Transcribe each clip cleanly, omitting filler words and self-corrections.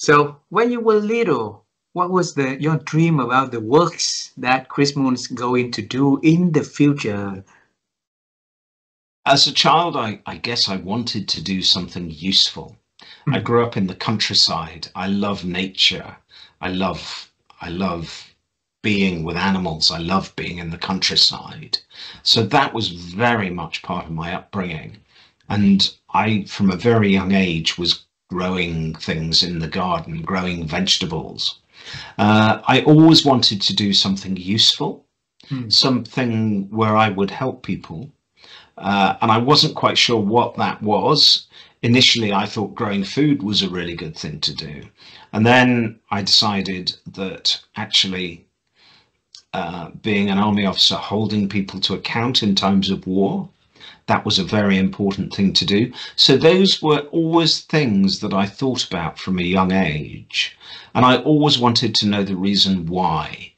So when you were little, what was your dream about the works that Chris Moon's going to do in the future? As a child, I guess I wanted to do something useful. I grew up in the countryside. I love nature. I love being with animals. I love being in the countryside. So that was very much part of my upbringing. And I, from a very young age, was growing things in the garden, growing vegetables. I always wanted to do something useful, something where I would help people. And I wasn't quite sure what that was. Initially, I thought growing food was a really good thing to do. And then I decided that actually being an army officer, holding people to account in times of war, that was a very important thing to do. So those were always things that I thought about from a young age. And I always wanted to know the reason why.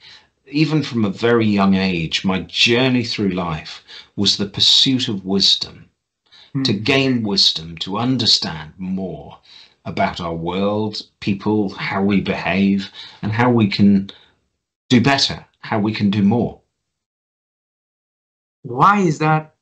Even from a very young age, my journey through life was the pursuit of wisdom, to gain wisdom, to understand more about our world, people, how we behave, and how we can do better, how we can do more. Why is that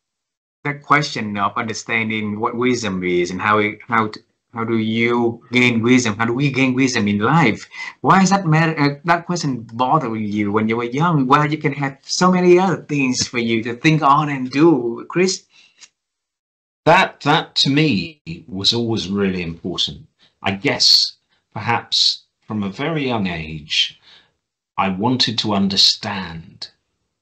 question of understanding what wisdom is and how do you gain wisdom? How do we gain wisdom in life? Why is that matter? That question bothering you when you were young? While you can have so many other things for you to think on and do, Chris? That to me was always really important. I guess perhaps from a very young age, I wanted to understand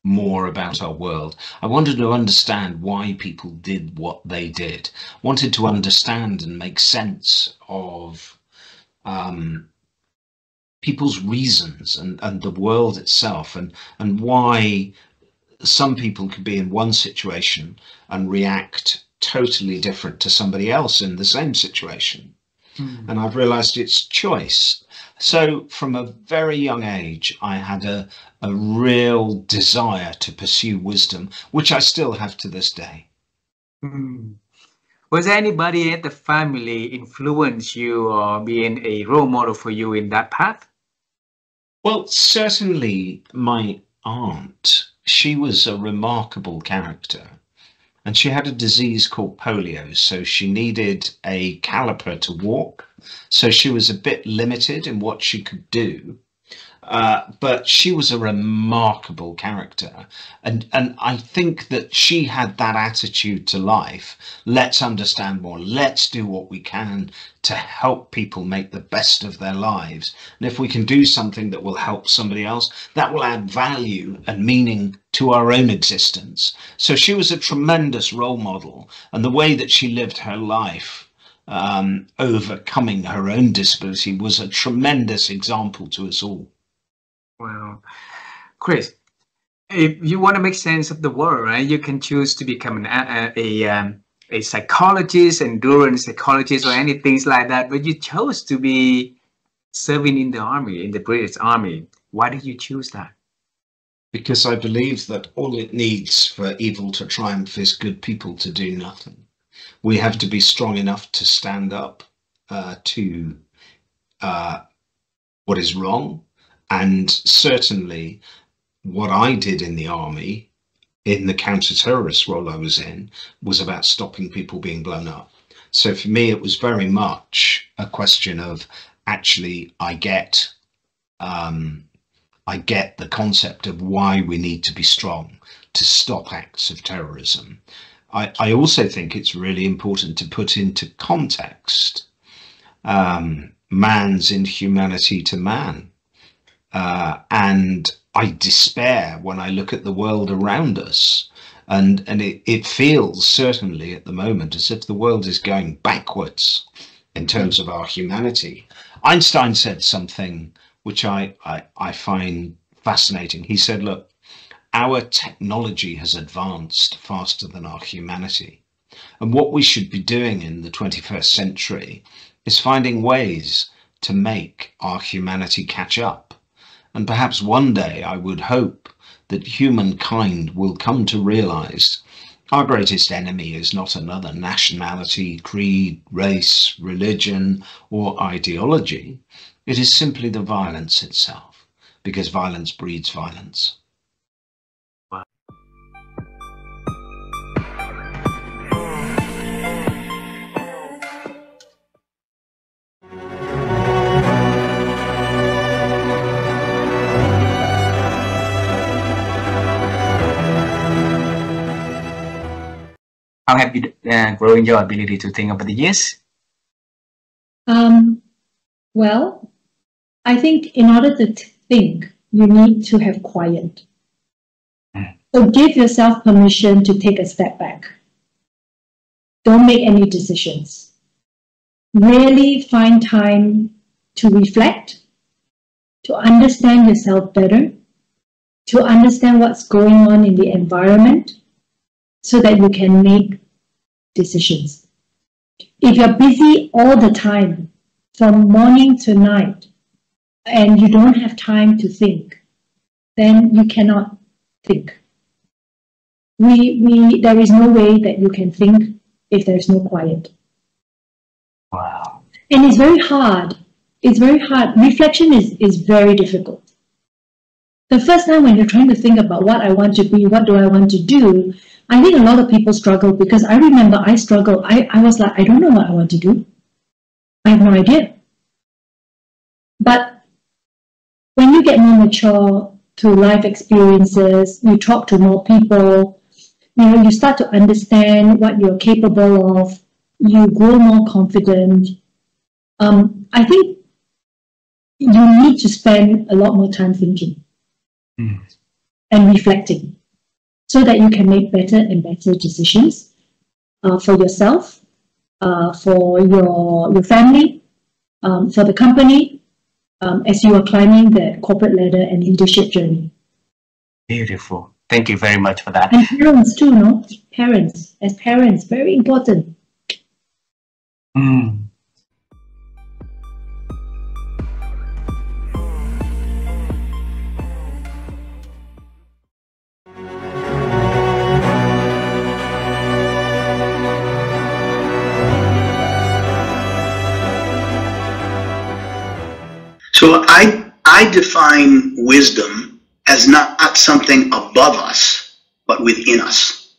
more about our world. I wanted to understand why people did what they did. Wanted to understand and make sense of people's reasons and the world itself, and why some people could be in one situation and react totally different to somebody else in the same situation. And I've realized it's choice. So from a very young age, I had a real desire to pursue wisdom, which I still have to this day. Was there anybody at the family influence you or being a role model for you in that path? Well, certainly my aunt, she was a remarkable character. And she had a disease called polio, so she needed a caliper to walk. So she was a bit limited in what she could do. But she was a remarkable character. And I think that she had that attitude to life. Let's understand more. Let's do what we can to help people make the best of their lives. And if we can do something that will help somebody else, that will add value and meaning to our own existence. So she was a tremendous role model. And the way that she lived her life, overcoming her own disability, was a tremendous example to us all. Wow. Chris, if you want to make sense of the world, right, you can choose to become a psychologist, endurance psychologist, or anything like that, but you chose to be serving in the army, in the British Army. Why did you choose that? Because I believe that all it needs for evil to triumph is good people to do nothing. We have to be strong enough to stand up to what is wrong. And certainly what I did in the army, in the counter-terrorist role I was in, was about stopping people being blown up. So for me, it was very much a question of, actually, I get the concept of why we need to be strong to stop acts of terrorism. I also think it's really important to put into context man's inhumanity to man. And I despair when I look at the world around us, and it feels certainly at the moment as if the world is going backwards in terms of our humanity. Einstein said something which I find fascinating. He said, look, our technology has advanced faster than our humanity. And what we should be doing in the 21st century is finding ways to make our humanity catch up. And perhaps one day I would hope that humankind will come to realize our greatest enemy is not another nationality, creed, race, religion, or ideology. It is simply the violence itself, because violence breeds violence. How have you grown your ability to think over the years? Well, I think in order to think, you need to have quiet. So give yourself permission to take a step back. Don't make any decisions. Really find time to reflect, to understand yourself better, to understand what's going on in the environment, so that you can make decisions. If you're busy all the time, from morning to night, and you don't have time to think, then you cannot think. There is no way that you can think if there's no quiet. Wow. And it's very hard. It's very hard. Reflection is very difficult. The first time when you're trying to think about what I want to be, what do I want to do, I think a lot of people struggle, because I remember I struggled. I was like, I don't know what I want to do. I have no idea. But when you get more mature through life experiences, you talk to more people, you start to understand what you're capable of, you grow more confident. I think you need to spend a lot more time thinking and reflecting, so that you can make better and better decisions for yourself, for your family, for the company, as you are climbing the corporate ladder and leadership journey. Beautiful. Thank you very much for that. And parents too, no? Parents, as parents, very important. So I define wisdom as not something above us, but within us.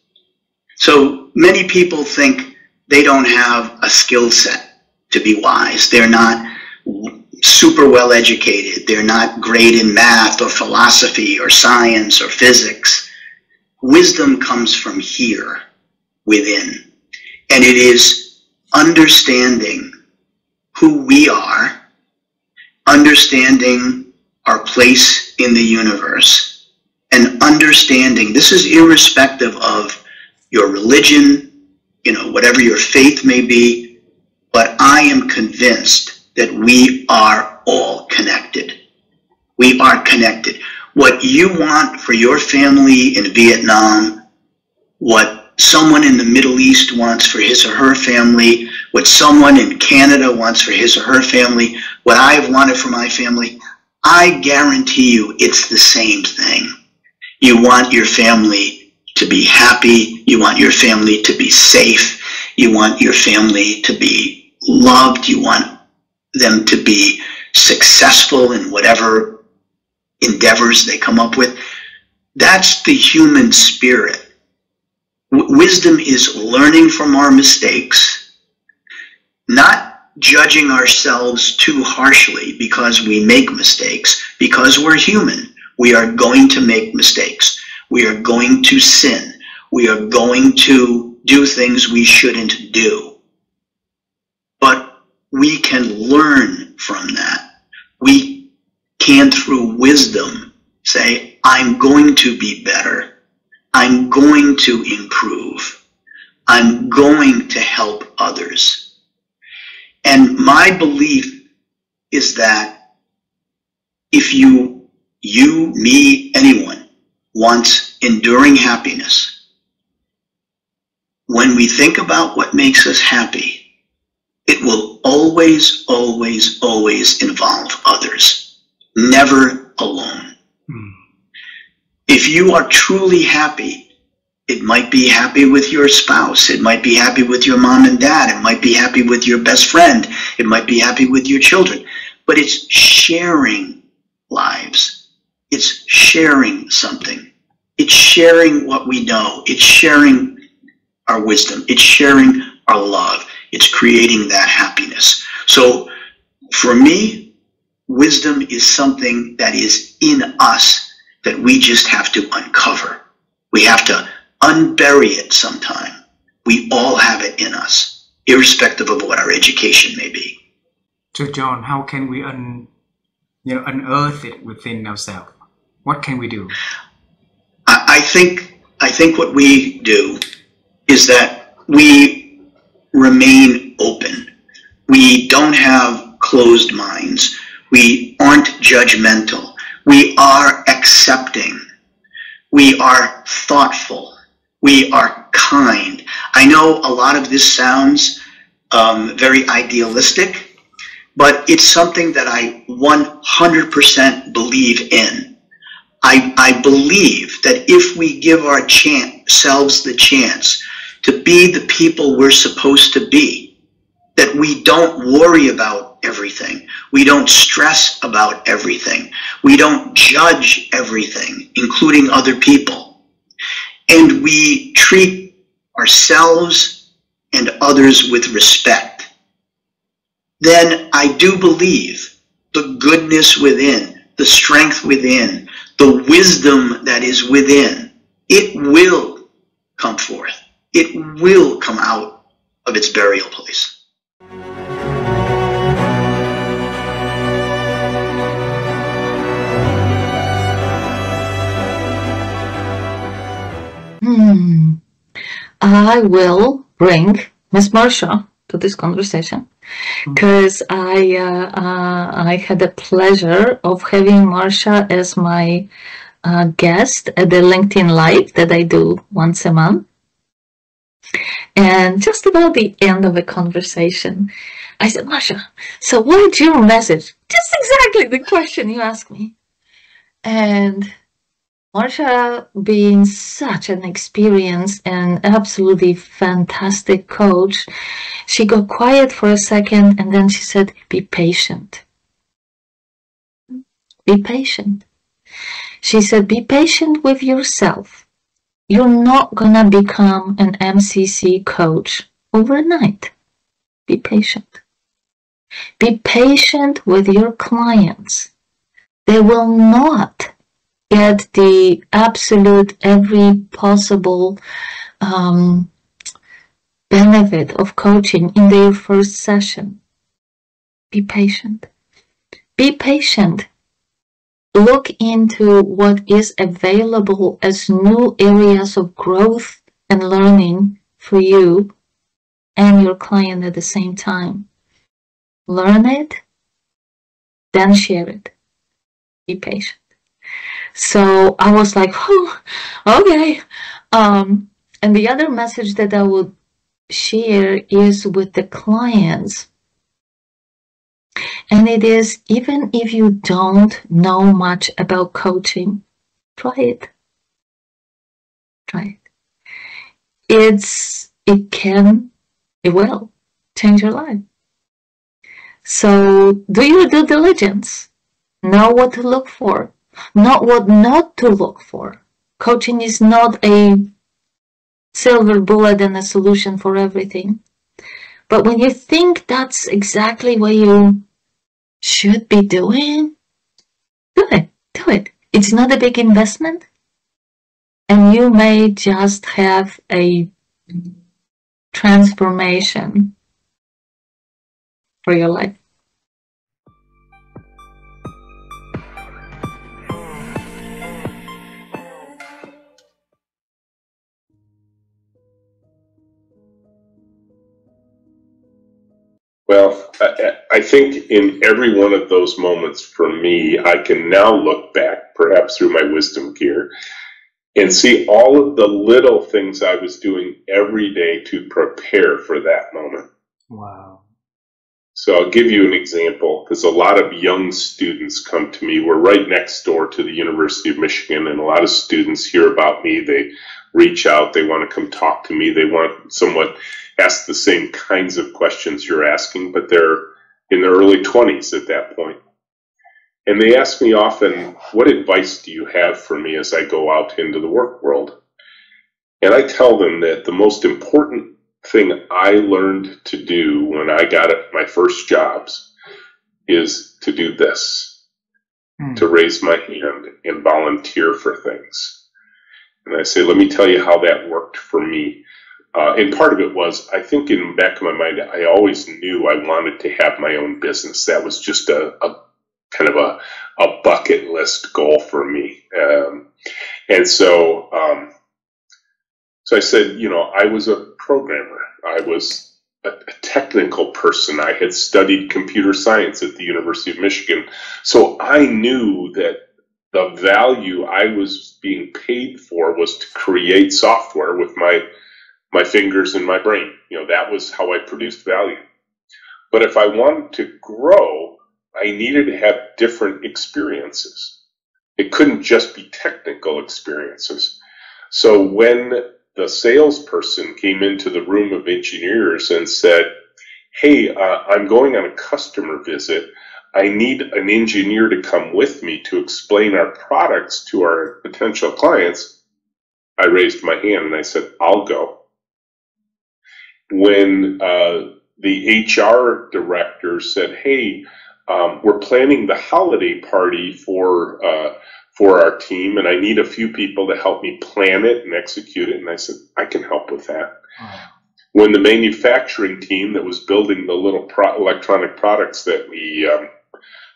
So many people think they don't have a skill set to be wise. They're not super well educated. They're not great in math or philosophy or science or physics. Wisdom comes from here, within. And it is understanding who we are, understanding our place in the universe, and understanding, this is irrespective of your religion, whatever your faith may be, but I am convinced that we are all connected. We are connected. What you want for your family in Vietnam, what someone in the Middle East wants for his or her family, what someone in Canada wants for his or her family, what I've wanted for my family, I guarantee you it's the same thing. You want your family to be happy. You want your family to be safe. You want your family to be loved. You want them to be successful in whatever endeavors they come up with. That's the human spirit. Wisdom is learning from our mistakes, not judging ourselves too harshly because we make mistakes, because we're human. We are going to make mistakes. We are going to sin. We are going to do things we shouldn't do. But we can learn from that. We can, through wisdom, say, I'm going to be better. I'm going to improve. I'm going to help others. And my belief is that if you, me, anyone wants enduring happiness, when we think about what makes us happy, it will always, always, always involve others, never alone. If you are truly happy, it might be happy with your spouse. It might be happy with your mom and dad. It might be happy with your best friend. It might be happy with your children. but it's sharing lives. It's sharing something. It's sharing what we know. It's sharing our wisdom. It's sharing our love. It's creating that happiness. So for me, wisdom is something that is in us that we just have to uncover. We have to unbury it sometime. We all have it in us, irrespective of what our education may be. So John, how can we unearth it within ourselves? What can we do? I think what we do is that we remain open. We don't have closed minds. We aren't judgmental. We are accepting. We are thoughtful. We are kind. I know a lot of this sounds very idealistic, but it's something that I 100% believe in. I believe that if we give ourselves the chance to be the people we're supposed to be, that we don't worry about everything. We don't stress about everything. We don't judge everything, including other people. And we treat ourselves and others with respect. Then I do believe the goodness within, the strength within, the wisdom that is within, it will come forth. It will come out of its burial place. I will bring Miss Marsha to this conversation because I had the pleasure of having Marsha as my guest at the LinkedIn Live that I do once a month. And just about the end of the conversation, I said, Marsha, so what's your message? Just exactly the question you asked me. And Marsha, being such an experienced and absolutely fantastic coach, she got quiet for a second and then she said, be patient. Be patient. She said, be patient with yourself. You're not gonna become an MCC coach overnight. Be patient. Be patient with your clients. They will not get the absolute every possible benefit of coaching in their first session. Be patient. Be patient. Look into what is available as new areas of growth and learning for you and your client at the same time. Learn it, then share it. Be patient. So I was like, oh, okay. And the other message that I would share is with the clients. And it is, even if you don't know much about coaching, try it. Try it. It will change your life. So do your due diligence. Know what to look for. Not what not to look for. Coaching is not a silver bullet and a solution for everything. But when you think that's exactly what you should be doing, do it. Do it. It's not a big investment. And you may just have a transformation for your life. Well, I think in every one of those moments for me, I can now look back, perhaps through my wisdom gear, and see all of the little things I was doing every day to prepare for that moment. Wow. So I'll give you an example, because a lot of young students come to me. We're right next door to the University of Michigan, and a lot of students hear about me. They reach out. They want to come talk to me. They want somewhat ask the same kinds of questions you're asking, but they're in their early 20s at that point. And they ask me often, what advice do you have for me as I go out into the work world? And I tell them that the most important thing I learned to do when I got my first jobs is to do this, to raise my hand and volunteer for things. And I say, let me tell you how that worked for me. And part of it was, I think in the back of my mind, I always knew I wanted to have my own business. That was just a kind of a bucket list goal for me. And so I said, you know, I was a programmer. I was a technical person. I had studied computer science at the University of Michigan. So I knew that the value I was being paid for was to create software with my fingers and my brain. You know, that was how I produced value. But if I wanted to grow, I needed to have different experiences. It couldn't just be technical experiences. So when the salesperson came into the room of engineers and said, hey, I'm going on a customer visit. I need an engineer to come with me to explain our products to our potential clients, I raised my hand and I said, I'll go. When the HR director said, hey, we're planning the holiday party for our team, and I need a few people to help me plan it and execute it. And I said, I can help with that. Wow. When the manufacturing team that was building the little electronic products that we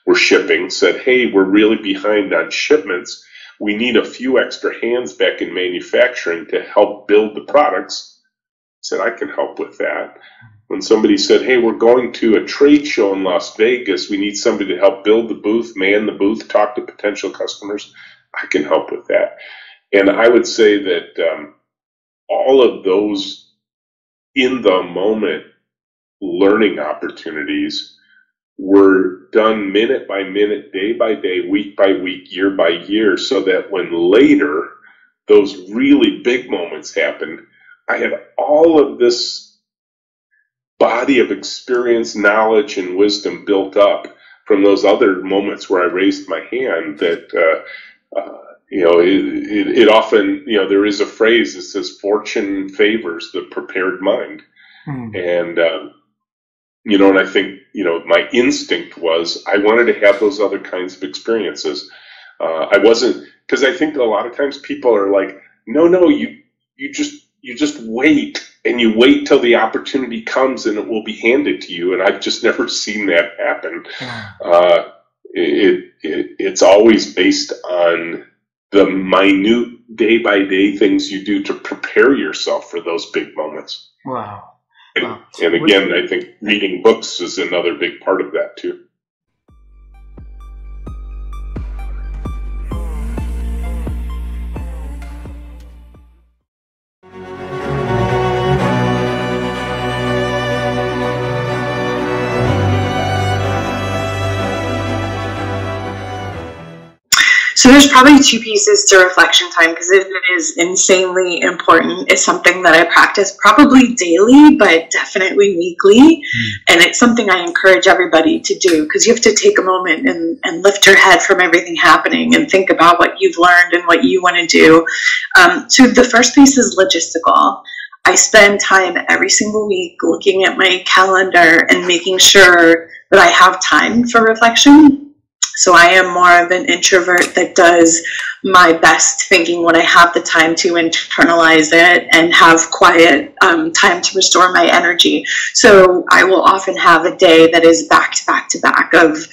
were shipping said, hey, we're really behind on shipments. We need a few extra hands back in manufacturing to help build the products. I said, I can help with that. When somebody said, hey, we're going to a trade show in Las Vegas, we need somebody to help build the booth, man the booth, talk to potential customers, I can help with that. And I would say that all of those in the moment learning opportunities were done minute by minute, day by day, week by week, year by year, so that when later those really big moments happened, I had all of this body of experience, knowledge, and wisdom built up from those other moments where I raised my hand that, you know, it often, you know, there is a phrase that says fortune favors the prepared mind. And, you know, and I think, you know, my instinct was I wanted to have those other kinds of experiences. I wasn't, because I think that a lot of times people are like, no, you just wait. And you wait till the opportunity comes and it will be handed to you. And I've just never seen that happen. It's always based on the minute day-by-day things you do to prepare yourself for those big moments. Wow. And again, I think reading books is another big part of that too. So there's probably two pieces to reflection time, because it is insanely important. It's something that I practice probably daily, but definitely weekly. And it's something I encourage everybody to do, because you have to take a moment and lift your head from everything happening and think about what you've learned and what you want to do. So the first piece is logistical. I spend time every single week looking at my calendar and making sure that I have time for reflection. So I am more of an introvert that does my best thinking when I have the time to internalize it and have quiet time to restore my energy. So I will often have a day that is back to back to back of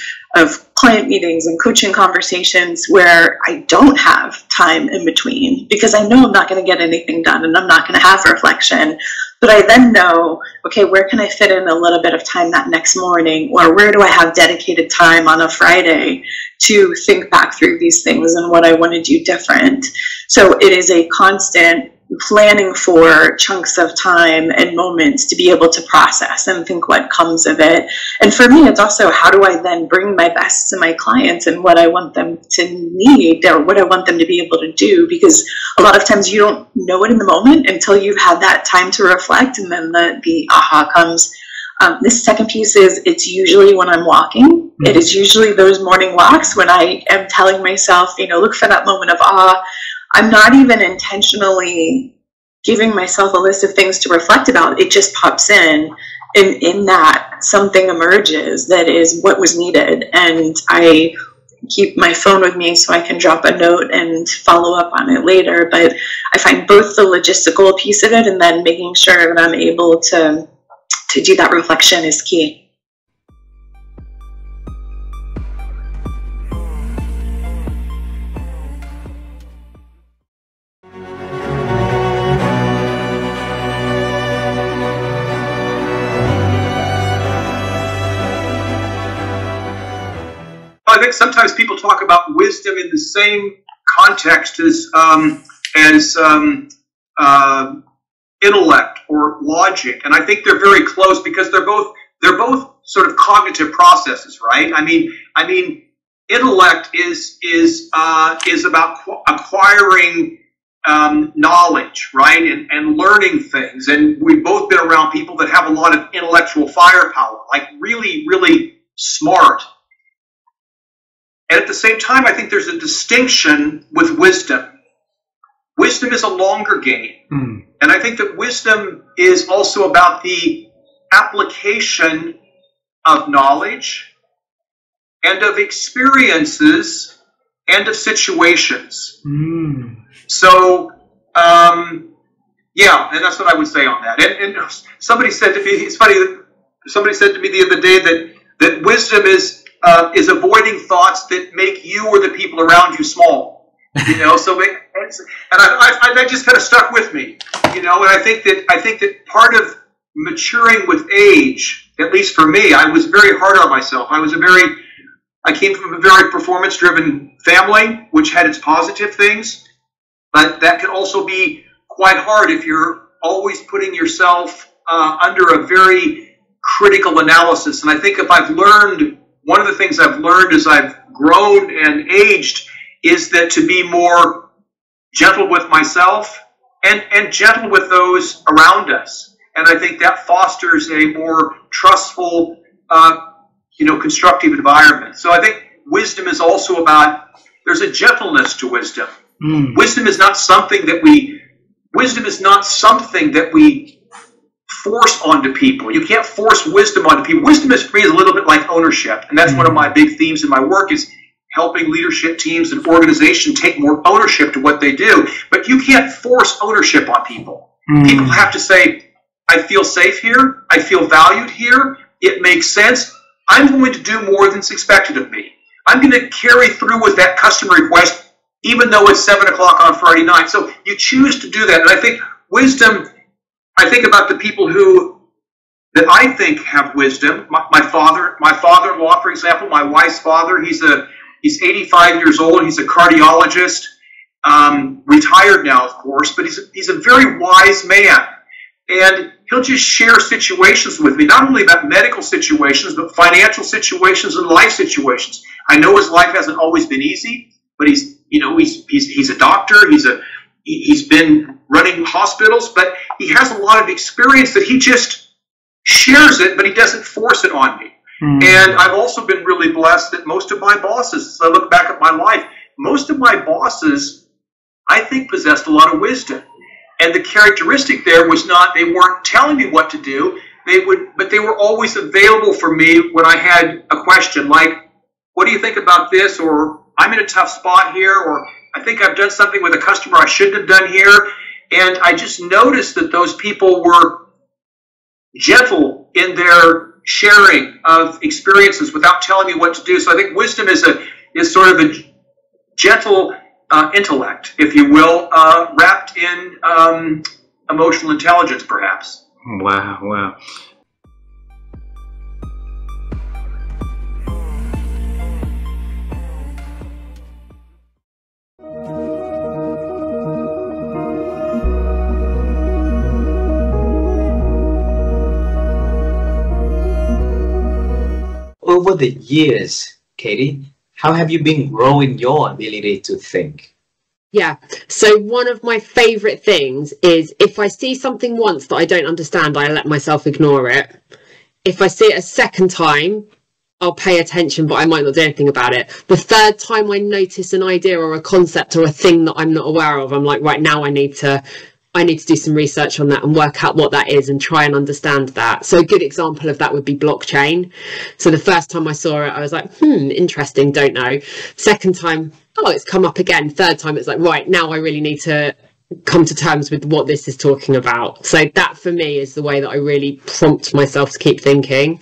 client meetings and coaching conversations where I don't have time in between, because I know I'm not going to get anything done and I'm not going to have reflection. But I then know, okay, where can I fit in a little bit of time that next morning, or where do I have dedicated time on a Friday to think back through these things and what I want to do different. So it is a constant planning for chunks of time and moments to be able to process and think what comes of it. And for me, it's also how do I then bring my best to my clients and what I want them to need or what I want them to be able to do, because a lot of times you don't know it in the moment until you've had that time to reflect, and then the aha comes. The second piece is it's usually when I'm walking. It is usually those morning walks when I am telling myself, look for that moment of awe. I'm not even intentionally giving myself a list of things to reflect about. It just pops in. And in that, something emerges that is what was needed. And I keep my phone with me so I can drop a note and follow up on it later. But I find both the logistical piece of it and then making sure that I'm able to do that reflection is key. I think sometimes people talk about wisdom in the same context as intellect or logic, and I think they're very close because they're both sort of cognitive processes, right? I mean, intellect is about acquiring knowledge, right, and learning things, and we've both been around people that have a lot of intellectual firepower, like really, really smart. And at the same time, I think there's a distinction with wisdom. Wisdom is a longer game. And I think that wisdom is also about the application of knowledge and of experiences and of situations. So, yeah, and that's what I would say on that. And somebody said to me, it's funny that somebody said to me the other day that wisdom is avoiding thoughts that make you or the people around you small. So and that just kind of stuck with me. And I think that part of maturing with age, at least for me, I was very hard on myself. I came from a very performance-driven family, which had its positive things, but that can also be quite hard if you're always putting yourself under a very critical analysis. And I think one of the things I've learned as I've grown and aged is that to be more gentle with myself and gentle with those around us. And I think that fosters a more trustful, constructive environment. So I think wisdom is also there's a gentleness to wisdom. Wisdom is not something that we force onto people. You can't force wisdom onto people. Wisdom is for me a little bit like ownership. And that's one of my big themes in my work is helping leadership teams and organizations take more ownership to what they do. But you can't force ownership on people. People have to say, I feel safe here. I feel valued here. It makes sense. I'm going to do more than's expected of me. I'm going to carry through with that customer request even though it's 7 o'clock on Friday night. So you choose to do that. And I think wisdom, I think about the people that I think have wisdom. My father-in-law, for example, my wife's father, he's 85 years old. He's a cardiologist, retired now, of course, but he's a very wise man. And he'll just share situations with me, not only about medical situations, but financial situations and life situations. I know his life hasn't always been easy, but he's a doctor. He's been running hospitals, but he has a lot of experience that he just shares it, but he doesn't force it on me. And I've also been really blessed that most of my bosses, as I look back at my life, most of my bosses, I think, possessed a lot of wisdom. And the characteristic there was not, they weren't telling me what to do, but they were always available for me when I had a question, like, what do you think about this? Or I'm in a tough spot here, or I think I've done something with a customer I shouldn't have done here. And I just noticed that those people were gentle in their sharing of experiences without telling me what to do. So I think wisdom is sort of a gentle intellect, if you will, wrapped in emotional intelligence, perhaps. Wow. Over the years, Katie, how have you been growing your ability to think? Yeah, so one of my favourite things is if I see something once that I don't understand, I let myself ignore it. if I see it a second time, I'll pay attention, but I might not do anything about it. The third time I notice an idea or a concept or a thing that I'm not aware of, I'm like, right, now I need to do some research on that and work out what that is and try and understand that. So a good example of that would be blockchain. So the first time I saw it, I was like, interesting, don't know. Second time, oh, it's come up again. Third time, it's like, right, now I really need to come to terms with what this is talking about. So that for me is the way that I really prompt myself to keep thinking.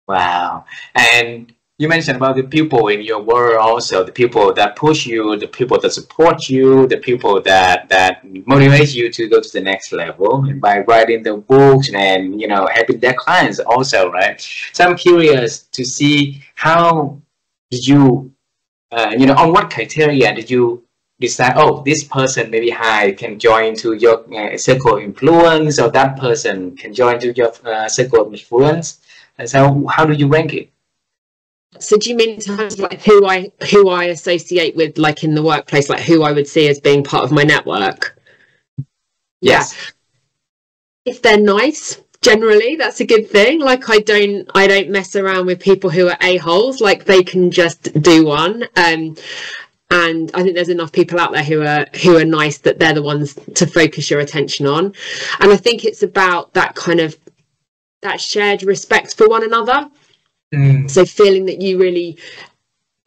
Wow. And you mentioned about the people in your world also, the people that push you, the people that support you, the people that motivate you to go to the next level, and by writing the books and, you know, helping their clients also, right? So I'm curious to see how did you, you know, on what criteria did you decide, oh, this person maybe can join to your circle of influence, or that person can join to your circle of influence? And so how do you rank it? So do you mean in terms of like who I associate with, like in the workplace, like who I would see as being part of my network? Yes. Yeah. If they're nice, generally, that's a good thing. Like I don't mess around with people who are a-holes. Like they can just do one. And I think there's enough people out there who are nice that they're the ones to focus your attention on. And I think it's about that kind of that shared respect for one another. So feeling that you really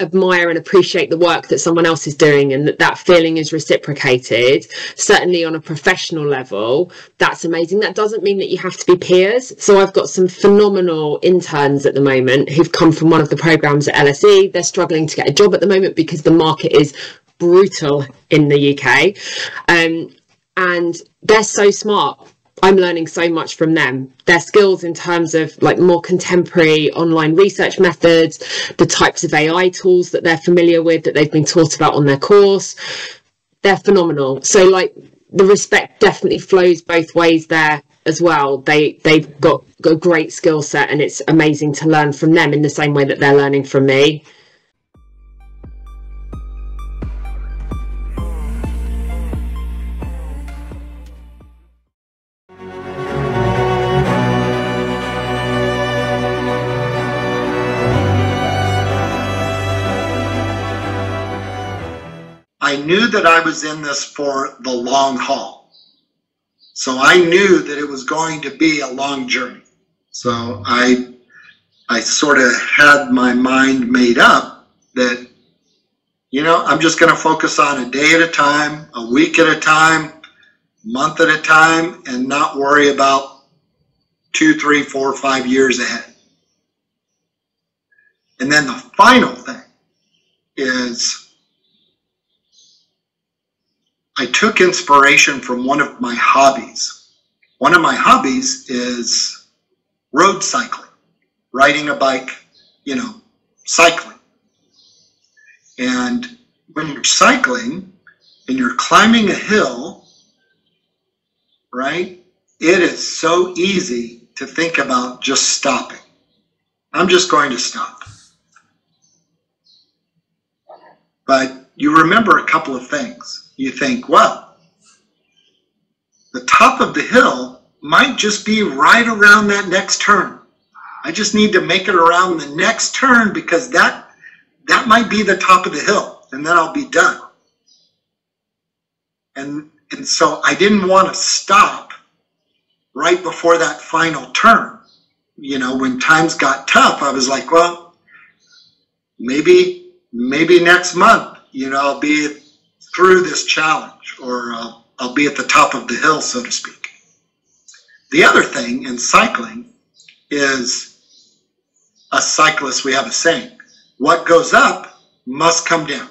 admire and appreciate the work that someone else is doing, and that feeling is reciprocated, certainly on a professional level, that's amazing. That doesn't mean that you have to be peers. So I've got some phenomenal interns at the moment who've come from one of the programs at LSE. They're struggling to get a job at the moment because the market is brutal in the UK. And they're so smart. I'm learning so much from them. Their skills in terms of like more contemporary online research methods, the types of AI tools that they're familiar with, that they've been taught about on their course, they're phenomenal. So like the respect definitely flows both ways there as well. They've got a great skill set, and it's amazing to learn from them in the same way that they're learning from me. I knew that I was in this for the long haul. So I knew that it was going to be a long journey. So I sort of had my mind made up that, you know, I'm just going to focus on a day at a time, a week at a time, month at a time, and not worry about 2, 3, 4, 5 years ahead. And then the final thing is, I took inspiration from one of my hobbies. One of my hobbies is road cycling, riding a bike, you know, cycling. And when you're cycling and you're climbing a hill, right, it is so easy to think about just stopping. I'm just going to stop. But you remember a couple of things. You think, well, the top of the hill might just be right around that next turn. I just need to make it around the next turn because that might be the top of the hill, and then I'll be done. And so I didn't want to stop right before that final turn. You know, when times got tough, I was like, well, maybe next month, you know, I'll be through this challenge, or I'll be at the top of the hill, so to speak. The other thing in cycling is, us cyclists, we have a saying, what goes up must come down.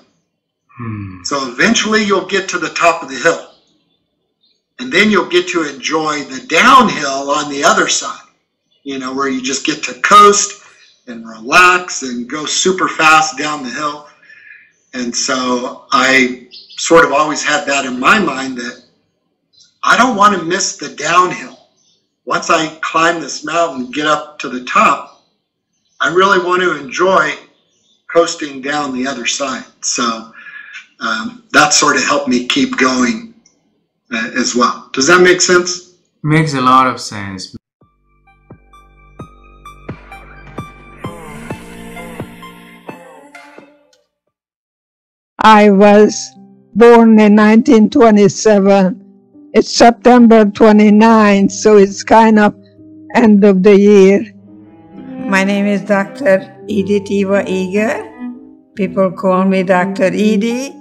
So eventually you'll get to the top of the hill, and then you'll get to enjoy the downhill on the other side, you know, where you just get to coast and relax and go super fast down the hill. And so I sort of always had that in my mind, that I don't want to miss the downhill. Once I climb this mountain and get up to the top, I really want to enjoy coasting down the other side. So that sort of helped me keep going as well. Does that make sense? Makes a lot of sense. I was born in 1927. It's September 29th, so it's kind of end of the year. My name is Dr. Edie Tiva Eager. People call me Dr. Edie.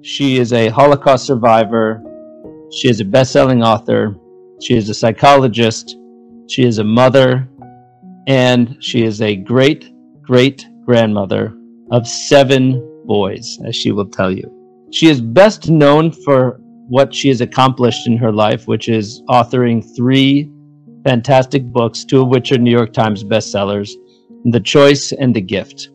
She is a Holocaust survivor. She is a best-selling author. She is a psychologist. She is a mother. And she is a great-great-grandmother of 7 boys, as she will tell you. She is best known for what she has accomplished in her life, which is authoring 3 fantastic books, 2 of which are New York Times bestsellers, The Choice and The Gift.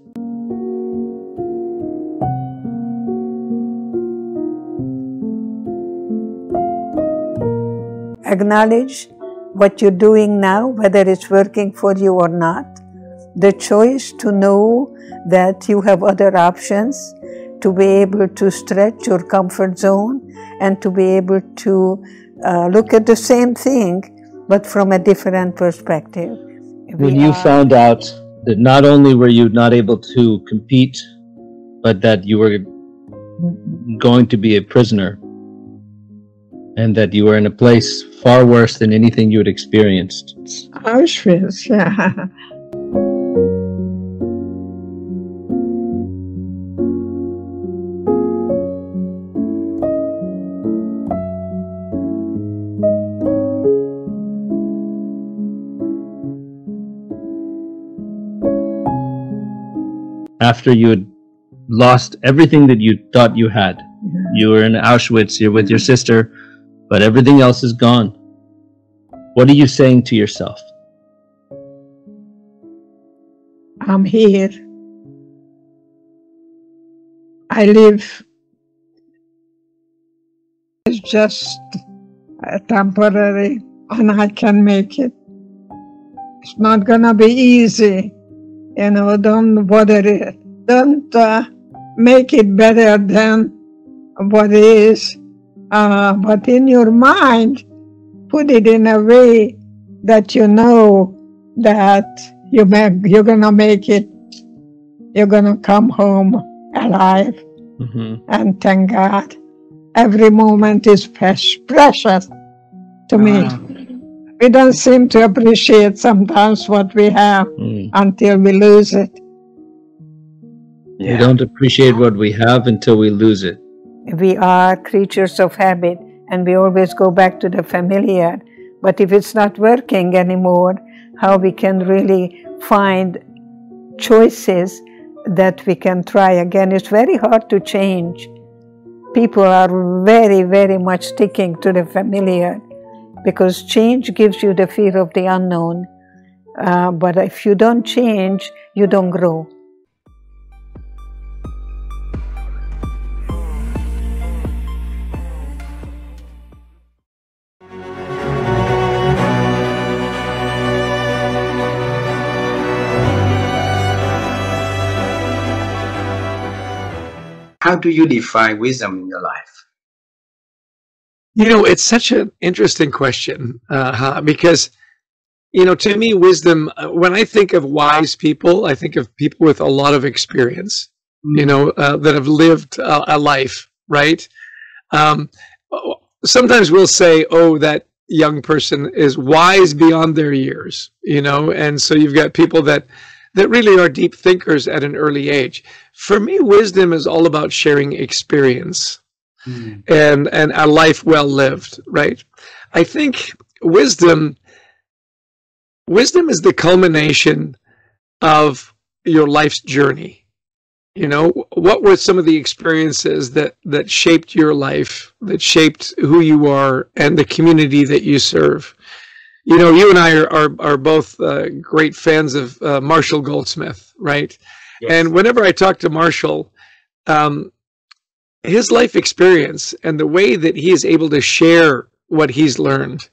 Acknowledge what you're doing now, whether it's working for you or not. The choice to know that you have other options, to be able to stretch your comfort zone and to be able to look at the same thing, but from a different perspective. When you found out that not only were you not able to compete, but that you were going to be a prisoner, and that you were in a place far worse than anything you had experienced. Auschwitz, yeah. After you had lost everything that you thought you had, you were in Auschwitz, you're with your sister, but everything else is gone. What are you saying to yourself? I'm here. I live. It's just temporary, and I can make it. It's not gonna be easy. You know, don't bother it. Don't make it better than what it is. But in your mind, put it in a way that you know that you're gonna make it. You're gonna come home alive. And thank God. Every moment is precious to me. We don't seem to appreciate sometimes what we have until we lose it. We don't appreciate what we have until we lose it. We are creatures of habit, and we always go back to the familiar. But if it's not working anymore, how we can really find choices that we can try again? It's very hard to change. People are very, very much sticking to the familiar because change gives you the fear of the unknown. But if you don't change, you don't grow. How do you define wisdom in your life? You know, it's such an interesting question because, you know, to me, wisdom, when I think of wise people, I think of people with a lot of experience, you know, that have lived a life, right? Sometimes we'll say, oh, that young person is wise beyond their years, you know, and so you've got people that really are deep thinkers at an early age. For me, wisdom is all about sharing experience and a life well lived, right? I think wisdom is the culmination of your life's journey. You know, what were some of the experiences that shaped your life, that shaped who you are and the community that you serve? You know, you and I are both great fans of Marshall Goldsmith, right? Yes. And whenever I talk to Marshall, his life experience and the way that he is able to share what he's learned,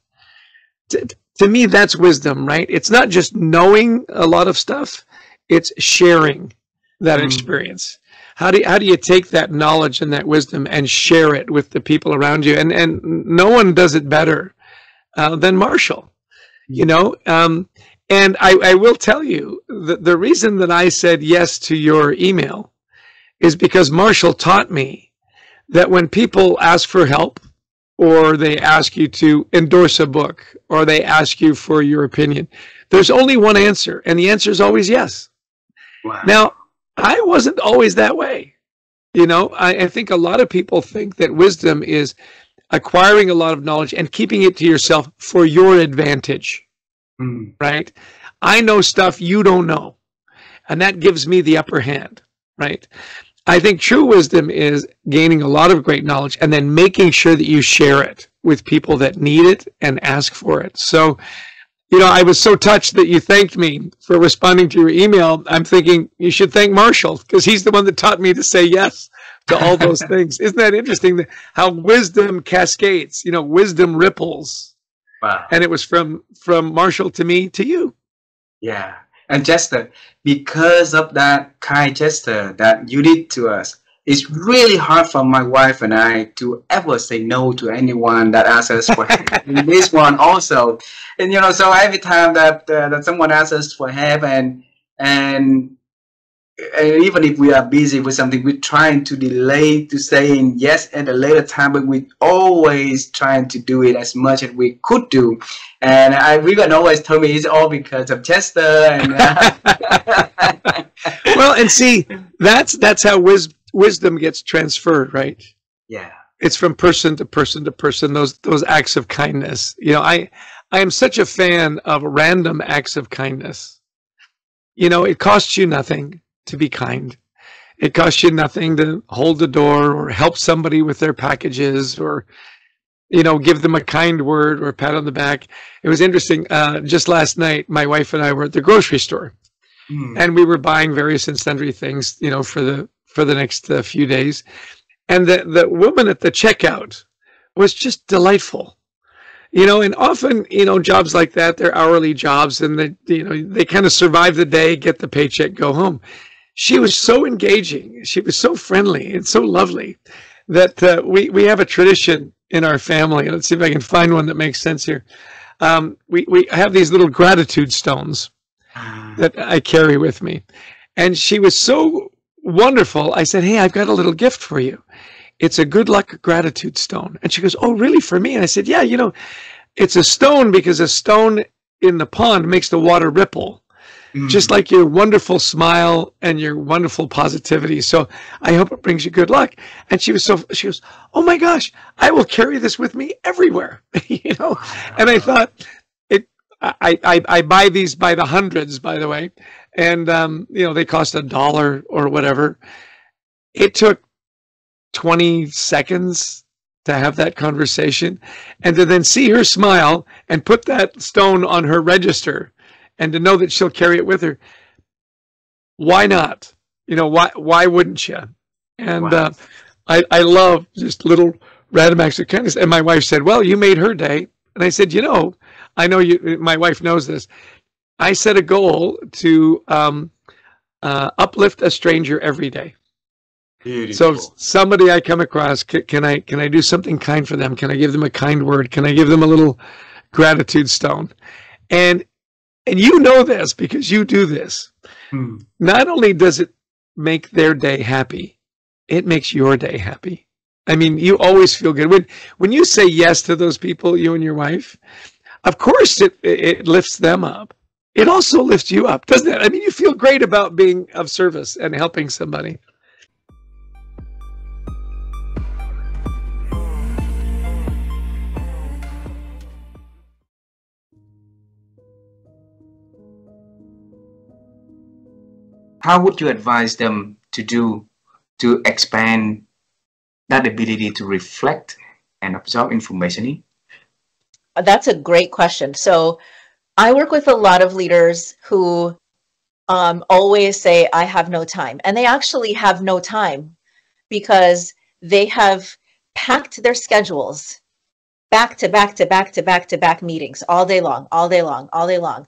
to me, that's wisdom, right? It's not just knowing a lot of stuff, it's sharing that experience. How do you take that knowledge and that wisdom and share it with the people around you? And no one does it better than Marshall. you know. And I will tell you that the reason that I said yes to your email is because Marshall taught me that when people ask for help, or they ask you to endorse a book, or they ask you for your opinion, there's only one answer, and the answer is always yes. Wow. Now, I wasn't always that way. You know, I think a lot of people think that wisdom is acquiring a lot of knowledge and keeping it to yourself for your advantage, right? I know stuff you don't know, and that gives me the upper hand, right? I think true wisdom is gaining a lot of great knowledge and then making sure that you share it with people that need it and ask for it. So, you know, I was so touched that you thanked me for responding to your email. I'm thinking you should thank Marshall, because he's the one that taught me to say yes to all those things. Isn't that interesting, how wisdom cascades, you know, wisdom ripples. Wow. And it was from Marshall to me to you. Yeah. And just because of that kind gesture that you did to us, it's really hard for my wife and I to ever say no to anyone that asks us for help. And this one also, and you know, so every time that that someone asks us for help, and even if we are busy with something, we're trying to delay to saying yes at a later time, but we're always trying to do it as much as we could do. And Vivian always told me it's all because of Chester. And well, and see, that's how wisdom gets transferred, right? Yeah. It's from person to person to person, those acts of kindness. You know, I am such a fan of random acts of kindness. You know, it costs you nothing to be kind. It costs you nothing to hold the door or help somebody with their packages, or, you know, give them a kind word or a pat on the back. It was interesting. Just last night, my wife and I were at the grocery store, and we were buying various and sundry things, you know, for the next few days. And the woman at the checkout was just delightful. You know, and often, you know, jobs like that, they're hourly jobs, and they kind of survive the day, get the paycheck, go home. She was so engaging. She was so friendly and so lovely that we have a tradition in our family. Let's see if I can find one that makes sense here. We have these little gratitude stones that I carry with me. And she was so wonderful. I said, hey, I've got a little gift for you. It's a good luck gratitude stone. And she goes, oh, really, for me? And I said, yeah, you know, it's a stone because a stone in the pond makes the water ripple, just like your wonderful smile and your wonderful positivity. So I hope it brings you good luck. And she goes, oh my gosh, I will carry this with me everywhere. You know, and I thought, I buy these by the hundreds, by the way. And, you know, they cost $1 or whatever. It took 20 seconds to have that conversation, and to then see her smile and put that stone on her register, and to know that she'll carry it with her. Why not? You know, why wouldn't you? And wow. I love just little random acts of kindness. And my wife said, well, you made her day. And I said, you know, I know you, my wife knows this. I set a goal to uplift a stranger every day. Beautiful. So somebody I come across, can I do something kind for them? Can I give them a kind word? Can I give them a little gratitude stone? And you know this because you do this. Not only does it make their day happy, it makes your day happy. I mean, you always feel good. When you say yes to those people, you and your wife, of course it lifts them up. It also lifts you up, doesn't it? I mean, you feel great about being of service and helping somebody. How would you advise them to expand that ability to reflect and absorb information? That's a great question. So I work with a lot of leaders who always say, I have no time. And they actually have no time because they have packed their schedules back to back to back to back to back meetings all day long, all day long, all day long.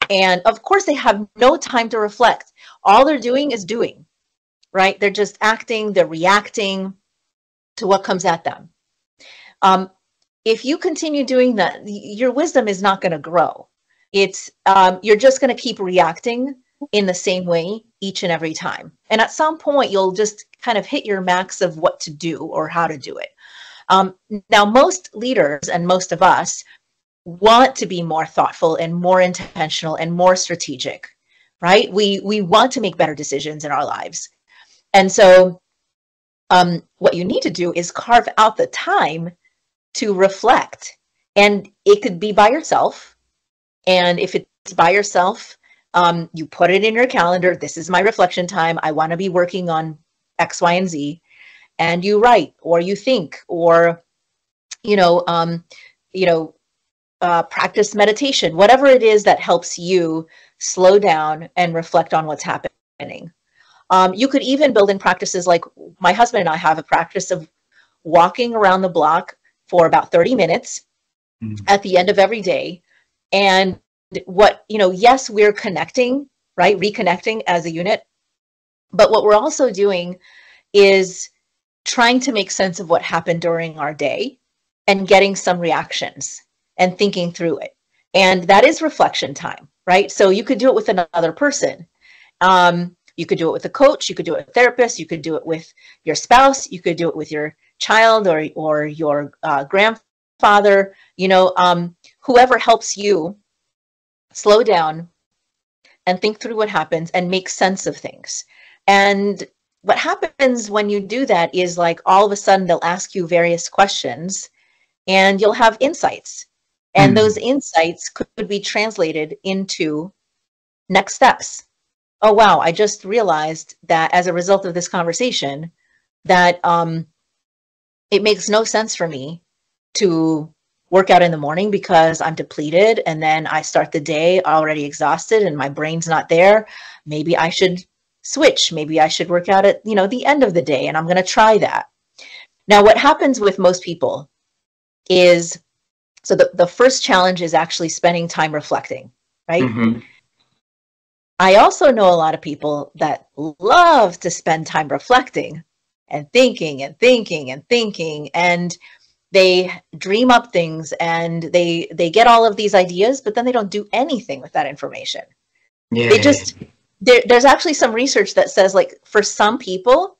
And of course, they have no time to reflect. All they're doing is doing, right? They're just acting, they're reacting to what comes at them. If you continue doing that, your wisdom is not going to grow. it's you're just going to keep reacting in the same way each and every time. And at some point, you'll just kind of hit your max of what to do or how to do it. Now, most leaders and most of us want to be more thoughtful and more intentional and more strategic, right? We want to make better decisions in our lives. And so what you need to do is carve out the time to reflect. And it could be by yourself. And if it's by yourself, you put it in your calendar. This is my reflection time. I want to be working on X, Y, and Z. And you write, or you think, or practice meditation, whatever it is that helps you slow down and reflect on what's happening. You could even build in practices like my husband and I have a practice of walking around the block for about 30 minutes at the end of every day. And yes, we're connecting, right? Reconnecting as a unit. But what we're also doing is trying to make sense of what happened during our day and getting some reactions and thinking through it. And that is reflection time, right? So you could do it with another person. You could do it with a coach, you could do it with a therapist, you could do it with your spouse, you could do it with your child or your grandfather, whoever helps you slow down and think through what happens and make sense of things. And what happens when you do that is like all of a sudden they'll ask you various questions and you'll have insights. And those insights could be translated into next steps. Oh, wow, I just realized that as a result of this conversation that it makes no sense for me to work out in the morning because I'm depleted and then I start the day already exhausted and my brain's not there. Maybe I should switch. Maybe I should work out at, the end of the day, and I'm going to try that. Now, what happens with most people is, so the first challenge is actually spending time reflecting, right? Mm-hmm. I also know a lot of people that love to spend time reflecting and thinking and thinking and thinking, and they dream up things and they get all of these ideas, but then they don't do anything with that information. Yeah. They just, there's actually some research that says, like, for some people,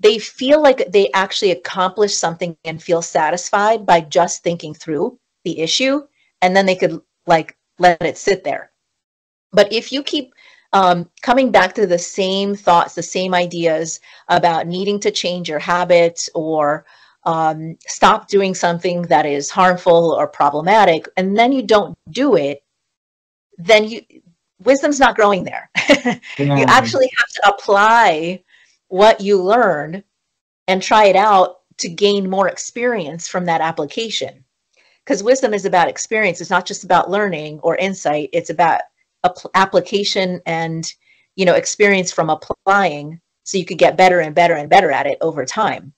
they feel like they actually accomplish something and feel satisfied by just thinking through the issue, and then they could like let it sit there. But if you keep coming back to the same thoughts, the same ideas about needing to change your habits or stop doing something that is harmful or problematic, and then you don't do it, then wisdom's not growing there. Yeah. You actually have to apply what you learned and try it out to gain more experience from that application. Because wisdom is about experience. It's not just about learning or insight. It's about application and, experience from applying, so you could get better and better and better at it over time.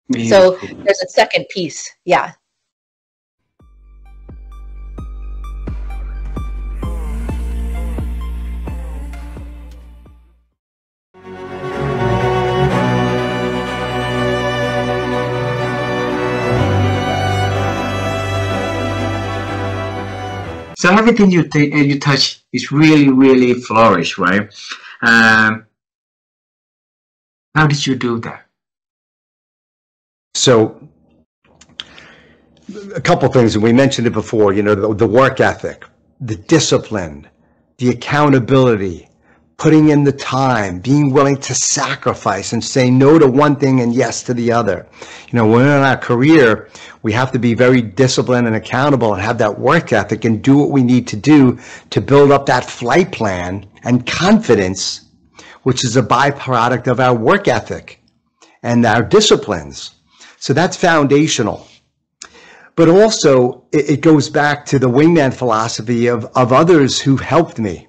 Yeah. So there's a second piece. Yeah. So everything you touch is really, really flourish, right? How did you do that? So a couple things, and we mentioned it before, the work ethic, the discipline, the accountability, putting in the time, being willing to sacrifice and say no to one thing and yes to the other. When we're in our career, we have to be very disciplined and accountable and have that work ethic and do what we need to do to build up that flight plan and confidence, which is a byproduct of our work ethic and our disciplines. So that's foundational. But also, it goes back to the wingman philosophy of others who helped me.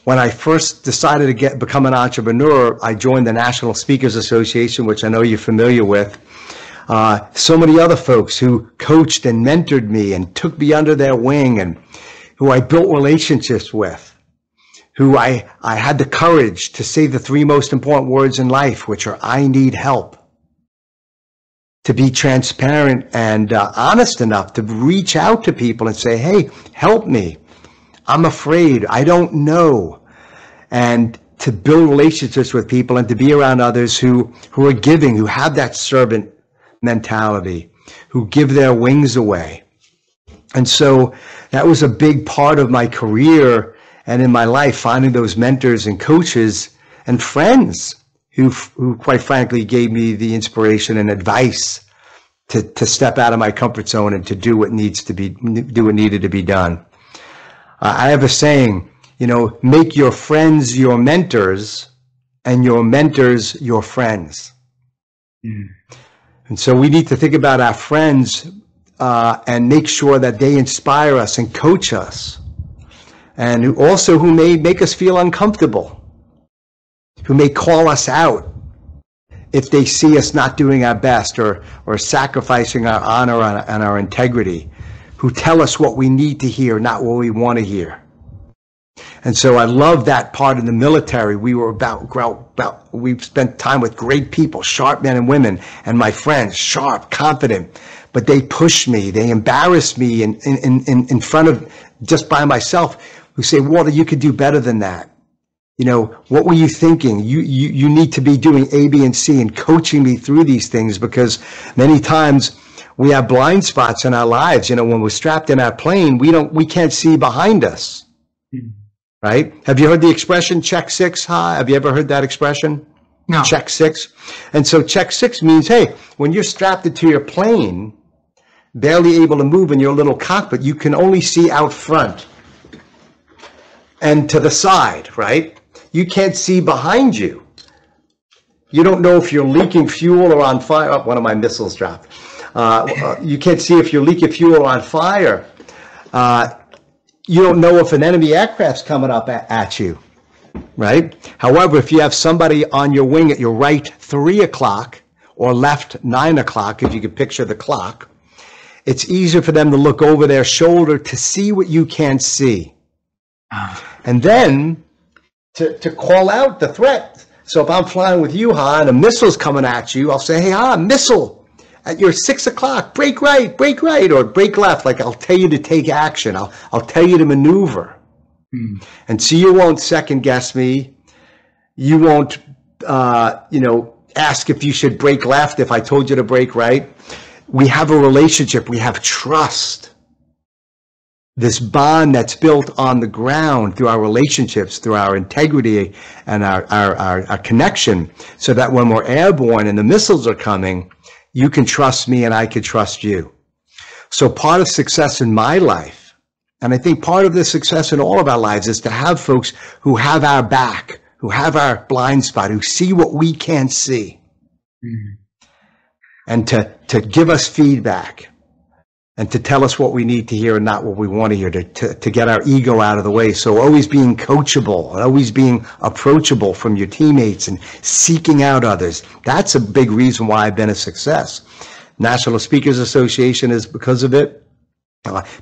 When I first decided to become an entrepreneur, I joined the National Speakers Association, which I know you're familiar with. So many other folks who coached and mentored me and took me under their wing, and who I built relationships with, who I had the courage to say the three most important words in life, which are, I need help. To be transparent and honest enough to reach out to people and say, hey, help me. I'm afraid. I don't know. And to build relationships with people and to be around others who are giving, who have that servant mentality, who give their wings away. And so that was a big part of my career and in my life, finding those mentors and coaches and friends who quite frankly gave me the inspiration and advice to step out of my comfort zone and to do what needed to be done. I have a saying, make your friends your mentors and your mentors your friends. Mm. And so we need to think about our friends and make sure that they inspire us and coach us, and who may make us feel uncomfortable, who may call us out if they see us not doing our best or sacrificing our honor and our integrity, who tell us what we need to hear, not what we want to hear. And so I love that part in the military. We spent time with great people, sharp men and women, and my friends, sharp, confident, but they pushed me, they embarrassed me in front of, just by myself, who say, Walter, you could do better than that. What were you thinking? You need to be doing A, B, and C, and coaching me through these things, because many times we have blind spots in our lives. When we're strapped in our plane, we can't see behind us. Mm-hmm. Right? Have you heard the expression check six? Have you ever heard that expression? No. Check six. And so check six means, hey, when you're strapped into your plane, barely able to move in your little cockpit, you can only see out front and to the side, right? You can't see behind you. You don't know if you're leaking fuel or on fire. Oh, one of my missiles dropped. You can't see if you're leaking fuel or on fire. You don't know if an enemy aircraft's coming up at you, right? However, if you have somebody on your wing at your right 3 o'clock or left 9 o'clock, if you can picture the clock, it's easier for them to look over their shoulder to see what you can't see. And then to call out the threat. So if I'm flying with you, and a missile's coming at you, I'll say, hey, missile. At your 6 o'clock, brake right, or brake left. Like, I'll tell you to take action. I'll tell you to maneuver. Hmm. And so you won't second guess me. You won't, ask if you should brake left if I told you to brake right. We have a relationship. We have trust. This bond that's built on the ground through our relationships, through our integrity and our connection, so that when we're airborne and the missiles are coming, you can trust me and I can trust you. So part of success in my life, and I think part of the success in all of our lives, is to have folks who have our back, who have our blind spot, who see what we can't see. Mm-hmm. And to give us feedback and to tell us what we need to hear and not what we want to hear, to get our ego out of the way. So always being coachable, always being approachable from your teammates and seeking out others. That's a big reason why I've been a success. National Speakers Association is because of it.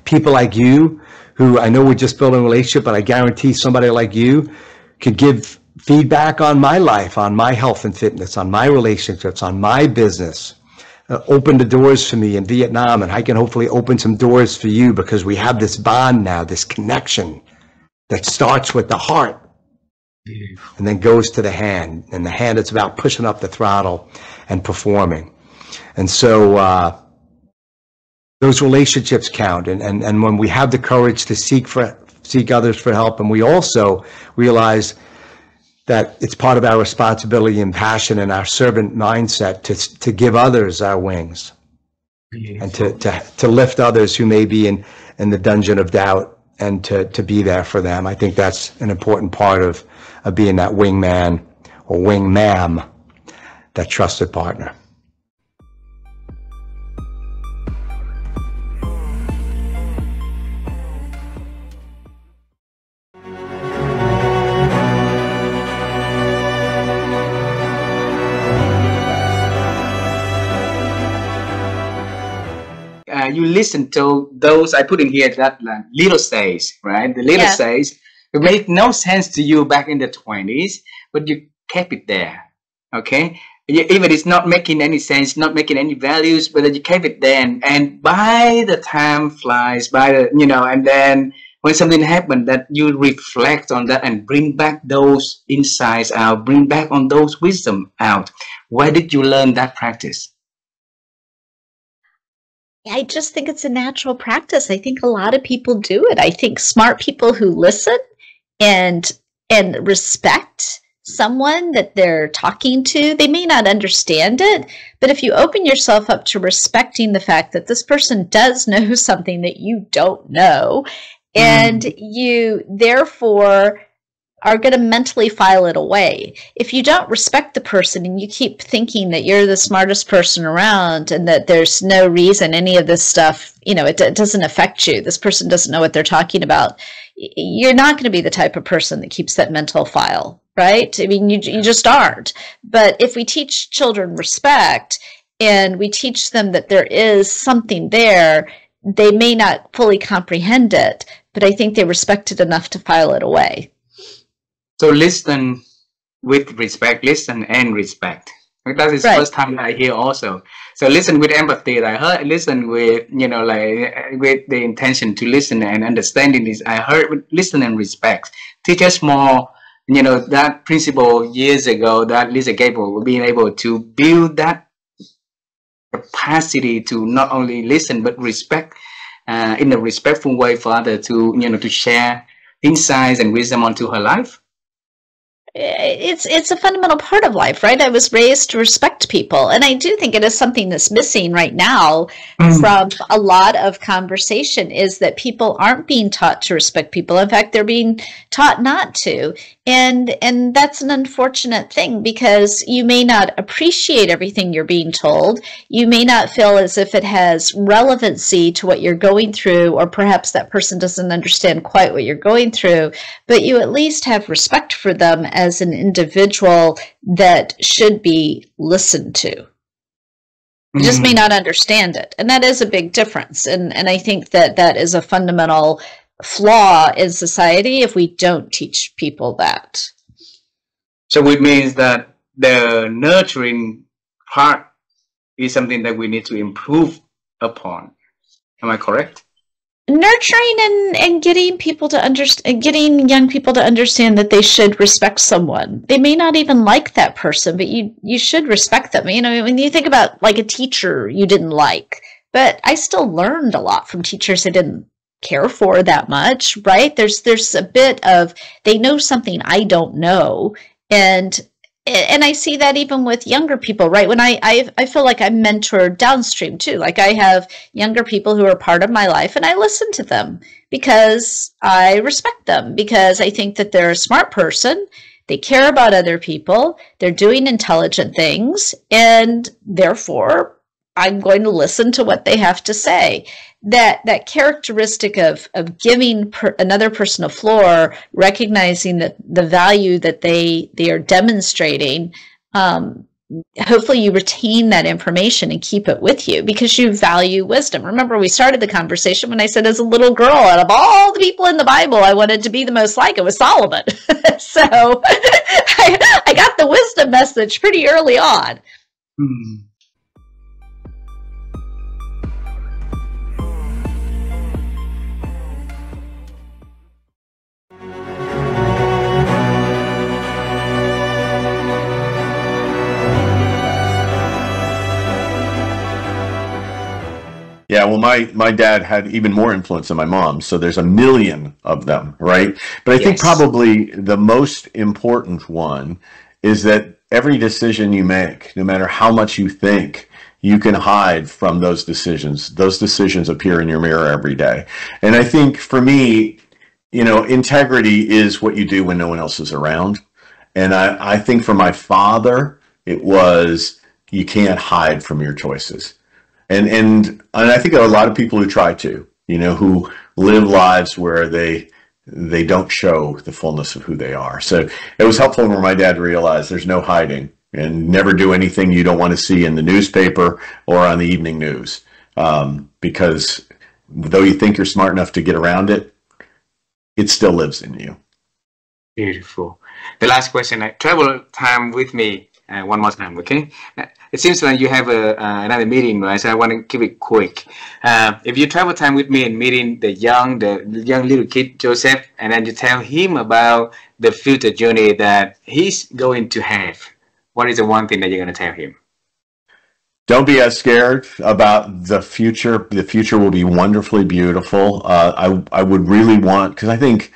People like you, who I know we're just building a relationship, but I guarantee somebody like you could give feedback on my life, on my health and fitness, on my relationships, on my business. Opened the doors for me in Vietnam, and I can hopefully open some doors for you, because we have this bond now, this connection that starts with the heart and then goes to the hand. And the hand, it's about pushing up the throttle and performing. And so those relationships count. And when we have the courage to seek others for help, and we also realize that it's part of our responsibility and passion and our servant mindset to give others our wings. Beautiful. And to lift others who may be in the dungeon of doubt, and to be there for them. I think that's an important part of being that wingman or wingmam, that trusted partner. You listen to those, I put in here that little says, right? The little says, it made no sense to you back in the 20s, but you kept it there, okay? Even it's not making any sense, not making any values, but you kept it there. And by the time flies by, and then when something happened, that you reflect on that and bring back those insights out, bring back on those wisdom out. Where did you learn that practice? I just think it's a natural practice. I think a lot of people do it. I think smart people who listen and respect someone that they're talking to, they may not understand it, but if you open yourself up to respecting the fact that this person does know something that you don't know, and you therefore are going to mentally file it away. If you don't respect the person and you keep thinking that you're the smartest person around and that there's no reason any of this stuff, you know, it doesn't affect you, this person doesn't know what they're talking about, you're not going to be the type of person that keeps that mental file, right? I mean, you just aren't. But if we teach children respect and we teach them that there is something there, they may not fully comprehend it, but I think they respect it enough to file it away. So listen with respect, listen and respect. That is the first time I hear also. So listen with empathy. I heard listen with, you know, like with the intention to listen and understanding this. I heard listen and respect. Teach us more, you know, that principle years ago that Lisa Gable being able to build that capacity to not only listen but respect in a respectful way for others to, you know, to share insights and wisdom onto her life. It's a fundamental part of life, right? I was raised to respect people. And I do think it is something that's missing right now from a lot of conversation, is that people aren't being taught to respect people. In fact, they're being taught not to. And that's an unfortunate thing, because you may not appreciate everything you're being told. You may not feel as if it has relevancy to what you're going through, or perhaps that person doesn't understand quite what you're going through, but you at least have respect for them as an individual that should be listened to. You just may not understand it. And that is a big difference. And I think that is a fundamental flaw in society if we don't teach people that. So it means that the nurturing part is something that we need to improve upon. Am I correct? Nurturing and getting people to understand, getting young people to understand that they should respect someone. They may not even like that person, but you should respect them. You know, when you think about like a teacher you didn't like, but I still learned a lot from teachers I didn't care for that much, right? There's a bit of, they know something I don't know, and I see that even with younger people, right? When I feel like I'm mentored downstream too. Like I have younger people who are part of my life, and I listen to them because I respect them, because I think that they're a smart person. They care about other people. They're doing intelligent things, and therefore I'm going to listen to what they have to say. That characteristic of giving another person a floor, recognizing that the value that they are demonstrating, hopefully you retain that information and keep it with you because you value wisdom. Remember, we started the conversation when I said as a little girl, out of all the people in the Bible, I wanted to be the most like, it was Solomon. So I got the wisdom message pretty early on. Yeah, well, my dad had even more influence than my mom, so there's a million of them, right? But I think probably the most important one is that every decision you make, no matter how much you think, you can hide from those decisions. Those decisions appear in your mirror every day. And I think for me, you know, integrity is what you do when no one else is around. And I think for my father, it was, you can't hide from your choices. And I think there are a lot of people who try to, you know, who live lives where they don't show the fullness of who they are. So it was helpful when my dad realized there's no hiding, and never do anything you don't want to see in the newspaper or on the evening news. Because though you think you're smart enough to get around it, it still lives in you. Beautiful. The last question, travel time with me. one more time, okay? It seems like you have another meeting, right? So I want to keep it quick. If you travel time with me and meeting the young little kid Joseph, and then you tell him about the future journey that he's going to have, what is the one thing that you're going to tell him? Don't be as scared about the future. The future will be wonderfully beautiful. I would really want, because I think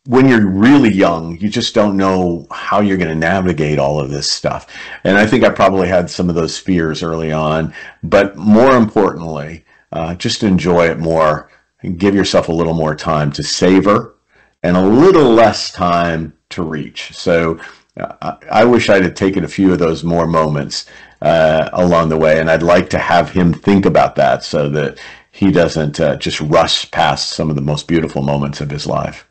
when you're really young, you just don't know how you're going to navigate all of this stuff. And I think I probably had some of those fears early on. But more importantly, just enjoy it more and give yourself a little more time to savor and a little less time to reach. So I wish I'd have taken a few of those more moments along the way, and I'd like to have him think about that so that he doesn't just rush past some of the most beautiful moments of his life.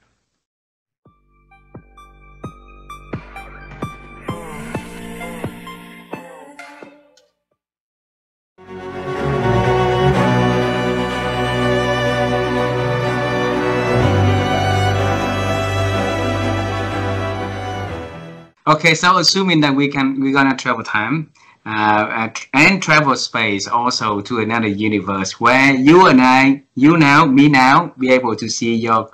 Okay, so assuming that we're gonna travel time and travel space also to another universe where you and I, me now, be able to see your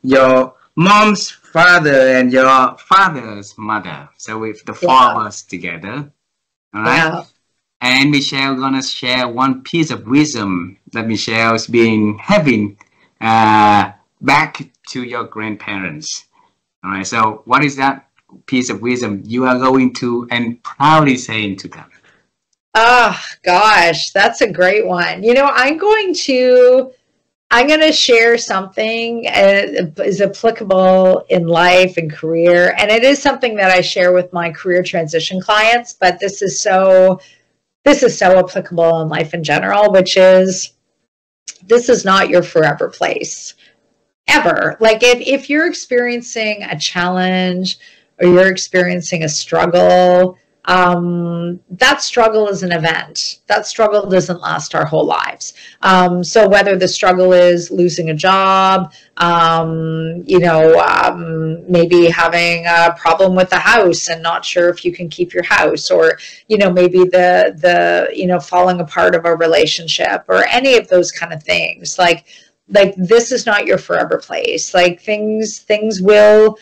your mom's father and your father's mother. So with the four of us together, all right. Yeah. And Michelle gonna share one piece of wisdom that Michelle's been having back to your grandparents. All right. So what is that piece of wisdom you are going to and proudly saying to them? Oh gosh, that's a great one. You know, I'm going to share something that is applicable in life and career, and it is something that I share with my career transition clients, but this is so applicable in life in general, which is, this is not your forever place ever. Like if you're experiencing a challenge or you're experiencing a struggle, that struggle is an event. That struggle doesn't last our whole lives. So whether the struggle is losing a job, maybe having a problem with the house and not sure if you can keep your house, or, maybe the falling apart of a relationship, or any of those kind of things, like this is not your forever place. Like things will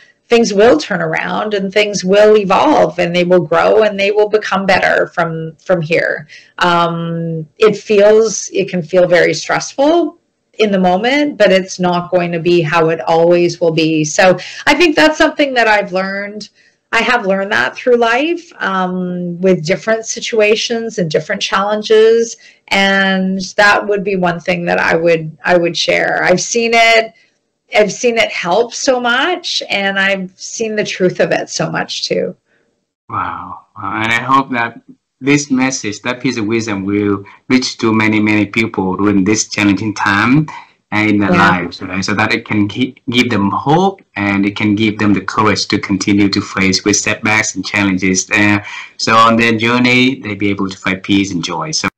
turn around and things will evolve and they will grow and they will become better from here. It can feel very stressful in the moment, but it's not going to be how it always will be. So I think that's something that I've learned. I have learned that through life, with different situations and different challenges. And that would be one thing that I would share. I've seen it help so much, and I've seen the truth of it so much too. Wow. And I hope that this message, that piece of wisdom, will reach to many, many people during this challenging time in their lives, right? So that it can give them hope, and it can give them the courage to continue to face with setbacks and challenges. So on their journey, they'll be able to find peace and joy. So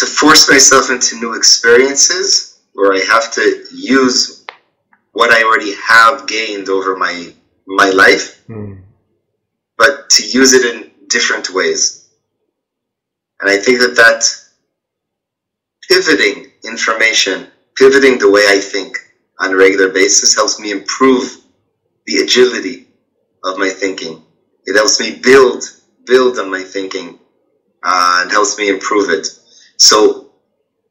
force myself into new experiences where I have to use what I already have gained over my life, but to use it in different ways. And I think that pivoting information, pivoting the way I think on a regular basis helps me improve the agility of my thinking. It helps me build on my thinking, and helps me improve it. So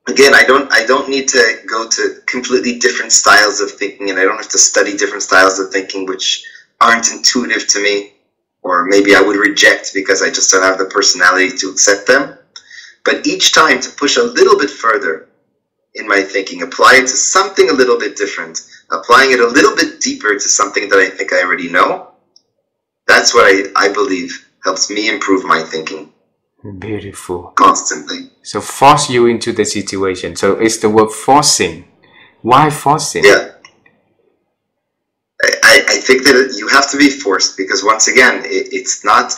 again, I don't need to go to completely different styles of thinking, and I don't have to study different styles of thinking which aren't intuitive to me, or maybe I would reject because I just don't have the personality to accept them. But each time to push a little bit further in my thinking, apply it to something a little bit different, applying it a little bit deeper to something that I think I already know, that's what I believe helps me improve my thinking. Beautiful. Constantly. So force you into the situation. So it's the word forcing. Why forcing? Yeah. I think that you have to be forced, because once again, it's not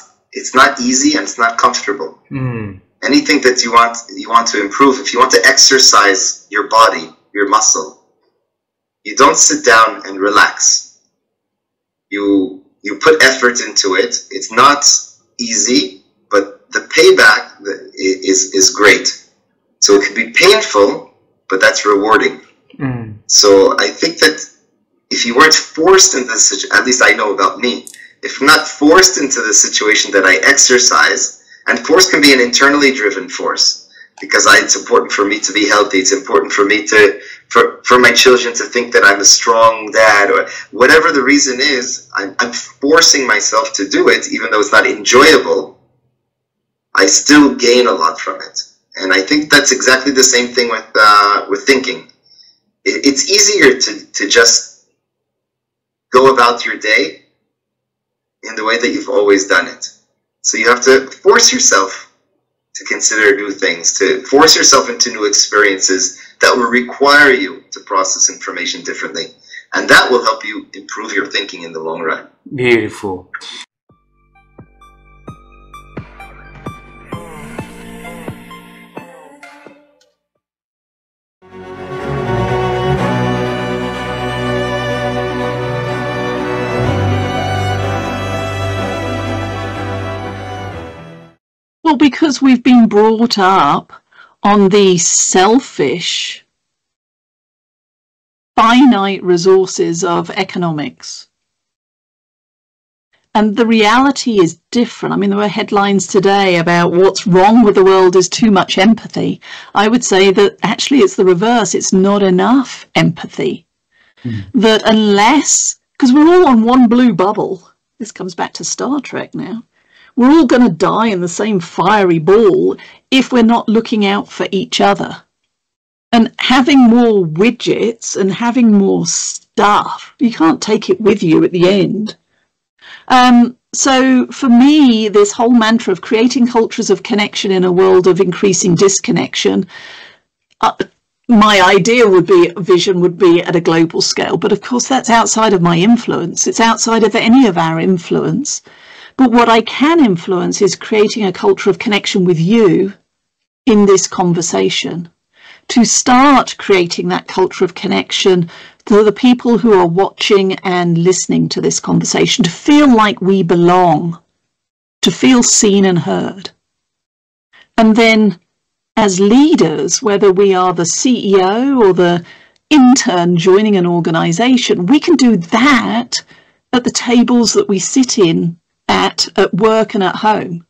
easy and it's not comfortable. Anything that you want to improve, if you want to exercise your body, your muscle, you don't sit down and relax. You put effort into it. It's not easy, but the payback is great. So it could be painful, but that's rewarding. So I think that if you weren't forced into this situation, at least I know about me, if I'm not forced into the situation that I exercise, and force can be an internally driven force, because it's important for me to be healthy, it's important for me for my children to think that I'm a strong dad, or whatever the reason is, I'm forcing myself to do it, even though it's not enjoyable, I still gain a lot from it. And I think that's exactly the same thing with thinking. It's easier to just go about your day in the way that you've always done it. So you have to force yourself to consider new things, to force yourself into new experiences that will require you to process information differently. And that will help you improve your thinking in the long run. Beautiful. Well, because we've been brought up on the selfish, finite resources of economics. And the reality is different. I mean, there were headlines today about what's wrong with the world is too much empathy. I would say that actually it's the reverse. It's not enough empathy. That unless, because we're all on one blue bubble, this comes back to Star Trek now, we're all going to die in the same fiery ball if we're not looking out for each other. And having more widgets and having more stuff, you can't take it with you at the end. So for me, this whole mantra of creating cultures of connection in a world of increasing disconnection, my idea vision would be at a global scale. But of course, that's outside of my influence. It's outside of any of our influence. But what I can influence is creating a culture of connection with you in this conversation, to start creating that culture of connection to the people who are watching and listening to this conversation, to feel like we belong, to feel seen and heard. And then as leaders, whether we are the CEO or the intern joining an organization, we can do that at the tables that we sit in at work and at home.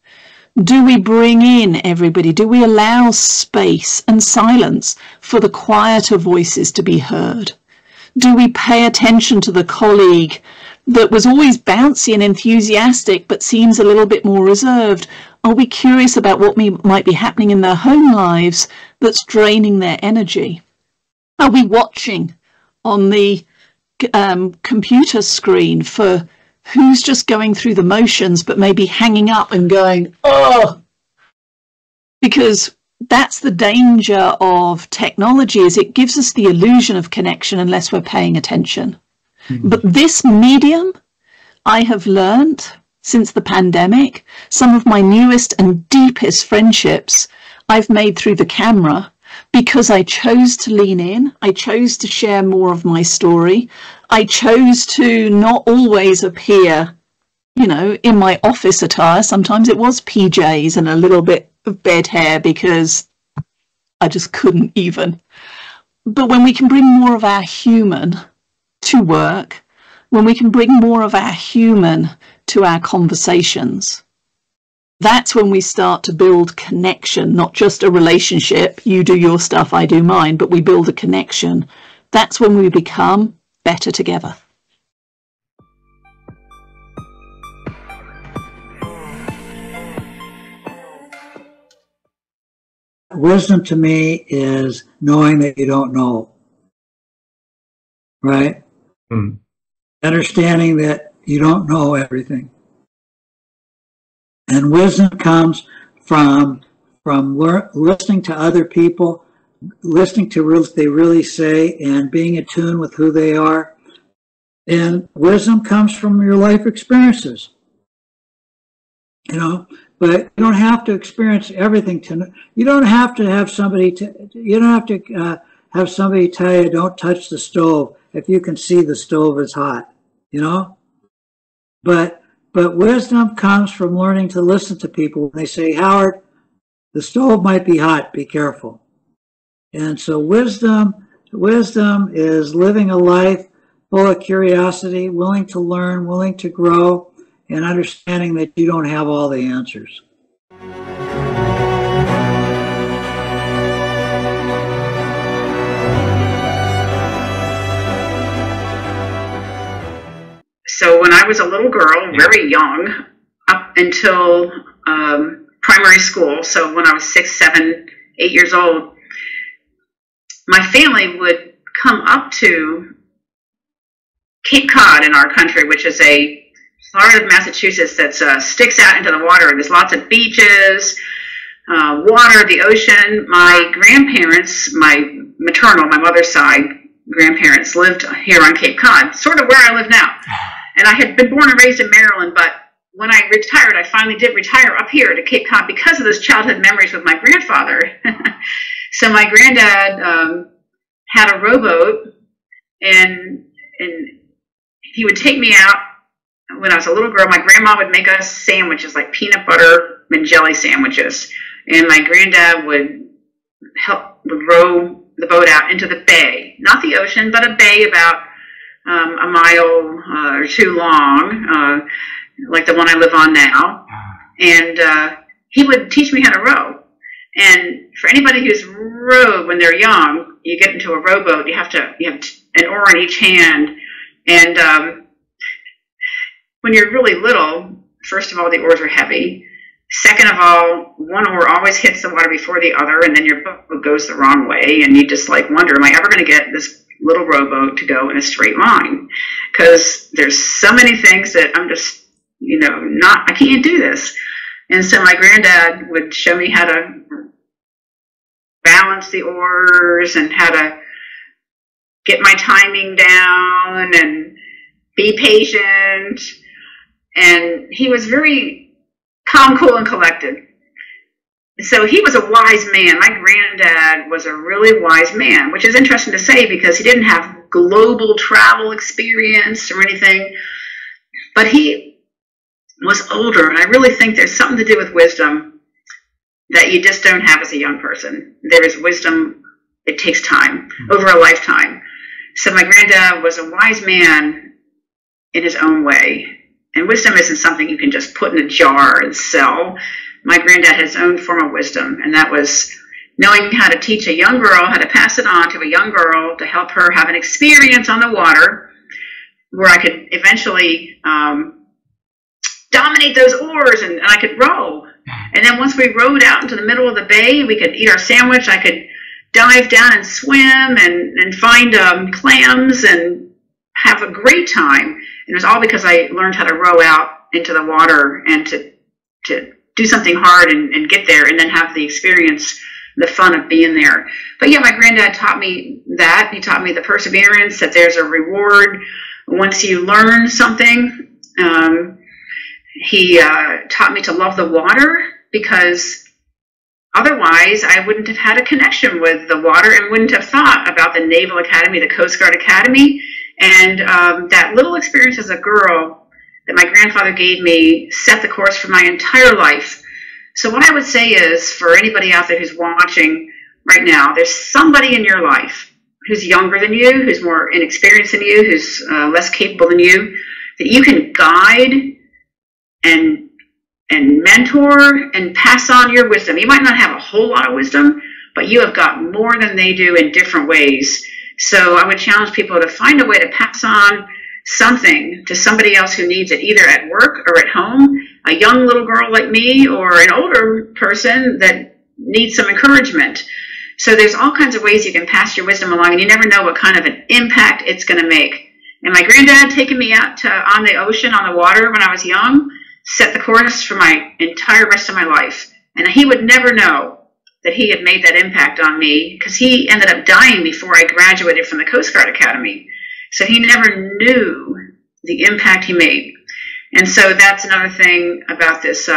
Do we bring in everybody? Do we allow space and silence for the quieter voices to be heard? Do we pay attention to the colleague that was always bouncy and enthusiastic but seems a little bit more reserved? Are we curious about what might be happening in their home lives that's draining their energy? Are we watching on the computer screen for who's just going through the motions but maybe hanging up and going, oh? Because that's the danger of technology, is it gives us the illusion of connection unless we're paying attention. But this medium, I have learned since the pandemic, some of my newest and deepest friendships I've made through the camera, because I chose to lean in. I chose to share more of my story. I chose to not always appear, in my office attire. Sometimes it was PJs and a little bit of bed hair because I just couldn't even. But when we can bring more of our human to work, when we can bring more of our human to our conversations, that's when we start to build connection, not just a relationship. You do your stuff, I do mine, but we build a connection. That's when we become better together. Wisdom to me is knowing that you don't know, right? Understanding that you don't know everything. And wisdom comes from listening to other people, listening to what they really say, and being attuned with who they are, And wisdom comes from your life experiences, you know, but you don't have to experience everything you don't have to have somebody you don't have to have somebody tell you don't touch the stove if you can see the stove is hot, you know. But wisdom comes from learning to listen to people when they say, Howard, the stove might be hot, be careful. And so wisdom is living a life full of curiosity, willing to learn, willing to grow, and understanding that you don't have all the answers. So when I was a little girl, very young, up until primary school, so when I was 6, 7, 8 years old, my family would come up to Cape Cod in our country, which is a part of Massachusetts that sticks out into the water. There's lots of beaches, water, the ocean. My grandparents, my mother's side grandparents, lived here on Cape Cod, sort of where I live now. And I had been born and raised in Maryland, but when I retired, I finally did retire up here to Cape Cod because of those childhood memories with my grandfather. So my granddad had a rowboat, and he would take me out when I was a little girl. My grandma would make us sandwiches, like peanut butter and jelly sandwiches, and my granddad would row the boat out into the bay, not the ocean, but a bay about a mile or two long, like the one I live on now. And he would teach me how to row. And for anybody who's rowed when they're young, you get into a rowboat, you have an oar in each hand. And when you're really little, first of all, the oars are heavy. Second of all, one oar always hits the water before the other, and then your boat goes the wrong way, and you just like wonder, am I ever going to get this little rowboat to go in a straight line? Because there's so many things that I'm just, I can't do this. And so my granddad would show me how to balance the oars and how to get my timing down and be patient. And he was very calm, cool, and collected. So he was a wise man. My granddad was a really wise man, which is interesting to say because he didn't have global travel experience or anything, but he was older. And I really think there's something to do with wisdom that you just don't have as a young person. There is wisdom. It takes time, over a lifetime. So my granddad was a wise man in his own way. And wisdom isn't something you can just put in a jar and sell. My granddad had his own form of wisdom, and that was knowing how to teach a young girl, how to pass it on to a young girl to help her have an experience on the water where I could eventually dominate those oars and I could row. And then once we rowed out into the middle of the bay, we could eat our sandwich. I could dive down and swim and find clams and have a great time. And it was all because I learned how to row out into the water and to do something hard and get there and then have the experience, the fun of being there. But yeah, my granddad taught me that. He taught me the perseverance, that there's a reward once you learn something. He taught me to love the water because otherwise I wouldn't have had a connection with the water and wouldn't have thought about the Naval Academy, the Coast Guard Academy. And that little experience as a girl that my grandfather gave me set the course for my entire life. So what I would say is, for anybody out there who's watching right now, there's somebody in your life who's younger than you, who's more inexperienced than you, who's less capable than you, that you can guide and mentor and pass on your wisdom. You might not have a whole lot of wisdom, but you have got more than they do in different ways. So I would challenge people to find a way to pass on something to somebody else who needs it, either at work or at home, a young little girl like me or an older person that needs some encouragement. So there's all kinds of ways you can pass your wisdom along, and you never know what kind of an impact it's going to make. And my granddad taking me out on the ocean, on the water when I was young, set the course for my entire rest of my life. And he would never know that he had made that impact on me because he ended up dying before I graduated from the Coast Guard Academy. So he never knew the impact he made. And so that's another thing about this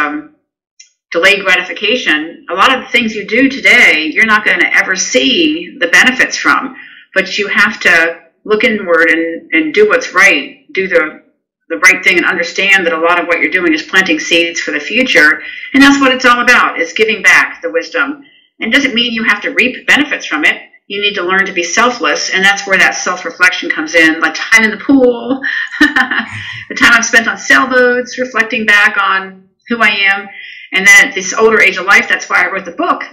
delayed gratification. A lot of the things you do today, you're not going to ever see the benefits from, but you have to look inward and do what's right, do the right thing, and understand that a lot of what you're doing is planting seeds for the future. And that's what it's all about, is giving back the wisdom. And it doesn't mean you have to reap benefits from it. You need to learn to be selfless, and that's where that self-reflection comes in, like time in the pool, the time I've spent on sailboats, reflecting back on who I am. And then at this older age of life, that's why I wrote the book,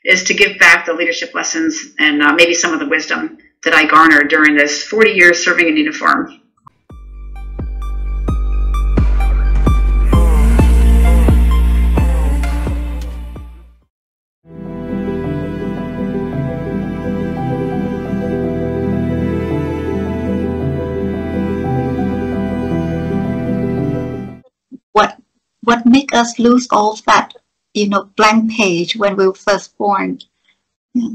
is to give back the leadership lessons and maybe some of the wisdom that I garnered during this 40 years serving in uniform. What make us lose all that, blank page when we were first born? Yeah.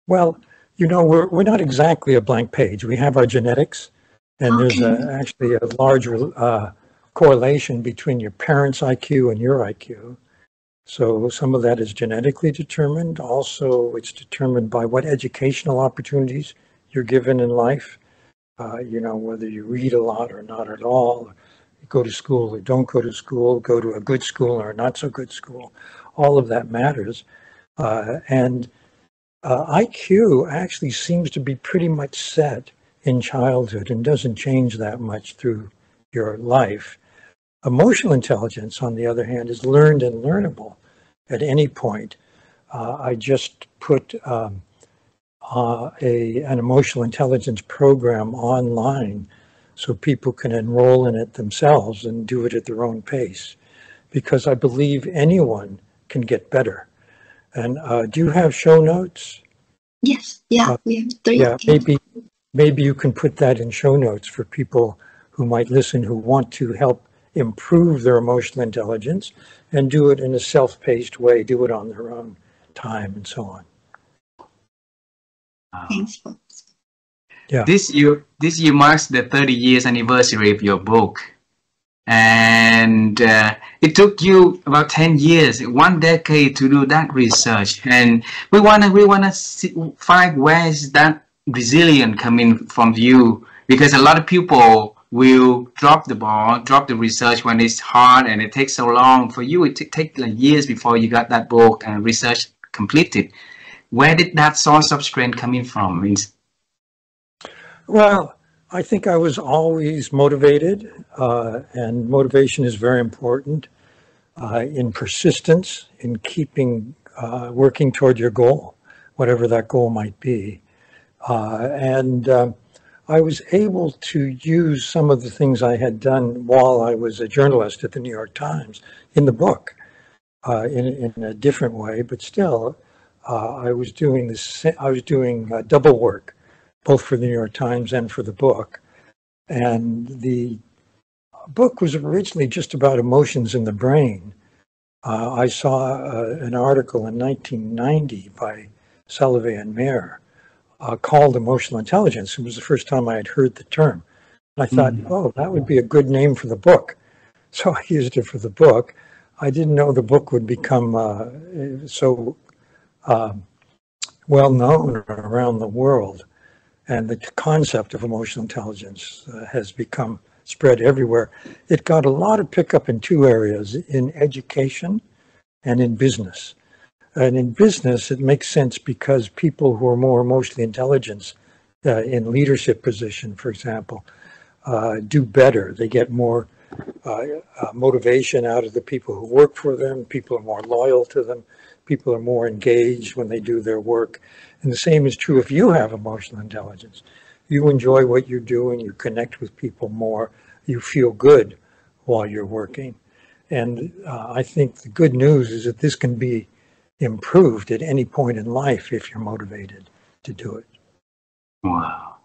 Well, we're not exactly a blank page. We have our genetics, and there's actually a large correlation between your parents' IQ and your IQ. So some of that is genetically determined. Also, it's determined by what educational opportunities you're given in life. Whether you read a lot or not at all, you go to school or don't go to school, go to a good school or not so good school. All of that matters. And IQ actually seems to be pretty much set in childhood and doesn't change that much through your life. Emotional intelligence, on the other hand, is learned and learnable at any point. I just put an emotional intelligence program online so people can enroll in it themselves and do it at their own pace, because I believe anyone can get better. And do you have show notes? Yes, yeah, we have 3. Yeah, maybe you can put that in show notes for people who might listen, who want to help improve their emotional intelligence and do it in a self-paced way, do it on their own time and so on. Thanks, folks. Yeah. This year marks the 30 years anniversary of your book. And it took you about 10 years, 1 decade to do that research. And we wanna find where is that resilience coming from you, because a lot of people will drop the ball, drop the research when it's hard and it takes so long. For you, it takes like years before you got that book and research completed. Where did that source of strength coming from? Well, I think I was always motivated, and motivation is very important in persistence, in keeping working toward your goal, whatever that goal might be. And I was able to use some of the things I had done while I was a journalist at the New York Times in the book in a different way, but still I was doing double work, both for the New York Times and for the book. And the book was originally just about emotions in the brain. I saw an article in 1990 by Sullivan and Mayer called Emotional Intelligence. It was the first time I had heard the term. And I thought, oh, that would be a good name for the book. So I used it for the book. I didn't know the book would become so well known around the world. And the concept of emotional intelligence has become spread everywhere. It got a lot of pickup in 2 areas, in education and in business. And in business, it makes sense because people who are more emotionally intelligent in leadership position, for example, do better. They get more motivation out of the people who work for them. People are more loyal to them. People are more engaged when they do their work. And the same is true if you have emotional intelligence. You enjoy what you're doing, you connect with people more, you feel good while you're working. And I think the good news is that this can be improved at any point in life if you're motivated to do it. Wow.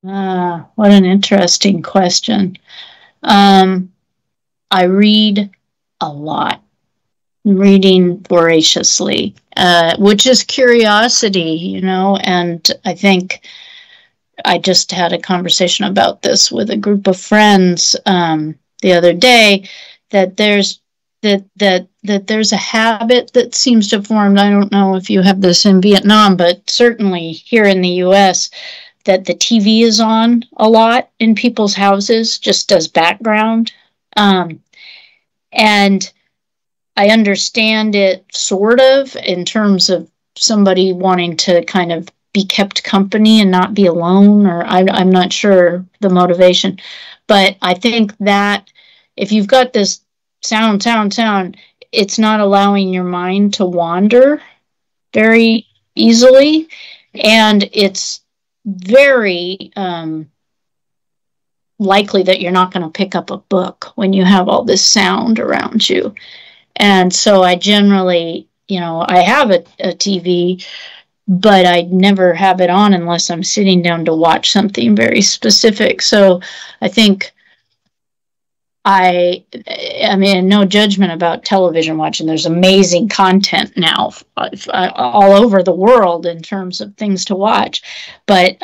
What an interesting question. I read a lot, reading voraciously, which is curiosity, you know, and I think I just had a conversation about this with a group of friends the other day, that there's there's a habit that seems to have formed. I don't know if you have this in Vietnam, but certainly here in the US, that the TV is on a lot in people's houses just as background. And I understand it sort of in terms of somebody wanting to kind of be kept company and not be alone, or I'm not sure the motivation. But I think that if you've got this sound, it's not allowing your mind to wander very easily. And it's very likely that you're not going to pick up a book when you have all this sound around you. And so I generally, you know, I have a TV, but I never have it on unless I'm sitting down to watch something very specific. So I think I mean, no judgment about television watching. There's amazing content now all over the world in terms of things to watch. But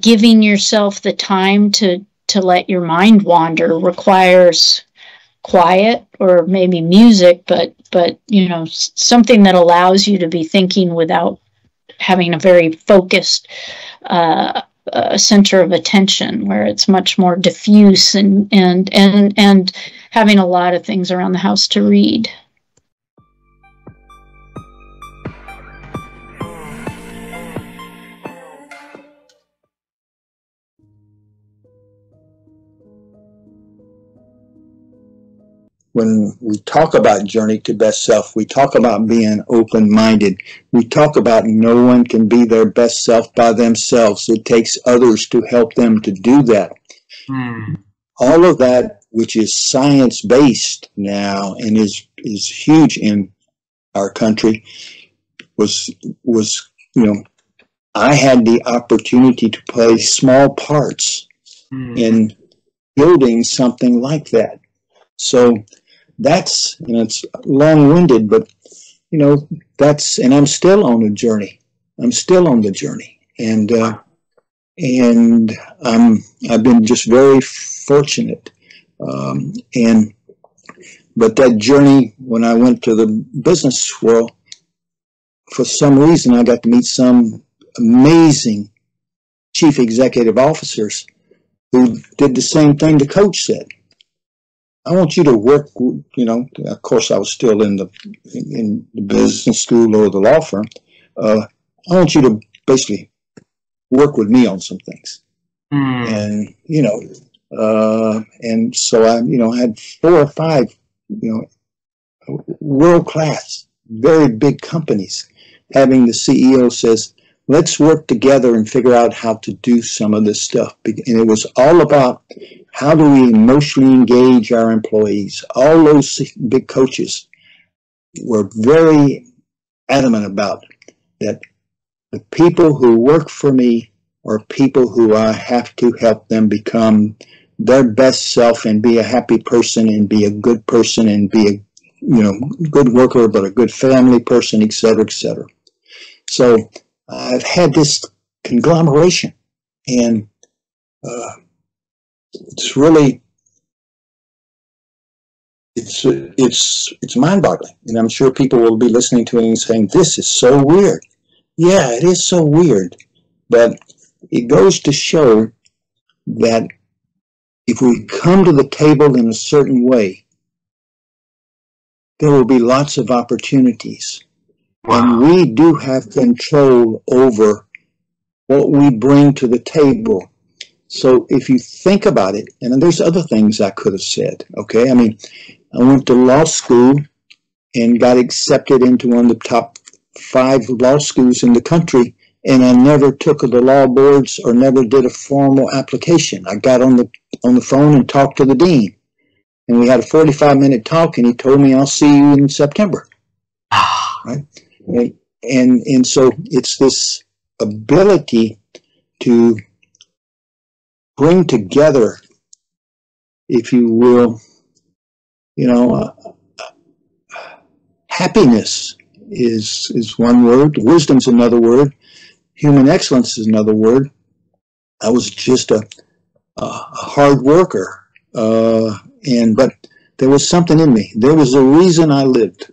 giving yourself the time to let your mind wander requires quiet, or maybe music, but you know, something that allows you to be thinking without having a very focused center of attention, where it's much more diffuse and having a lot of things around the house to read. When we talk about journey to best self, we talk about being open-minded. We talk about no one can be their best self by themselves. It takes others to help them to do that. All of that, which is science-based now and is huge in our country, was you know, I had the opportunity to play small parts in building something like that. So that's, you know, it's long-winded, but, you know, that's, and I'm still on the journey. I'm still on the journey. And I've been just very fortunate. But that journey, when I went to the business world, for some reason, I got to meet some amazing chief executive officers who did the same thing the coach said. I want you to work, you know, of course I was still in the business school or the law firm. I want you to basically work with me on some things. And, you know, and so I, you know, had 4 or 5, you know, world-class, very big companies having the CEO says, let's work together and figure out how to do some of this stuff. And it was all about how do we emotionally engage our employees. All those big coaches were very adamant about that. The people who work for me are people who I have to help them become their best self and be a happy person and be a good person and be a, you know, good worker, but a good family person, et cetera, et cetera. So I've had this conglomeration, and it's really, it's mind-boggling. And I'm sure people will be listening to it and saying, this is so weird. Yeah, it is so weird. But it goes to show that if we come to the table in a certain way, there will be lots of opportunities. And we do have control over what we bring to the table. So if you think about it, and there's other things I could have said, okay? I mean, I went to law school and got accepted into one of the top 5 law schools in the country, and I never took the law boards or never did a formal application. I got on the phone and talked to the dean, and we had a 45-minute talk, and he told me, I'll see you in September. Right? And so it's this ability to bring together, if you will, happiness is one word, wisdom's another word, human excellence is another word. I was just a hard worker, but there was something in me. There was a reason I lived,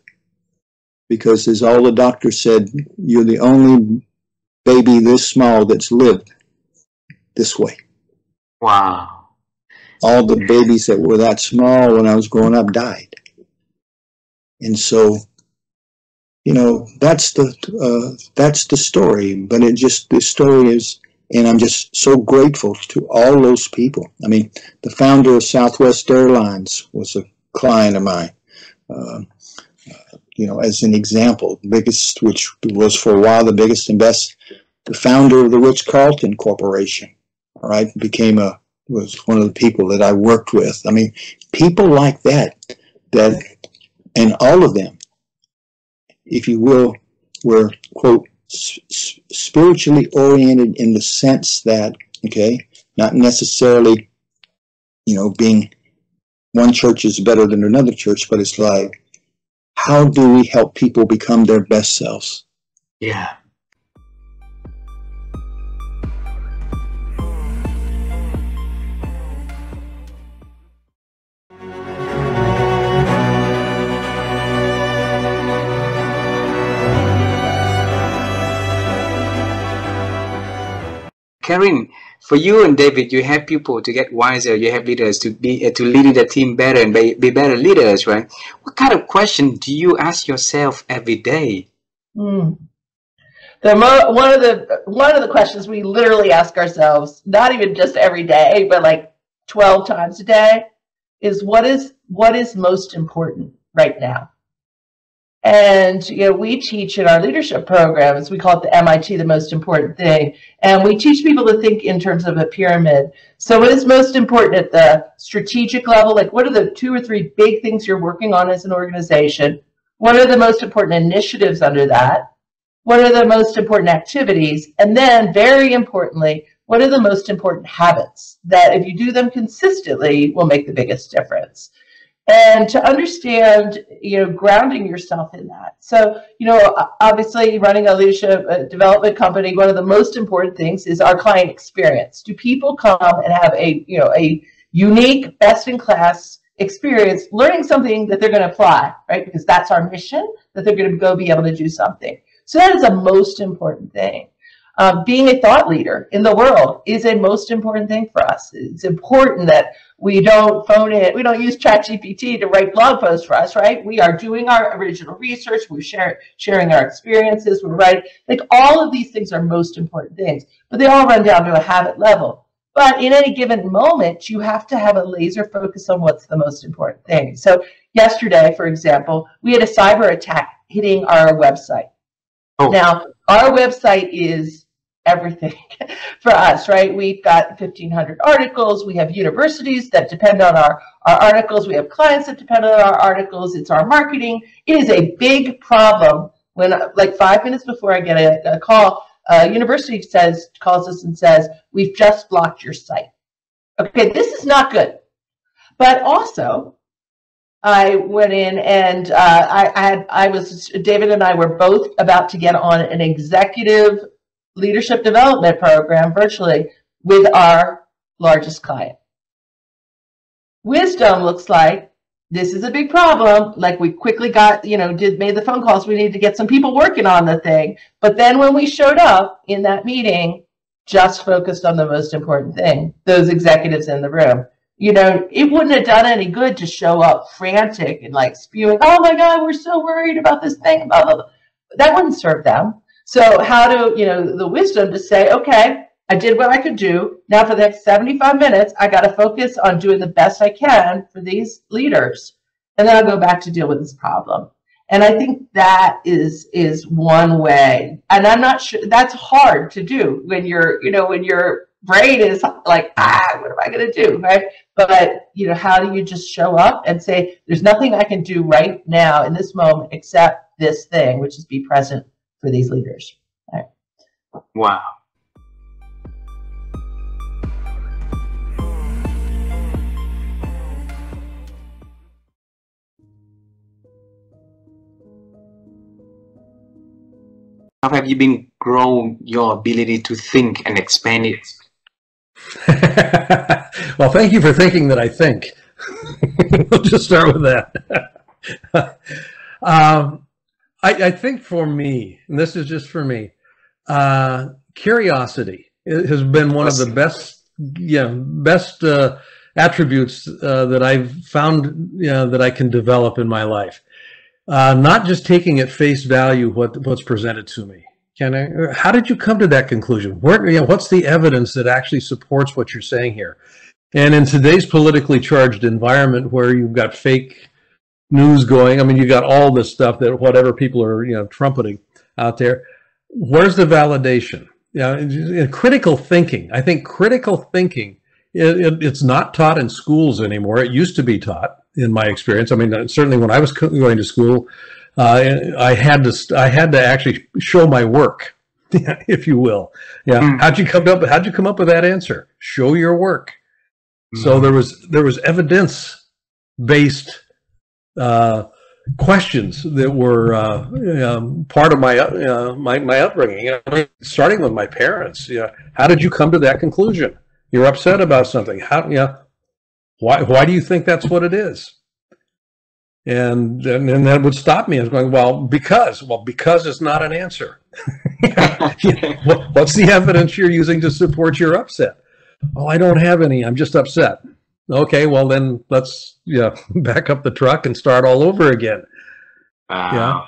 because as all the doctors said, you're the only baby this small that's lived this way. Wow. All the babies that were that small when I was growing up died. And so, that's the story. But the story is, and I'm just so grateful to all those people. I mean, the founder of Southwest Airlines was a client of mine. As an example, biggest, which was for a while the biggest and best, the founder of the Ritz-Carlton Corporation, all right, was one of the people that I worked with. I mean, people like that, and all of them, if you will, were, quote, spiritually oriented in the sense that, okay, not necessarily, being one church is better than another church, but it's like, how do we help people become their best selves? Yeah. Karen, for you and David, you have people to get wiser. You have leaders to be to lead the team better and be better leaders, right? What kind of question do you ask yourself every day? One of the questions we literally ask ourselves, not even just every day, but like 12 times a day, is what is most important right now? And we teach in our leadership programs, we call it the MIT, the most important thing, and we teach people to think in terms of a pyramid. So what is most important at the strategic level? Like, what are the 2 or 3 big things you're working on as an organization? What are the most important initiatives under that? What are the most important activities? And then, very importantly, what are the most important habits that, if you do them consistently, will make the biggest difference? And to understand, grounding yourself in that. So, obviously running a leadership development company, one of the most important things is our client experience. Do people come and have a unique, best-in-class experience learning something that they're going to apply, right? Because that's our mission, that they're going to go be able to do something. So that is the most important thing. Being a thought leader in the world is a most important thing for us. It's important that we don't phone it. We don't use ChatGPT to write blog posts for us, right? We are doing our original research. We're sharing our experiences. We're writing. Like, all of these things are most important things, but they all run down to a habit level. But in any given moment, you have to have a laser focus on what's the most important thing. So yesterday, for example, we had a cyber attack hitting our website. Oh. Now, our website is everything for us, right? We've got 1,500 articles. We have universities that depend on our articles. We have clients that depend on our articles. It's our marketing. It is a big problem when, like, 5 minutes before I get a call, a university calls us and says, we've just blocked your site. Okay, this is not good. But also, I went in and David and I were both about to get on an executive leadership development program virtually with our largest client. Wisdom looks like this is a big problem. Like, we quickly got, made the phone calls. We needed to get some people working on the thing. But then when we showed up in that meeting, just focused on the most important thing, those executives in the room. It wouldn't have done any good to show up frantic and like spewing, oh my God, we're so worried about this thing, blah, blah, blah. That wouldn't serve them. So how do, the wisdom to say, okay, I did what I could do. Now for the next 75 minutes, I got to focus on doing the best I can for these leaders. And then I'll go back to deal with this problem. And I think that is one way. And I'm not sure, that's hard to do when you're, when your brain is like, what am I going to do, right? But, how do you just show up and say, there's nothing I can do right now in this moment except this thing, which is be present for these leaders. Right. Wow. How have you been growing your ability to think and expand it? Well, thank you for thinking that I think. We'll just start with that. I think for me, and this is just for me, curiosity has been one of the best, attributes that I've found, that I can develop in my life. Not just taking at face value what's presented to me. How did you come to that conclusion? What's the evidence that actually supports what you're saying here? And in today's politically charged environment where you've got fake news going, I mean, you got all this stuff that whatever people are, trumpeting out there. Where's the validation? Critical thinking. I think critical thinking, it's not taught in schools anymore. It used to be taught, in my experience. I mean, certainly when I was going to school, I had to actually show my work, if you will. Yeah. How'd you come up with that answer? Show your work. So there was evidence-based questions that were part of my upbringing. I mean, starting with my parents. How did you come to that conclusion? You're upset about something. Why do you think that's what it is? And that would stop me. I was going, well, because it's not an answer. What's the evidence you're using to support your upset? Oh, I don't have any. I'm just upset. Okay, well then let's back up the truck and start all over again. Yeah.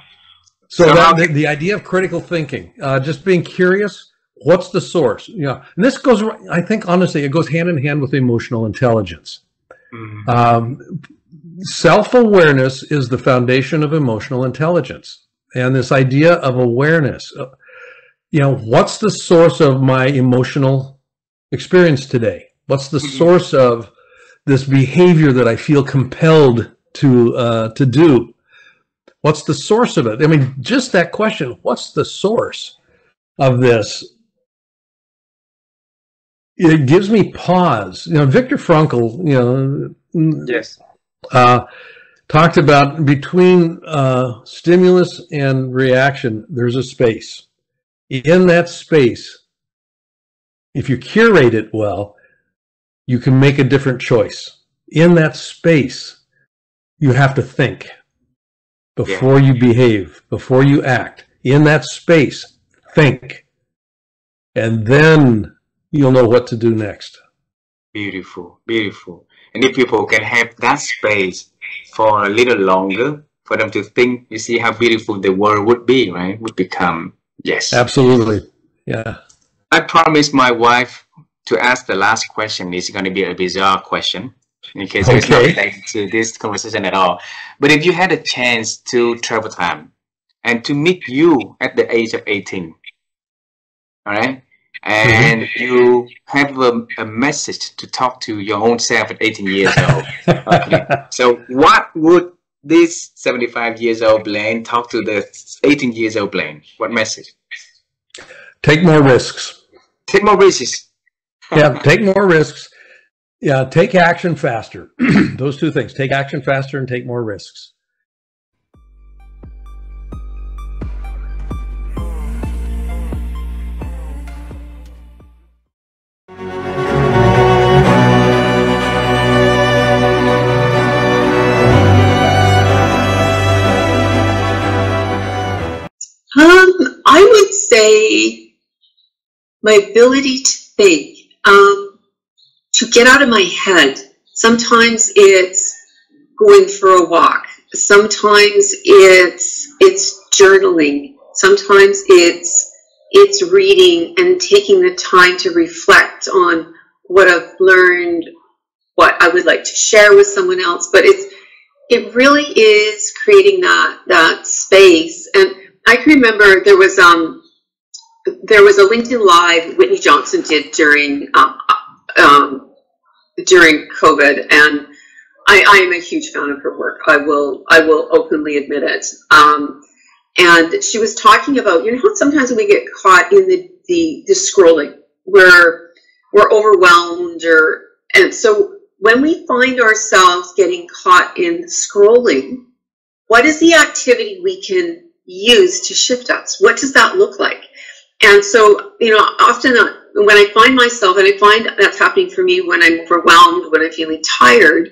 So the idea of critical thinking, just being curious. What's the source? And this goes. I think honestly, it goes hand in hand with emotional intelligence. Self-awareness is the foundation of emotional intelligence, and this idea of awareness. What's the source of my emotional experience today? What's the source of this behavior that I feel compelled to do? What's the source of it? I mean, just that question, what's the source of this? It gives me pause. Viktor Frankl, yes, talked about between stimulus and reaction, there's a space. In that space, if you curate it well, you can make a different choice. In that space, you have to think before you behave, before you act. In that space, think. And then you'll know what to do next. Beautiful, beautiful. And if people can have that space for a little longer, for them to think, you see how beautiful the world would be, right? Would become, yes. Absolutely, yeah. I promised my wife to ask the last question. It's going to be a bizarre question, in case it's not related to this conversation at all. But if you had a chance to travel time and to meet you at the age of 18, all right? And you have a message to talk to your own self at 18 years old. Okay. So what would this 75 years old Blaine talk to the 18 years old Blaine? What message? Take more risks. Take more risks. Yeah, take more risks. Yeah, take action faster. Those two things. Take action faster and take more risks. I would say my ability to think, to get out of my head. Sometimes it's going for a walk. Sometimes it's journaling. Sometimes it's reading and taking the time to reflect on what I've learned, what I would like to share with someone else. But it really is creating that space. And I can remember there was a LinkedIn Live Whitney Johnson did during COVID, and I am a huge fan of her work. I will openly admit it. And she was talking about, how sometimes we get caught in the scrolling, where we're overwhelmed, and so when we find ourselves getting caught in scrolling, what is the activity we can use to shift us? What does that look like? And so, you know, often when I find myself, and I find that's happening for me when I'm overwhelmed, when I'm feeling tired.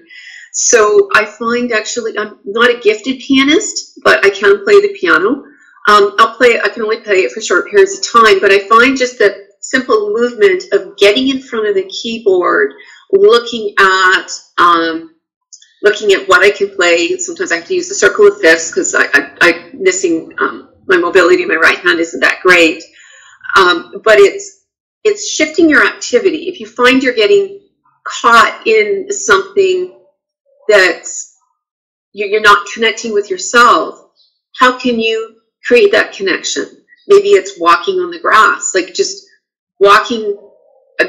So I find actually, I'm not a gifted pianist, but I can play the piano. I can only play it for short periods of time, but I find just the simple movement of getting in front of the keyboard, looking at what I can play. Sometimes I have to use the circle of fifths because I'm missing, my mobility in my right hand isn't that great. But it's shifting your activity. If you find you're getting caught in something that's you're not connecting with yourself, how can you create that connection? Maybe it's walking on the grass, like just walking,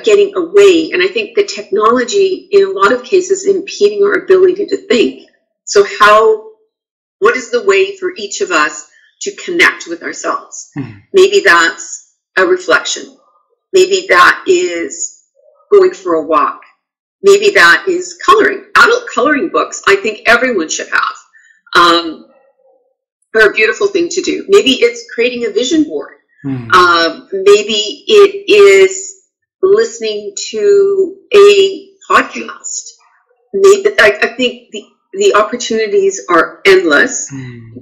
getting away. And I think the technology in a lot of cases is impeding our ability to think. So what is the way for each of us to connect with ourselves? Maybe that's a reflection. Maybe that is going for a walk. Maybe that is coloring. Adult coloring books, I think everyone should have. They're a beautiful thing to do. Maybe it's creating a vision board. Maybe it is listening to a podcast. Maybe I think the opportunities are endless.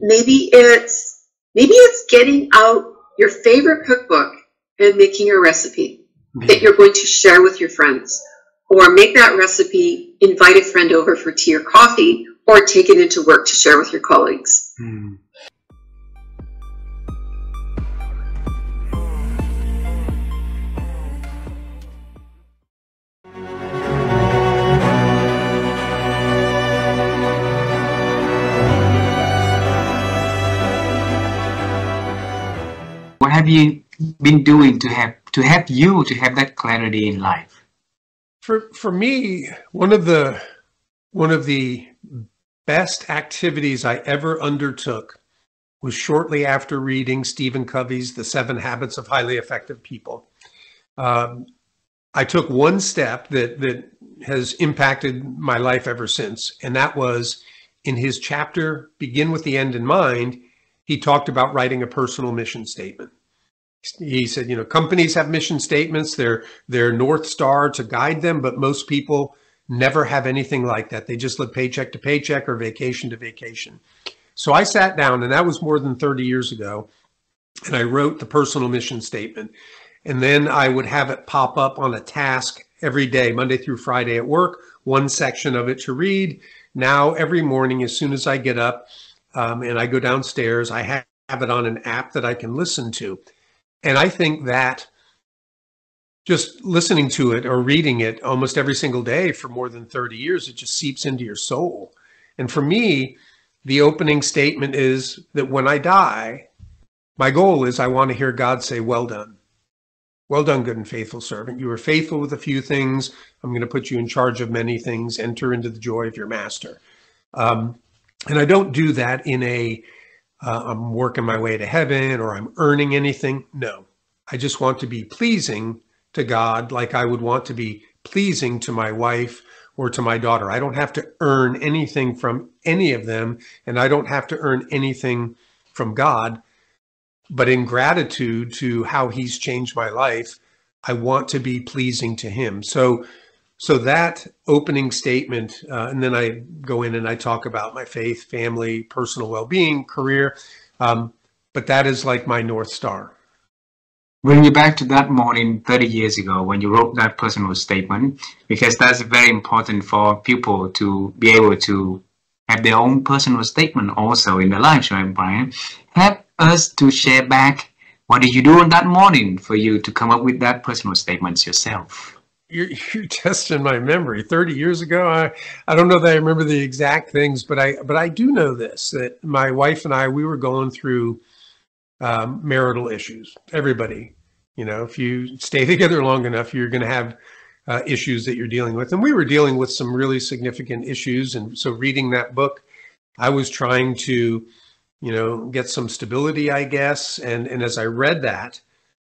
Maybe it's getting out your favorite cookbook and making a recipe that you're going to share with your friends, or make that recipe, invite a friend over for tea or coffee, or take it into work to share with your colleagues. What have you been doing to help you to have that clarity in life? For me, one of the best activities I ever undertook was shortly after reading Stephen Covey's The 7 Habits of Highly Effective People. I took one step that has impacted my life ever since, and that was in his chapter, Begin with the End in Mind. He talked about writing a personal mission statement. He said, you know, companies have mission statements, they're North Star to guide them, but most people never have anything like that. They just live paycheck to paycheck or vacation to vacation. So I sat down, and that was more than 30 years ago, and I wrote the personal mission statement. And then I would have it pop up on a task every day, Monday through Friday at work, one section of it to read. Now, every morning, as soon as I get up and I go downstairs, I have it on an app that I can listen to. And I think that just listening to it or reading it almost every single day for more than 30 years, it just seeps into your soul. And for me, the opening statement is that when I die, my goal is I want to hear God say, well done. Well done, good and faithful servant. You were faithful with a few things. I'm going to put you in charge of many things. Enter into the joy of your master. And I don't do that in I'm working my way to heaven or I'm earning anything. No, I just want to be pleasing to God like I would want to be pleasing to my wife or to my daughter. I don't have to earn anything from any of them, and I don't have to earn anything from God. But in gratitude to how he's changed my life, I want to be pleasing to him. So that opening statement, and then I go in and I talk about my faith, family, personal well-being, career, but that is like my North Star. Bring me back to that morning 30 years ago when you wrote that personal statement, because that's very important for people to be able to have their own personal statement also in their lives, right, Brian? Help us to share back, what did you do on that morning for you to come up with that personal statement yourself? You're testing my memory. 30 years ago, I don't know that I remember the exact things, but I do know this, that my wife and I, we were going through marital issues. Everybody, you know, if you stay together long enough, you're going to have issues that you're dealing with. And we were dealing with some really significant issues. And so reading that book, I was trying to, you know, get some stability, I guess. And as I read that,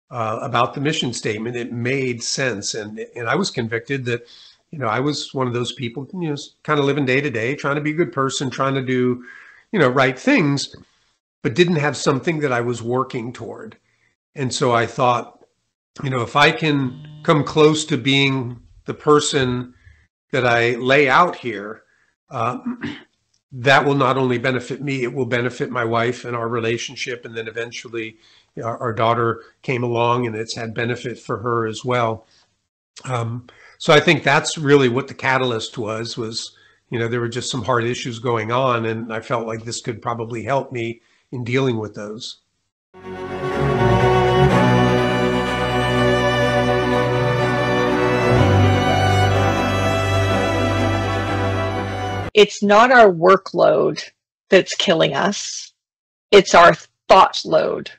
about the mission statement, it made sense. And I was convicted that, you know, I was one of those people, you know, kind of living day to day, trying to be a good person, trying to do, you know, right things. but didn't have something that I was working toward. And so I thought, you know, if I can come close to being the person that I lay out here, that will not only benefit me, it will benefit my wife and our relationship. And then eventually our daughter came along, and it's had benefit for her as well. So I think that's really what the catalyst was, you know, there were just some hard issues going on, and I felt like this could probably help me in dealing with those. It's not our workload that's killing us. It's our thought load.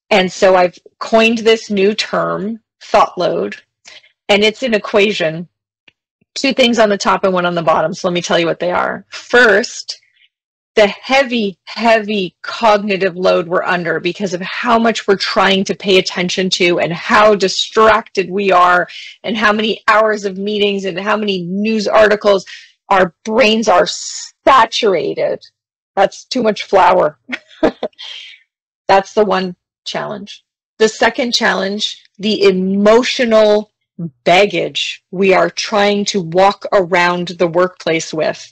And so I've coined this new term, thought load, and it's an equation. 2 things on the top and 1 on the bottom. So let me tell you what they are. First, the heavy, heavy cognitive load we're under because of how much we're trying to pay attention to and how distracted we are and how many hours of meetings and how many news articles. Our brains are saturated. That's too much flour. That's the one challenge. The second challenge, the emotional baggage we are trying to walk around the workplace with.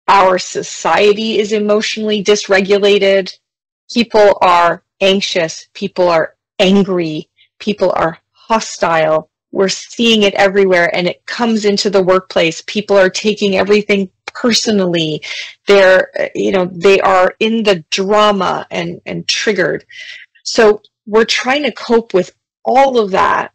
Our society is emotionally dysregulated. People are anxious. People are angry. People are hostile. We're seeing it everywhere, and it comes into the workplace. People are taking everything personally. They're, you know, they are in the drama and triggered. So we're trying to cope with all of that.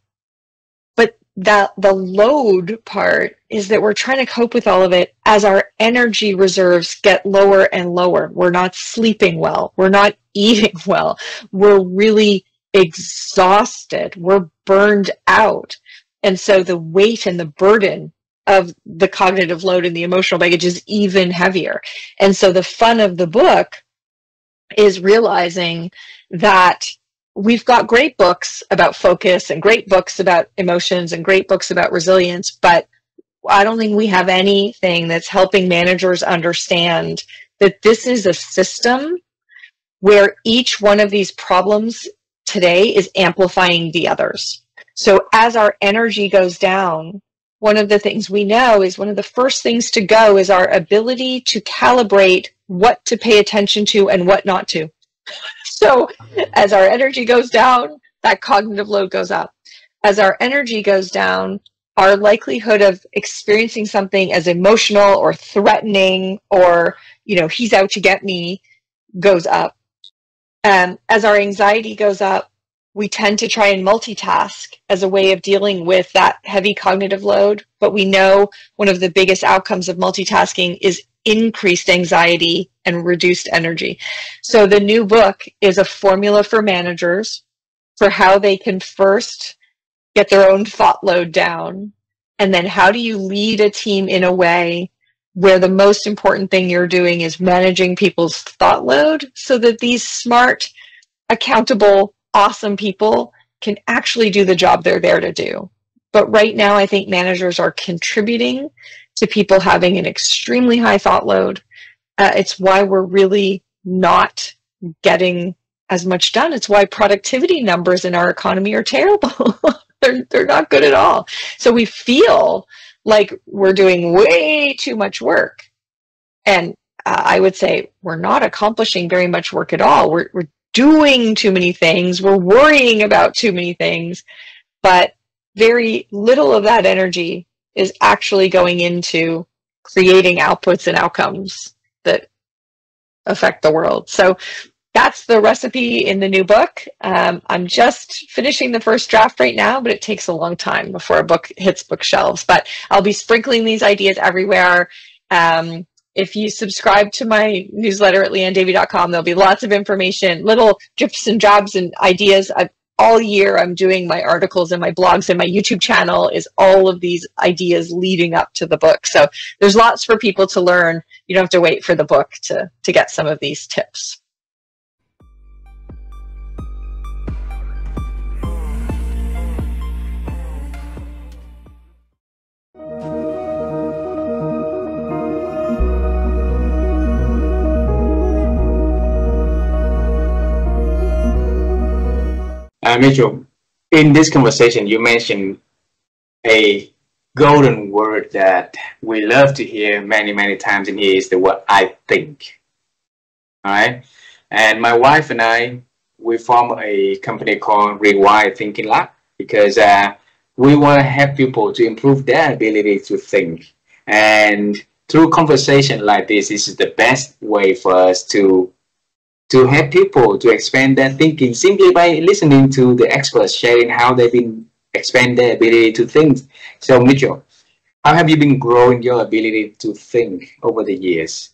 But the load part is that we're trying to cope with all of it as our energy reserves get lower and lower. We're not sleeping well. We're not eating well. We're really exhausted. We're burned out. And so the weight and the burden of the cognitive load and the emotional baggage is even heavier. And so the fun of the book is realizing that we've got great books about focus and great books about emotions and great books about resilience, but I don't think we have anything that's helping managers understand that this is a system where each one of these problems today is amplifying the others. So as our energy goes down, one of the things we know is one of the first things to go is our ability to calibrate what to pay attention to and what not to. So as our energy goes down, that cognitive load goes up. As our energy goes down, our likelihood of experiencing something as emotional or threatening or, you know, he's out to get me goes up. As our anxiety goes up, we tend to try and multitask as a way of dealing with that heavy cognitive load. But we know one of the biggest outcomes of multitasking is increased anxiety and reduced energy. So the new book is a formula for managers for how they can first get their own thought load down. And then how do you lead a team in a way where the most important thing you're doing is managing people's thought load so that these smart, accountable, awesome people can actually do the job they're there to do. But right now, I think managers are contributing to people having an extremely high thought load. It's why we're really not getting as much done. It's why productivity numbers in our economy are terrible. They're not good at all. So we feel like we're doing way too much work. And I would say we're not accomplishing very much work at all. We're doing too many things. We're worrying about too many things. But very little of that energy is actually going into creating outputs and outcomes that affect the world. So that's the recipe in the new book. I'm just finishing the first draft right now, but it takes a long time before a book hits bookshelves. But I'll be sprinkling these ideas everywhere. If you subscribe to my newsletter at leannedavy.com, there'll be lots of information, little drips and jabs and ideas. All year I'm doing my articles and my blogs, and my YouTube channel is all of these ideas leading up to the book. So there's lots for people to learn. You don't have to wait for the book to get some of these tips. Mitchell, in this conversation, you mentioned a golden word that we love to hear many, many times in here is the word "I think." All right. And my wife and I, we form a company called Rewire Thinking Lab because we want to help people to improve their ability to think. And through conversation like this is the best way for us to help people to expand their thinking simply by listening to the experts sharing how they've been expand their ability to think. So Mitchell, how have you been growing your ability to think over the years?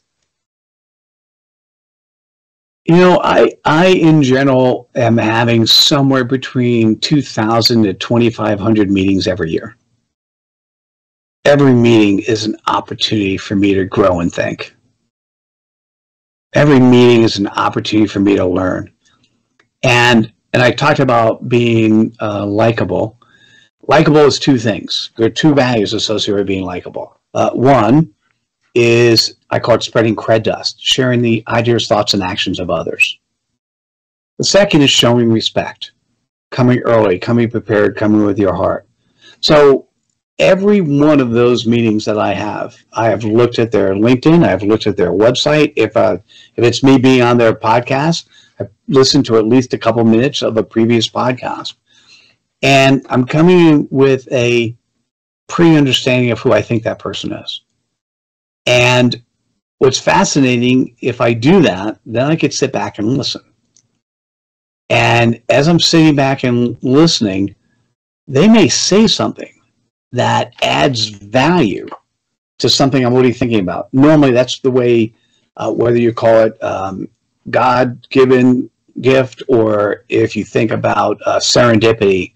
You know, I in general am having somewhere between 2,000 to 2,500 meetings every year. Every meeting is an opportunity for me to grow and think. Every meeting is an opportunity for me to learn. And I talked about being likable. Likable is two things. There are two values associated with being likable. One is, I call it spreading cred dust, sharing the ideas, thoughts, and actions of others. The second is showing respect, coming early, coming prepared, coming with your heart. So every one of those meetings that I have looked at their LinkedIn, I've looked at their website. If it's me being on their podcast, I've listened to at least a couple minutes of a previous podcast. And I'm coming in with a pre-understanding of who I think that person is. And what's fascinating, if I do that, then I could sit back and listen. And as I'm sitting back and listening, they may say something that adds value to something I'm already thinking about. Normally, that's the way, whether you call it God-given gift, or if you think about serendipity,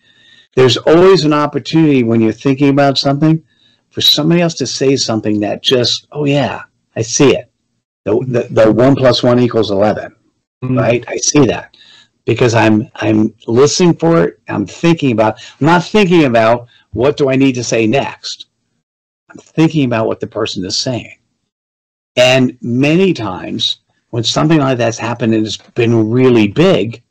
there's always an opportunity when you're thinking about something for somebody else to say something that just, oh yeah, I see it. The 1 + 1 = 11, right? I see that because I'm listening for it. I'm thinking about. I'm not thinking about what do I need to say next. I'm thinking about what the person is saying. And many times when something like that's happened and it's been really big,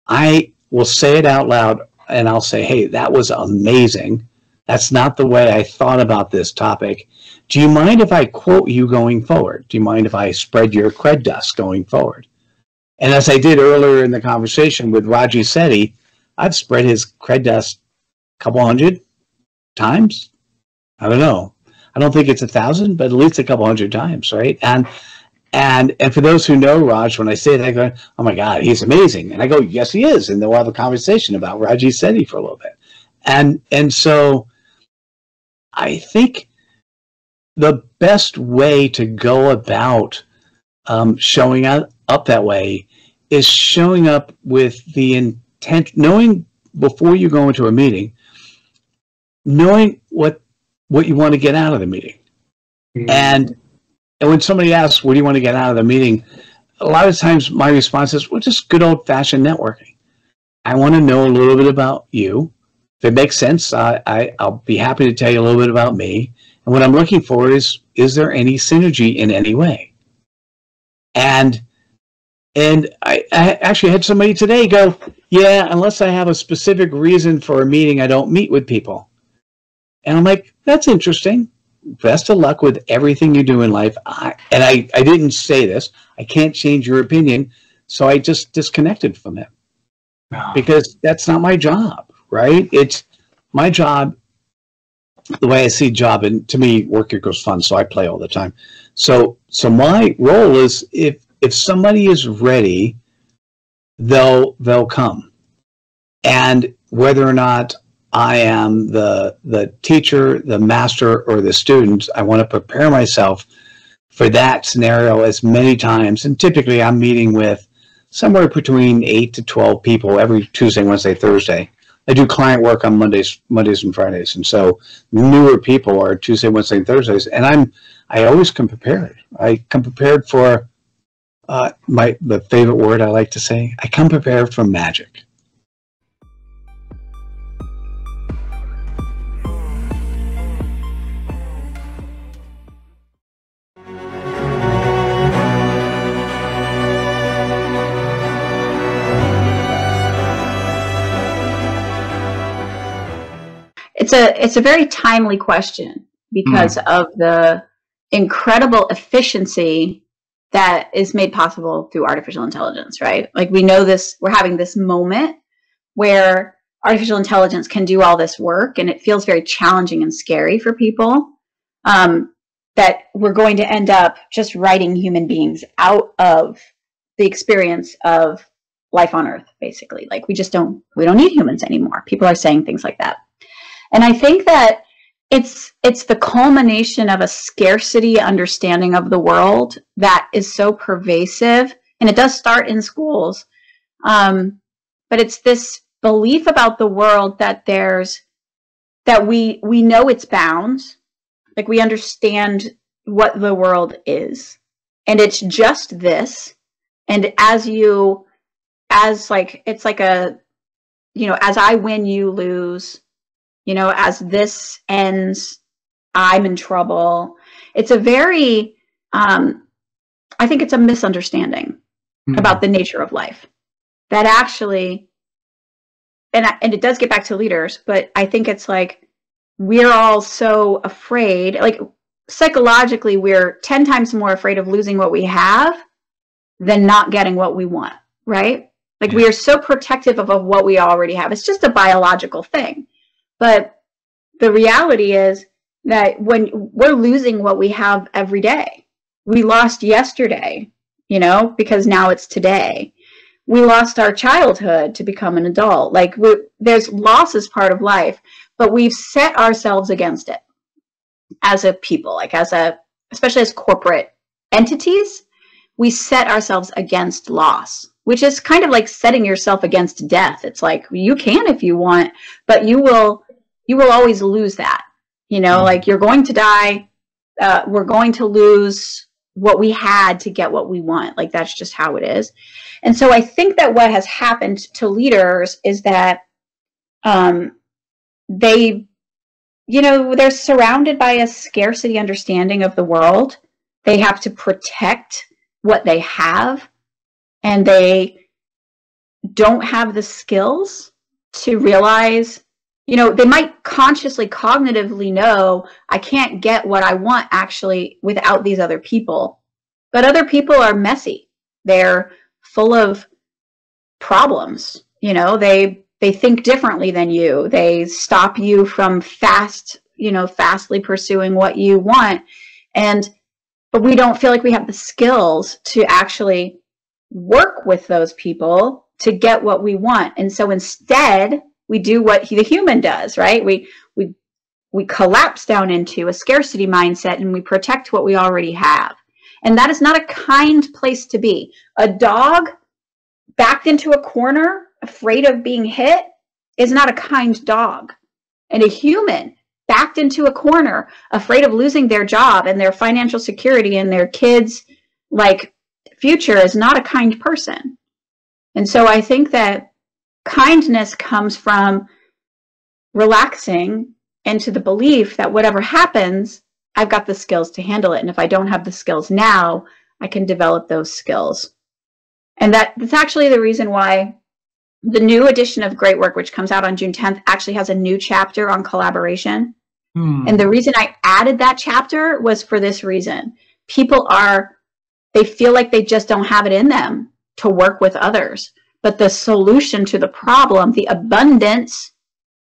I will say it out loud and I'll say, hey, that was amazing. That's not the way I thought about this topic. Do you mind if I quote you going forward? Do you mind if I spread your cred dust going forward? And as I did earlier in the conversation with Raji Sethi, I've spread his cred dust a couple hundred times. I don't know. I don't think it's 1,000, but at least a couple hundred times, right? And for those who know Raj, when I say that, I go, oh my God, he's amazing. And I go, yes, he is. And then we'll have a conversation about Raji Sethi for a little bit. And so I think the best way to go about showing up that way is showing up with the intent, knowing before you go into a meeting, knowing what you want to get out of the meeting. Mm-hmm. And when somebody asks, what do you want to get out of the meeting? A lot of times my response is, well, just good old-fashioned networking. I want to know a little bit about you. If it makes sense, I'll be happy to tell you a little bit about me. And what I'm looking for is there any synergy in any way? And I actually had somebody today go, yeah, unless I have a specific reason for a meeting, I don't meet with people. And I'm like, that's interesting. Best of luck with everything you do in life. I didn't say this. I can't change your opinion. So I just disconnected from him. Because that's not my job, right? It's my job, the way I see job, and to me, work equals fun, so I play all the time. So my role is if somebody is ready, they'll come. And whether or not I am the teacher, the master, or the student, I want to prepare myself for that scenario as many times. And typically I'm meeting with somewhere between 8 to 12 people every Tuesday, Wednesday, Thursday. I do client work on Mondays and Fridays. And so newer people are Tuesday, Wednesday, and Thursdays. And I always come prepared. I come prepared for the favorite word I like to say. I come prepared for magic. it's a very timely question because of the incredible efficiency that is made possible through artificial intelligence, right? Like we know this, we're having this moment where artificial intelligence can do all this work, and it feels very challenging and scary for people, that we're going to end up just writing human beings out of the experience of life on Earth, basically. Like we don't need humans anymore. People are saying things like that. And I think that it's the culmination of a scarcity understanding of the world that is so pervasive, and it does start in schools. But it's this belief about the world that we know its bounds, like we understand what the world is, and it's just this. And as I win, you lose. As this ends, I'm in trouble. It's a very, I think it's a misunderstanding about the nature of life. That actually, and it does get back to leaders, but I think it's like we're all so afraid, like psychologically, we're 10 times more afraid of losing what we have than not getting what we want, right? Like we are so protective of what we already have. It's just a biological thing. But the reality is that when we're losing what we have every day, we lost yesterday, because now it's today. We lost our childhood to become an adult. Like there's loss as part of life, but we've set ourselves against it as a people, like especially as corporate entities, we set ourselves against loss, which is kind of like setting yourself against death. It's like you can if you want, but you will always lose that. Like you're going to die. We're going to lose what we had to get what we want. Like that's just how it is. And so I think that what has happened to leaders is that they're surrounded by a scarcity understanding of the world. They have to protect what they have, and they don't have the skills to realize, they might consciously, cognitively know, I can't get what I want actually without these other people. But other people are messy. They're full of problems. They think differently than you. They stop you from fastly pursuing what you want. But we don't feel like we have the skills to actually work with those people to get what we want. And so instead, we do what the human does, right? We collapse down into a scarcity mindset, and we protect what we already have. And that is not a kind place to be. A dog backed into a corner, afraid of being hit, is not a kind dog. And a human backed into a corner, afraid of losing their job and their financial security and their kids' future, is not a kind person. And so I think that kindness comes from relaxing into the belief that whatever happens, I've got the skills to handle it. And if I don't have the skills now, I can develop those skills. And that's actually the reason why the new edition of Great Work, which comes out on June 10th, actually has a new chapter on collaboration. And the reason I added that chapter was for this reason. People they feel like they just don't have it in them to work with others. But the solution to the problem, the abundance,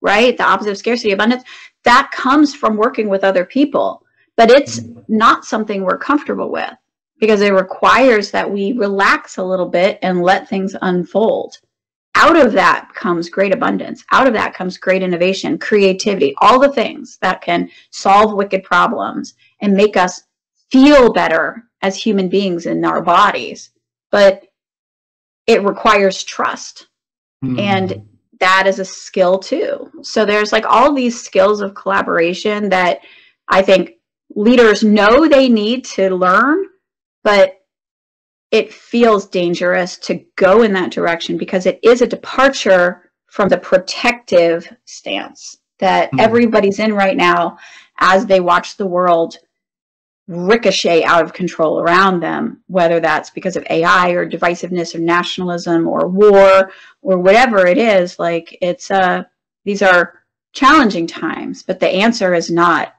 right? The opposite of scarcity, abundance, that comes from working with other people. But it's not something we're comfortable with, because it requires that we relax a little bit and let things unfold. Out of that comes great abundance. Out of that comes great innovation, creativity, all the things that can solve wicked problems and make us feel better as human beings in our bodies. But it requires trust. And that is a skill too. So there's all these skills of collaboration that I think leaders know they need to learn, but it feels dangerous to go in that direction because it is a departure from the protective stance that everybody's in right now as they watch the world ricochet out of control around them, whether that's because of AI or divisiveness or nationalism or war or whatever it is. These are challenging times, but the answer is not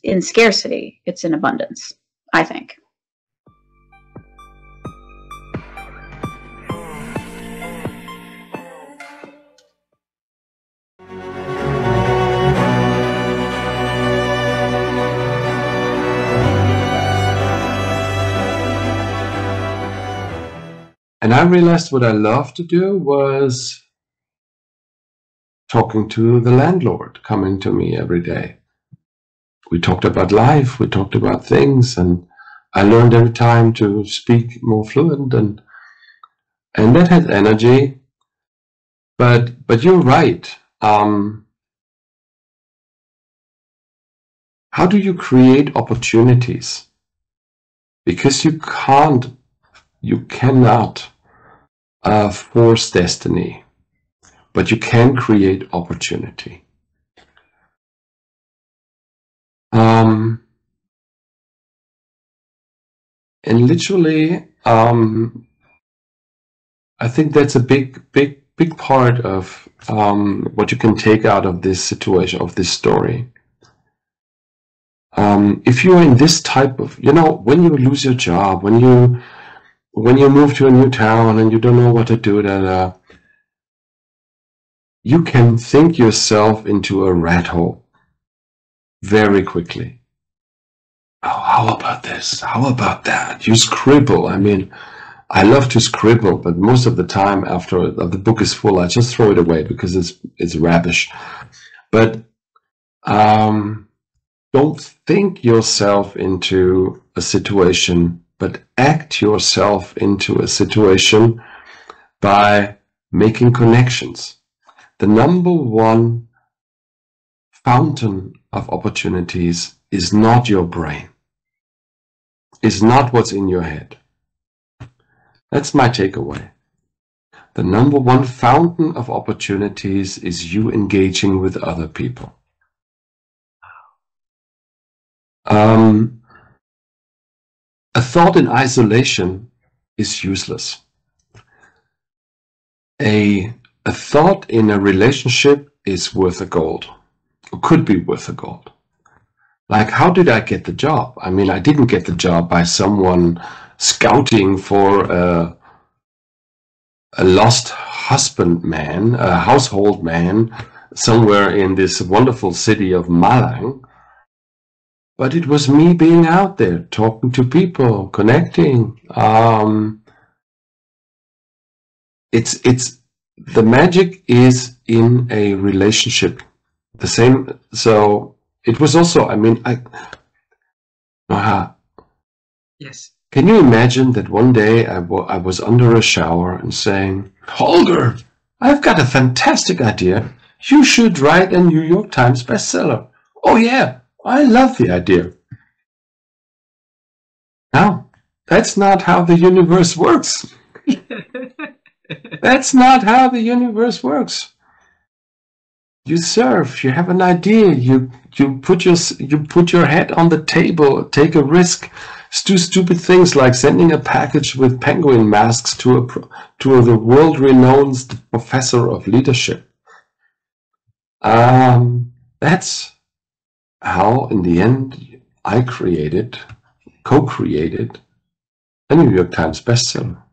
in scarcity, it's in abundance, I think. And I realized what I loved to do was talking to the landlord coming to me every day. We talked about life, we talked about things, and I learned every time to speak more fluent, and that had energy. But you're right. How do you create opportunities? Because you cannot force destiny, but you can create opportunity. And literally, I think that's a big part of what you can take out of this situation, of this story. If you're in this type of, when you lose your job, when you move to a new town and you don't know what to do, you can think yourself into a rat hole very quickly. Oh, how about this? How about that? You scribble. I mean, I love to scribble, but most of the time after the book is full, I just throw it away because it's rubbish. But don't think yourself into a situation, but act yourself into a situation by making connections. The number one fountain of opportunities is not your brain, is not what's in your head. That's my takeaway. The number one fountain of opportunities is you engaging with other people. A thought in isolation is useless. A thought in a relationship is worth a gold, or could be worth a gold. Like, how did I get the job? I mean, I didn't get the job by someone scouting for a lost husband man, a household man, somewhere in this wonderful city of Malang. But it was me being out there, talking to people, connecting. The magic is in a relationship. The same. So it was also. I mean, Yes. Can you imagine that one day I was under a shower and saying, "Holger, I've got a fantastic idea. You should write a New York Times bestseller." Oh yeah. I love the idea. No, that's not how the universe works. That's not how the universe works. You serve, you have an idea, you put your head on the table, take a risk, do stupid things like sending a package with penguin masks to the world-renowned professor of leadership. That's how, in the end, I co-created a New York Times bestseller.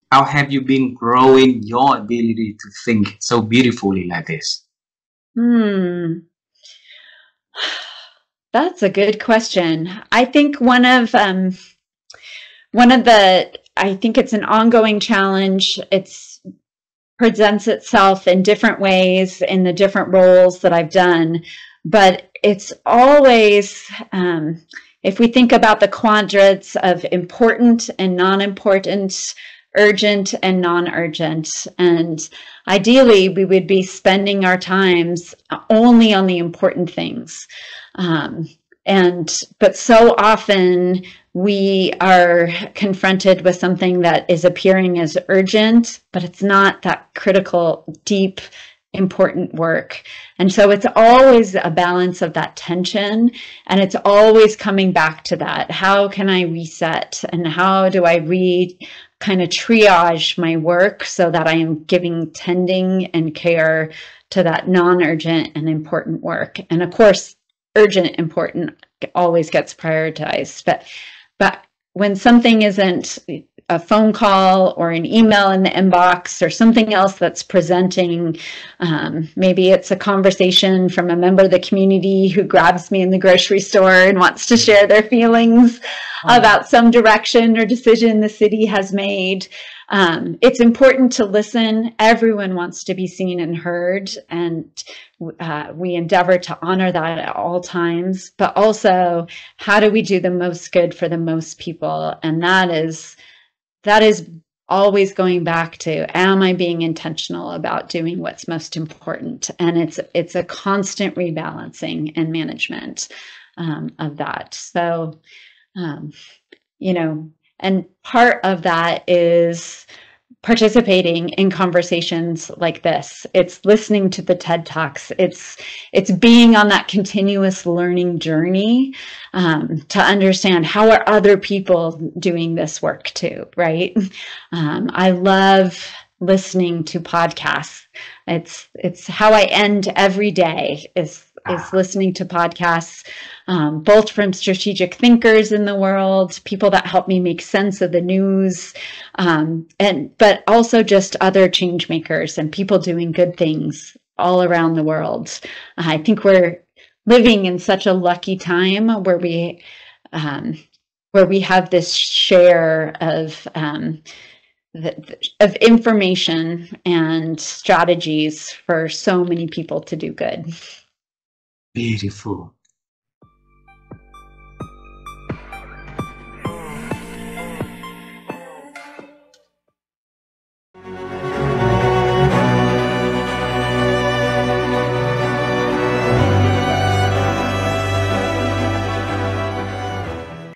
How have you been growing your ability to think so beautifully like this? That's a good question. I think one of I think it's an ongoing challenge. It's presents itself in different ways in the different roles that I've done, but it's always, if we think about the quadrants of important and non-important, urgent and non-urgent, and ideally we would be spending our times only on the important things. But so often we are confronted with something that is appearing as urgent, but it's not that critical, deep, important work. And so it's always a balance of that tension, and it's always coming back to that. How can I reset, and how do I kind of triage my work so that I am giving tending and care to that non-urgent and important work? And of course, urgent, important always gets prioritized. But when something isn't a phone call or an email in the inbox or something else that's presenting, maybe it's a conversation from a member of the community who grabs me in the grocery store and wants to share their feelings about some direction or decision the city has made. It's important to listen. Everyone wants to be seen and heard, and we endeavor to honor that at all times. But also, how do we do the most good for the most people? And that is always going back to, am I being intentional about doing what's most important? And it's a constant rebalancing and management of that. So, you know, and part of that is participating in conversations like this. It's listening to the TED Talks. It's being on that continuous learning journey to understand, how are other people doing this work too, right? I love listening to podcasts. It's how I end every day is listening to podcasts, both from strategic thinkers in the world, people that help me make sense of the news, but also just other change makers and people doing good things all around the world. I think we're living in such a lucky time where we have this share of information and strategies for so many people to do good. Beautiful.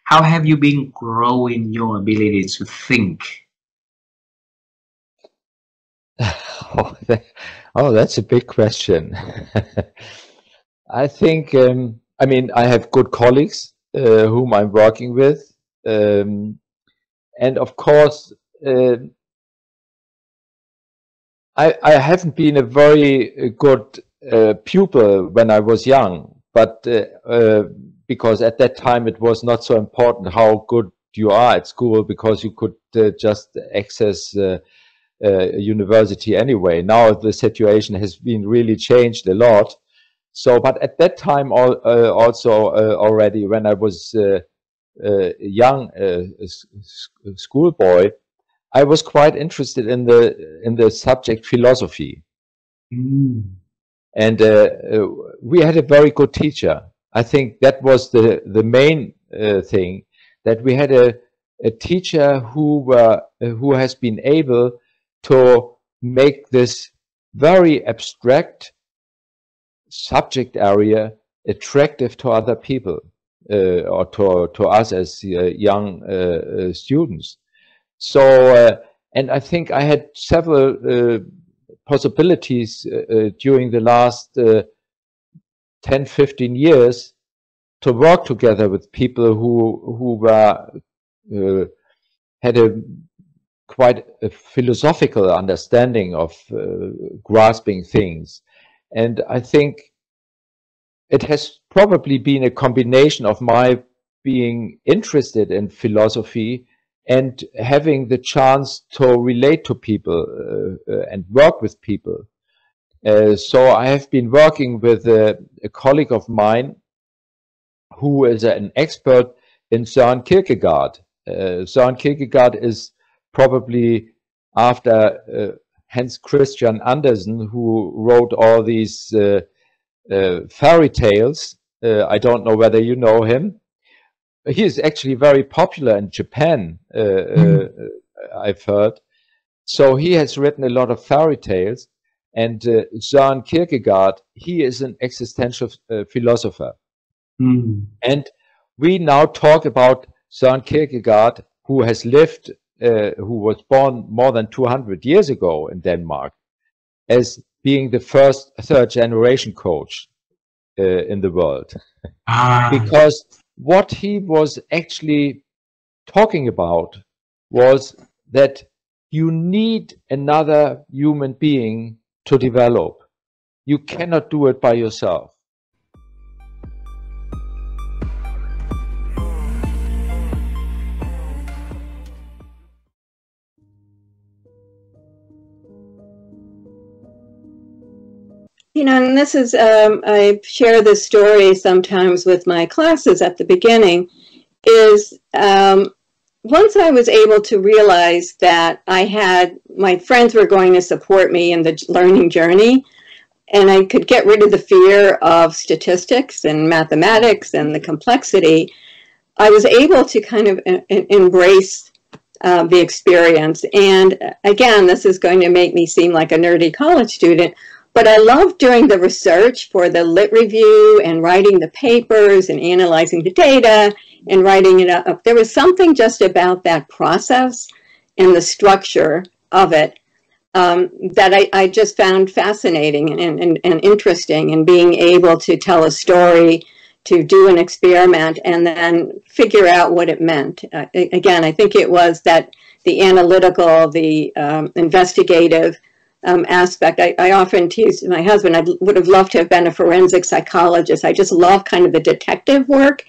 How have you been growing your ability to think? Oh, that's a big question. I think, I mean, I have good colleagues whom I'm working with. And of course, I haven't been a very good pupil when I was young, but because at that time it was not so important how good you are at school, because you could just access university anyway. Now the situation has been really changed a lot. So, but at that time also already, when I was young schoolboy, I was quite interested in the subject philosophy. And we had a very good teacher. I think that was the main thing, that we had a teacher who has been able to make this very abstract subject area attractive to other people, or to us as young students. So, and I think I had several possibilities during the last 10, 15 years to work together with people who were had quite a philosophical understanding of grasping things. And I think it has probably been a combination of my being interested in philosophy and having the chance to relate to people and work with people. So I have been working with a colleague of mine who is an expert in Søren Kierkegaard. Søren Kierkegaard is probably, after Hans Christian Andersen, who wrote all these fairy tales. I don't know whether you know him. He is actually very popular in Japan, I've heard. So he has written a lot of fairy tales. And Søren Kierkegaard, he is an existential philosopher. And we now talk about Søren Kierkegaard, who has lived, who was born more than 200 years ago in Denmark, as being the first third generation coach in the world. Because what he was actually talking about was that you need another human being to develop. You cannot do it by yourself. You know, and this is, I share this story sometimes with my classes at the beginning, is once I was able to realize that my friends were going to support me in the learning journey, and I could get rid of the fear of statistics and mathematics and the complexity, I was able to kind of embrace the experience. And again, this is going to make me seem like a nerdy college student, but I loved doing the research for the lit review and writing the papers and analyzing the data and writing it up. There was something just about that process and the structure of it that I just found fascinating and interesting, and being able to tell a story, to do an experiment, and then figure out what it meant. Again, I think it was that the analytical, the investigative aspect. I often tease my husband, I would have loved to have been a forensic psychologist. I just love kind of the detective work.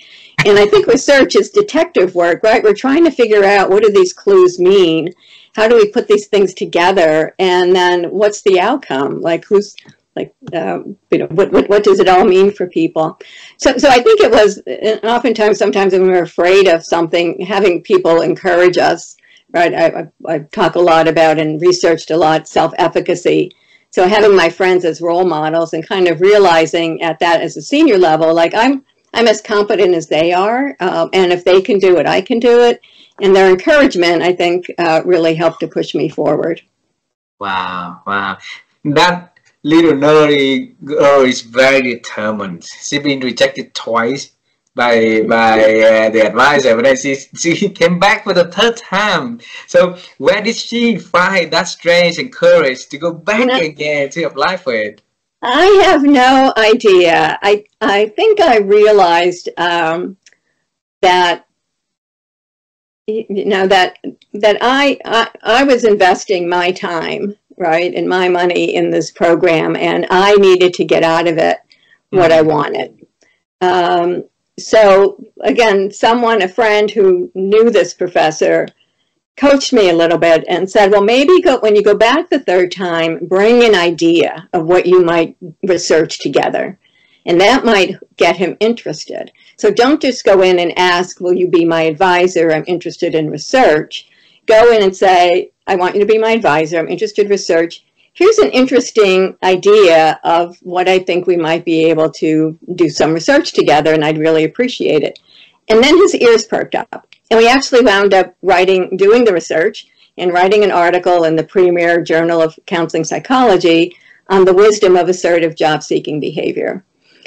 And I think research is detective work, right? We're trying to figure out, what do these clues mean? How do we put these things together? And then what's the outcome? Like, who's, like, you know, what does it all mean for people? So I think it was, and oftentimes, sometimes when we're afraid of something, having people encourage us, right? I talk a lot about and researched a lot self-efficacy. So having my friends as role models and kind of realizing at that as a senior level, like I'm as competent as they are, and if they can do it, I can do it. And their encouragement, I think, really helped to push me forward. Wow, wow. That little nerdy girl is very determined. She's been rejected twice by the advisor, but then she came back for the third time. So where did she find that strength and courage to go back again to apply for it? I have no idea. I think I realized that, you know, that I was investing my time, right, and my money in this program, and I needed to get out of it what I wanted. So again, a friend who knew this professor, coached me a little bit and said, well, maybe when you go back the third time, bring an idea of what you might research together. And that might get him interested. So don't just go in and ask, will you be my advisor? I'm interested in research. Go in and say, I want you to be my advisor. I'm interested in research. Here's an interesting idea of what I think we might be able to do some research together, and I'd really appreciate it. And then his ears perked up. And we actually wound up doing the research and writing an article in the premier Journal of Counseling Psychology on the wisdom of assertive job-seeking behavior.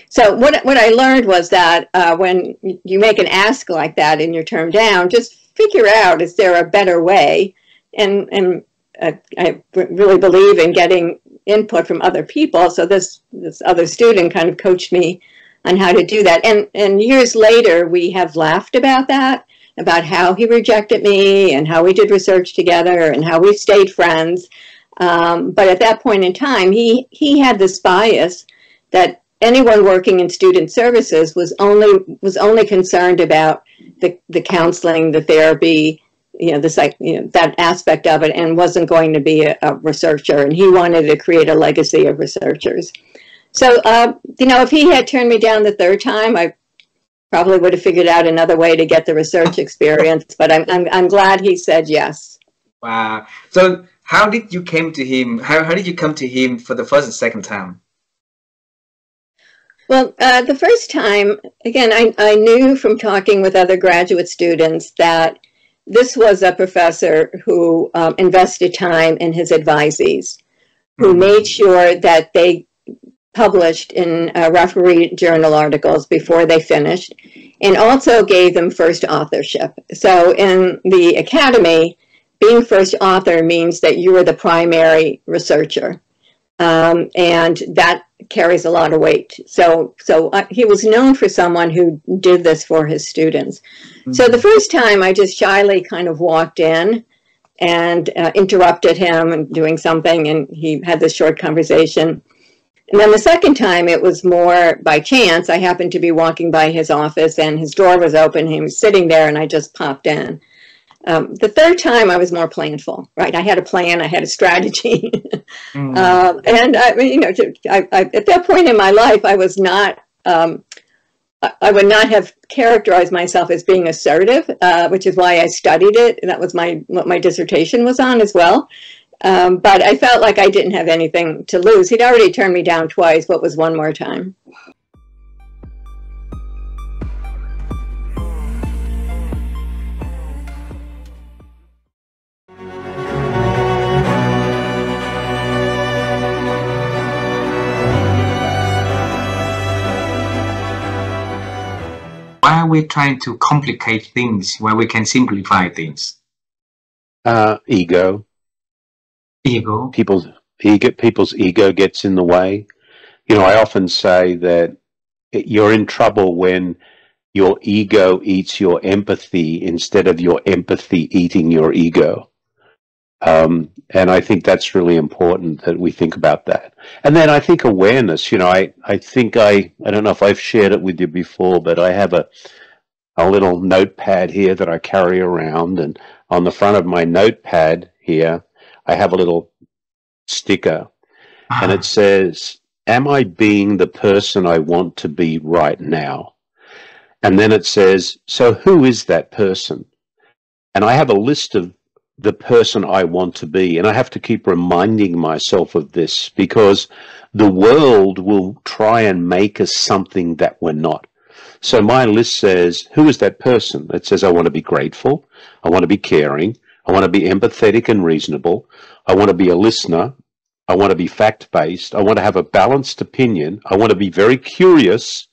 So what I learned was that when you make an ask like that and you're turned down, just figure out, is there a better way? And I really believe in getting input from other people. So this other student kind of coached me on how to do that. And years later, we have laughed about that, about how he rejected me and how we did research together and how we stayed friends. But at that point in time, he had this bias that anyone working in student services was only concerned about the counseling, the therapy, that aspect of it, and wasn't going to be a researcher. And he wanted to create a legacy of researchers. So, if he had turned me down the third time, I probably would have figured out another way to get the research experience. But I'm glad he said yes. Wow. So how did you come to him? How did you come to him for the first and second time? Well, the first time, again, I knew from talking with other graduate students that this was a professor who invested time in his advisees, who made sure that they published in referee journal articles before they finished, and also gave them first authorship. So in the academy, being first author means that you are the primary researcher, and that carries a lot of weight. So he was known for someone who did this for his students. Mm-hmm. So the first time I just shyly kind of walked in and interrupted him and doing something, and he had this short conversation. And then the second time, it was more by chance. I happened to be walking by his office, and his door was open. He was sitting there, and I just popped in. The third time, I was more planful, right? I had a plan. I had a strategy. And, you know, at that point in my life, I was not, I would not have characterized myself as being assertive, which is why I studied it. And that was what my dissertation was on as well. But I felt like I didn't have anything to lose. He'd already turned me down twice. What was one more time? Why are we trying to complicate things when we can simplify things? Ego. Ego. People's ego gets in the way. You know, I often say that you're in trouble when your ego eats your empathy instead of your empathy eating your ego. And I think that's really important that we think about that. And then I think awareness, you know, I think I don't know if I've shared it with you before, but I have a little notepad here that I carry around, and on the front of my notepad here, I have a little sticker, and it says, "Am I being the person I want to be right now?" And then it says, "So who is that person?" And I have a list of the person I want to be, and I have to keep reminding myself of this, because the world will try and make us something that we're not. So my list says, who is that person? It says, I want to be grateful, I want to be caring, I want to be empathetic and reasonable, I want to be a listener, I want to be fact-based, I want to have a balanced opinion, I want to be very curious,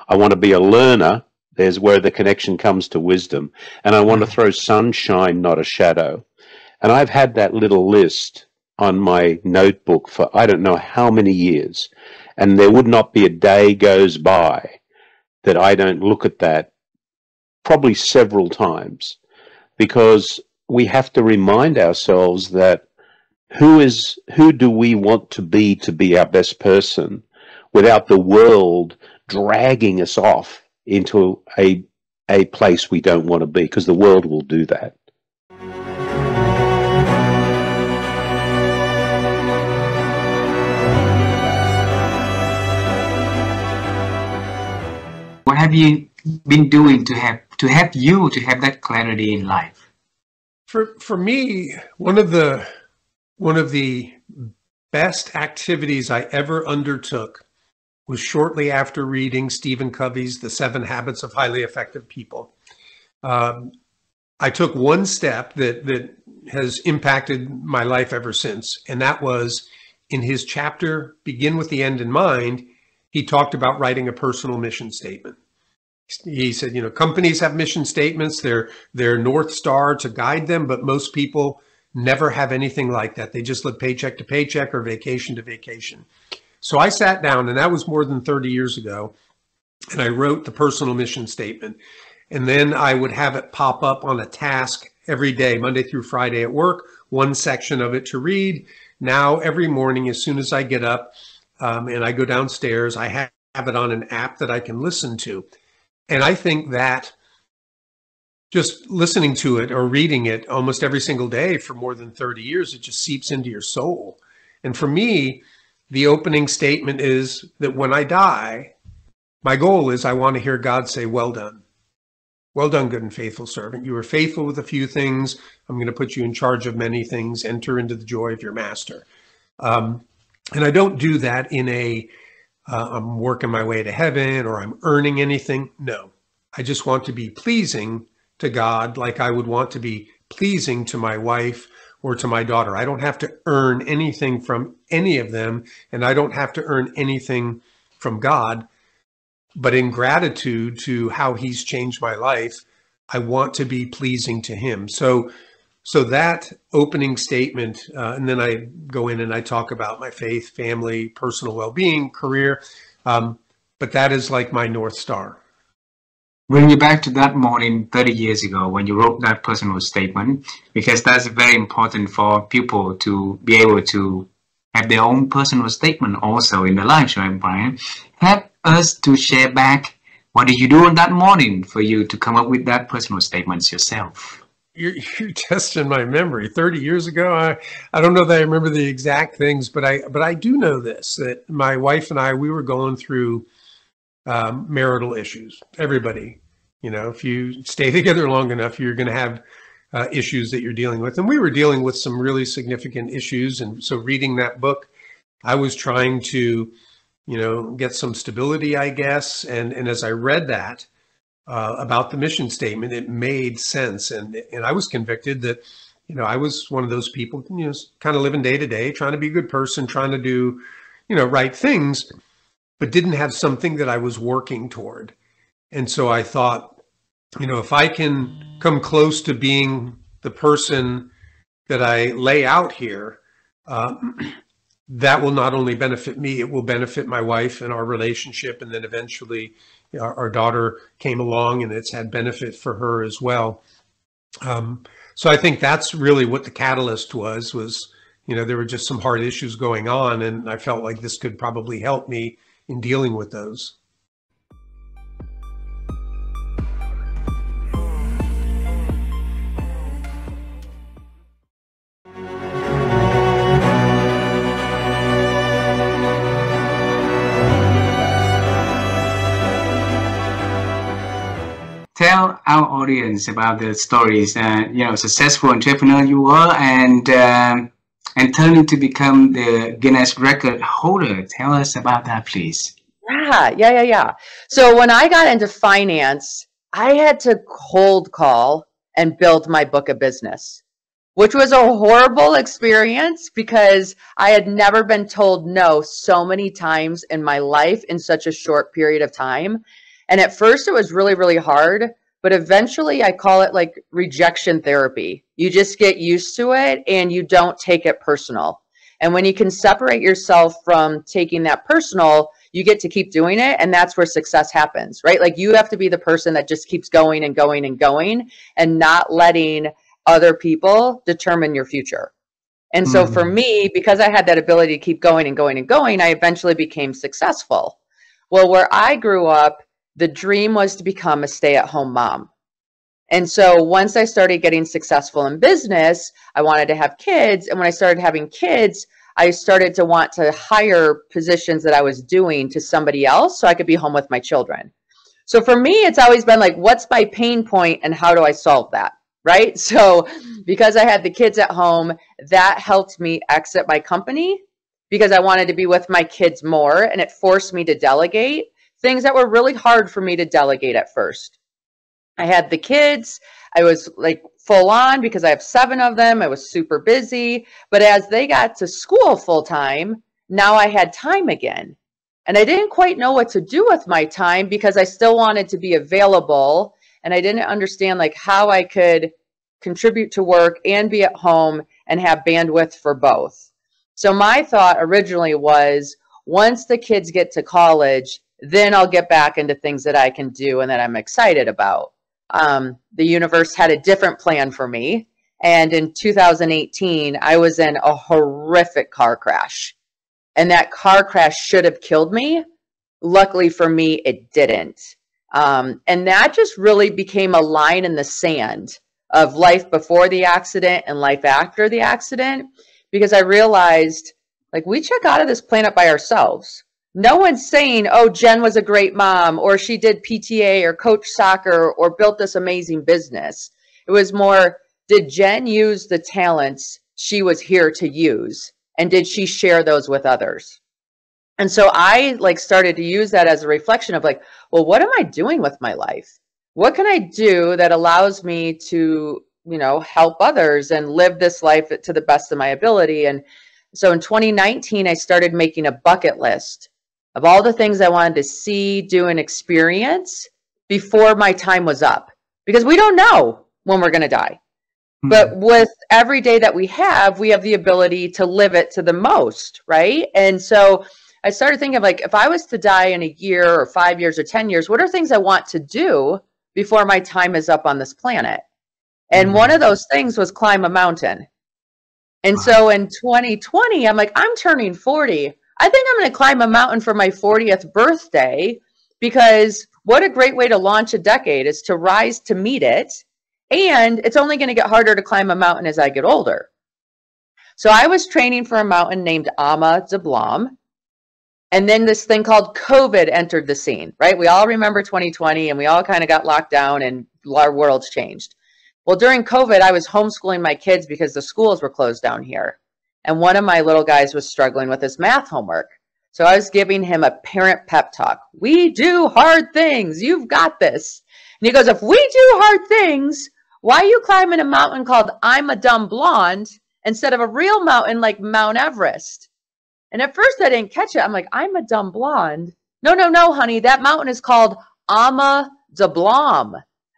I want to be a learner, there's where the connection comes to wisdom, and I want to throw sunshine, not a shadow. And I've had that little list on my notebook for I don't know how many years, and there would not be a day goes by that I don't look at that probably several times, because we have to remind ourselves that who do we want to be our best person, without the world dragging us off into a place we don't want to be, because the world will do that. What have you been doing to help you to have that clarity in life? For me, one of the best activities I ever undertook was shortly after reading Stephen Covey's The 7 Habits of Highly Effective People. I took one step that has impacted my life ever since, and that was in his chapter, Begin with the End in Mind. He talked about writing a personal mission statement. He said, you know, companies have mission statements, they're North Star to guide them, but most people never have anything like that. They just live paycheck to paycheck or vacation to vacation. So I sat down, and that was more than 30 years ago, and I wrote the personal mission statement. And then I would have it pop up on a task every day, Monday through Friday at work, one section of it to read. Now, every morning, as soon as I get up and I go downstairs, I have it on an app that I can listen to. And I think that just listening to it or reading it almost every single day for more than 30 years, it just seeps into your soul. And for me, the opening statement is that when I die, my goal is I want to hear God say, well done. Well done, good and faithful servant. You were faithful with a few things. I'm going to put you in charge of many things. Enter into the joy of your master. And I don't do that in I'm working my way to heaven or I'm earning anything. No, I just want to be pleasing to God like I would want to be pleasing to my wife or to my daughter. I don't have to earn anything from any of them, and I don't have to earn anything from God. But in gratitude to how he's changed my life, I want to be pleasing to him. So that opening statement, and then I go in and I talk about my faith, family, personal well-being, career, but that is like my North Star. Bring you back to that morning 30 years ago when you wrote that personal statement, because that's very important for people to be able to have their own personal statement also in their lives, right, Brian? Help us to share back, what did you do on that morning for you to come up with that personal statements yourself? You're testing my memory. 30 years ago, I don't know that I remember the exact things, but I do know this, that my wife and I, we were going through marital issues. Everybody, you know, if you stay together long enough, you're going to have issues that you're dealing with. And we were dealing with some really significant issues. And so reading that book, I was trying to, you know, get some stability, I guess. And as I read that about the mission statement, it made sense. And I was convicted that, you know, I was one of those people, you know, kind of living day to day, trying to be a good person, trying to do, you know, right things, but didn't have something that I was working toward. And so I thought, you know, if I can come close to being the person that I lay out here, that will not only benefit me, it will benefit my wife and our relationship. And then eventually our daughter came along and it's had benefit for her as well. So I think that's really what the catalyst was, you know, there were just some hard issues going on, and I felt like this could probably help me in dealing with those. Tell our audience about the stories, you know, successful entrepreneur you were, and turning to become the Guinness record holder. Tell us about that, please. Yeah. So when I got into finance, I had to cold call and build my book of business, which was a horrible experience because I had never been told no so many times in my life in such a short period of time. And at first it was really, really hard, but eventually I call it like rejection therapy. You just get used to it and you don't take it personal. And when you can separate yourself from taking that personal, you get to keep doing it. And that's where success happens, right? Like you have to be the person that just keeps going and going and going and not letting other people determine your future. And so for me, because I had that ability to keep going and going and going, I eventually became successful. Well, where I grew up, the dream was to become a stay-at-home mom. And so once I started getting successful in business, I wanted to have kids. And when I started having kids, I started to want to hire positions that I was doing to somebody else so I could be home with my children. So for me, it's always been like, what's my pain point and how do I solve that? Right? So because I had the kids at home, that helped me exit my company because I wanted to be with my kids more, and it forced me to delegate things that were really hard for me to delegate at first. I had the kids, I was like full on because I have 7 of them. I was super busy, but as they got to school full time, now I had time again. And I didn't quite know what to do with my time because I still wanted to be available, and I didn't understand like how I could contribute to work and be at home and have bandwidth for both. So my thought originally was, once the kids get to college, then I'll get back into things that I can do and that I'm excited about. The universe had a different plan for me. And in 2018, I was in a horrific car crash. And that car crash should have killed me. Luckily for me, it didn't. And that just really became a line in the sand of life before the accident and life after the accident, because I realized, like, we check out of this planet by ourselves. No one's saying, oh, Jen was a great mom, or she did PTA or coached soccer or built this amazing business. It was more, did Jen use the talents she was here to use? And did she share those with others? And so I like started to use that as a reflection of like, well, what am I doing with my life? What can I do that allows me to you know, help others and live this life to the best of my ability. And so in 2019, I started making a bucket list of all the things I wanted to see, do, and experience before my time was up, because we don't know when we're going to die. But with every day that we have the ability to live it to the most, right? And so I started thinking of, like, if I was to die in a year or 5 years or 10 years, what are things I want to do before my time is up on this planet? And one of those things was climb a mountain. And so in 2020, I'm like, I'm turning 40. I think I'm going to climb a mountain for my 40th birthday, because what a great way to launch a decade is to rise to meet it. And it's only going to get harder to climb a mountain as I get older. So I was training for a mountain named Ama de Blam. And then this thing called COVID entered the scene, right? We all remember 2020, and we all kind of got locked down and our worlds changed. Well, during COVID, I was homeschooling my kids because the schools were closed down here. And one of my little guys was struggling with his math homework. So I was giving him a parent pep talk. We do hard things. You've got this. And he goes, if we do hard things, why are you climbing a mountain called I'm a Dumb Blonde instead of a real mountain like Mount Everest? And at first I didn't catch it. I'm like, I'm a dumb blonde. No, honey. That mountain is called Ama de Blam.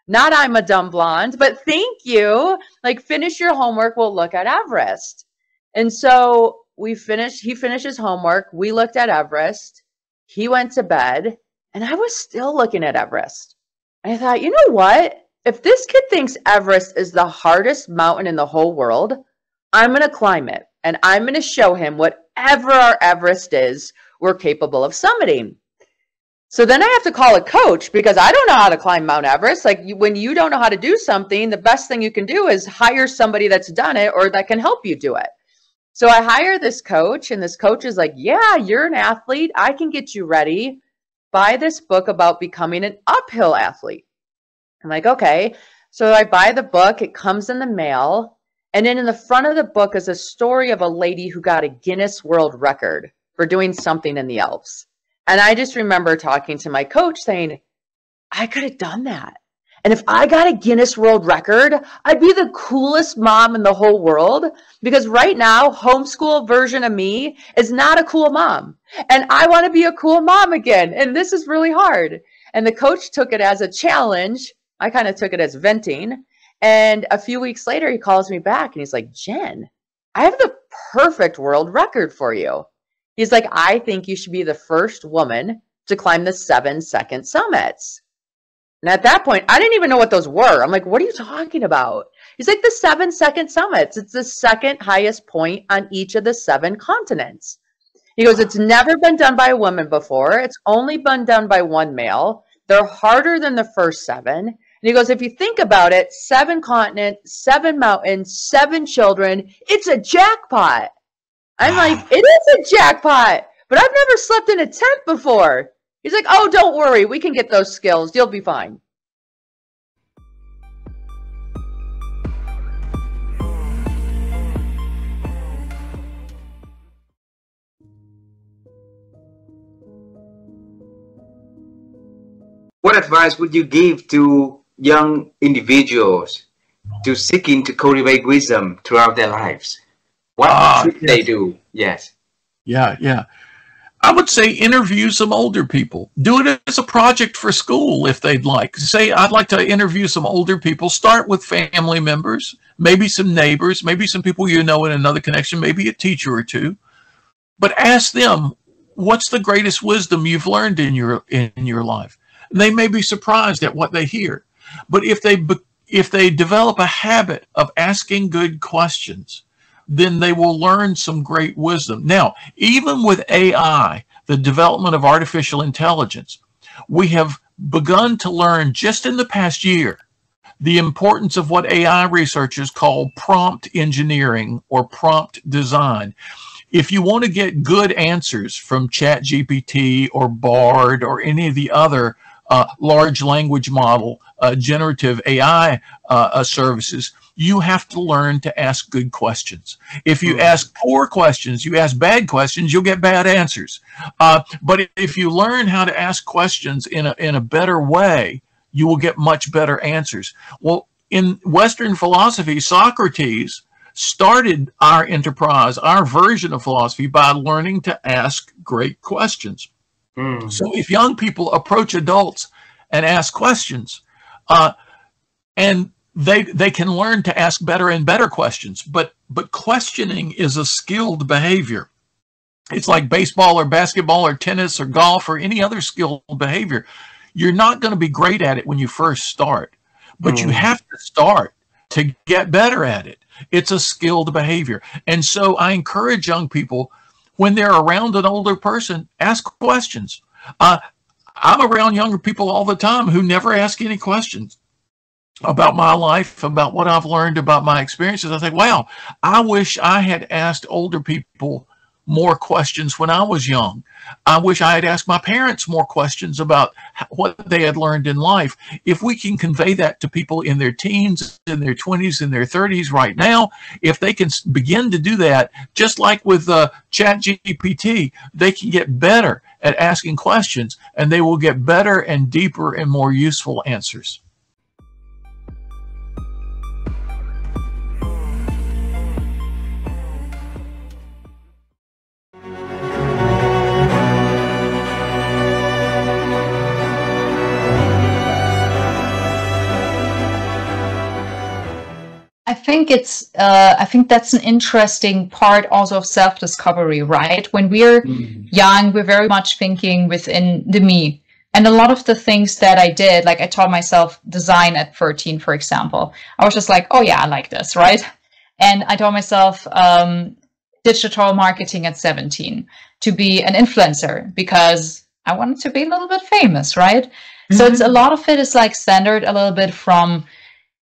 Not I'm a dumb blonde, but thank you. Like, finish your homework. We'll look at Everest. And so he finished his homework. We looked at Everest. He went to bed, and I was still looking at Everest. And I thought, you know what? If this kid thinks Everest is the hardest mountain in the whole world, I'm going to climb it. And I'm going to show him whatever our Everest is, we're capable of summiting. So then I have to call a coach, because I don't know how to climb Mount Everest. Like, when you don't know how to do something, the best thing you can do is hire somebody that's done it or that can help you do it. So I hire this coach, and this coach is like, yeah, you're an athlete. I can get you ready. Buy this book about becoming an uphill athlete. I'm like, okay. So I buy the book. It comes in the mail. And then in the front of the book is a story of a lady who got a Guinness World Record for doing something in the Alps. And I just remember talking to my coach saying, I could have done that. And if I got a Guinness World Record, I'd be the coolest mom in the whole world, because right now, homeschool version of me is not a cool mom. And I want to be a cool mom again. And this is really hard. And the coach took it as a challenge. I kind of took it as venting. And a few weeks later, he calls me back and he's like, Jen, I have the perfect world record for you. He's like, I think you should be the first woman to climb the 7-second summits. And at that point, I didn't even know what those were. I'm like, what are you talking about? He's like, the 7-second summits. It's the second highest point on each of the 7 continents. He goes, it's never been done by a woman before. It's only been done by one male. They're harder than the first 7. And he goes, if you think about it, 7 continents, 7 mountains, 7 children, it's a jackpot. I'm like, it is a jackpot, but I've never slept in a tent before. He's like, oh, don't worry. We can get those skills. You'll be fine. What advice would you give to young individuals to seeking to cultivate wisdom throughout their lives? What should they do? Yes. Yeah. I would say interview some older people. Do it as a project for school if they'd like. Say, I'd like to interview some older people. Start with family members, maybe some neighbors, maybe some people you know in another connection, maybe a teacher or two. But ask them, what's the greatest wisdom you've learned in your life? And they may be surprised at what they hear. But if they develop a habit of asking good questions, then they will learn some great wisdom. Now, even with AI, the development of artificial intelligence, we have begun to learn just in the past year the importance of what AI researchers call prompt engineering or prompt design. If you want to get good answers from ChatGPT or Bard or any of the other large language model generative AI services, you have to learn to ask good questions. If you ask poor questions, you ask bad questions, you'll get bad answers. But if you learn how to ask questions in a better way, you will get much better answers. Well, in Western philosophy, Socrates started our enterprise, our version of philosophy, by learning to ask great questions. So if young people approach adults and ask questions, and they can learn to ask better and better questions, but questioning is a skilled behavior. It's like baseball or basketball or tennis or golf or any other skilled behavior. You're not going to be great at it when you first start, but you have to start to get better at it. It's a skilled behavior. And so I encourage young people, when they're around an older person, ask questions. I'm around younger people all the time who never ask any questions about my life, about what I've learned, about my experiences. I think, wow, I wish I had asked older people more questions when I was young. I wish I had asked my parents more questions about what they had learned in life. If we can convey that to people in their teens, in their 20s, in their 30s right now, if they can begin to do that, just like with ChatGPT, they can get better at asking questions, and they will get better and deeper and more useful answers. I think that's an interesting part also of self-discovery, right? When we're young, we're very much thinking within the me. And a lot of the things that I did, like I taught myself design at 13, for example. I was just like, oh yeah, I like this, right? And I taught myself digital marketing at 17 to be an influencer because I wanted to be a little bit famous, right? So it's a lot of it is like centered a little bit from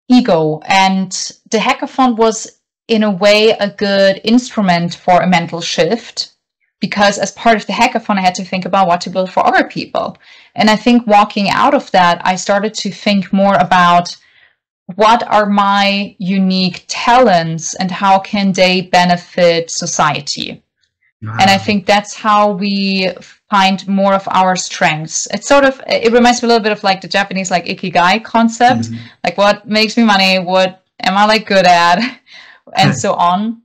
ego, and the hackathon was in a way a good instrument for a mental shift, because as part of the hackathon I had to think about what to build for other people. And I think walking out of that, I started to think more about what are my unique talents and how can they benefit society. And I think that's how we find more of our strengths. It's sort of, it reminds me a little bit of like the Japanese like ikigai concept, like what makes me money, what am I like good at, and so on.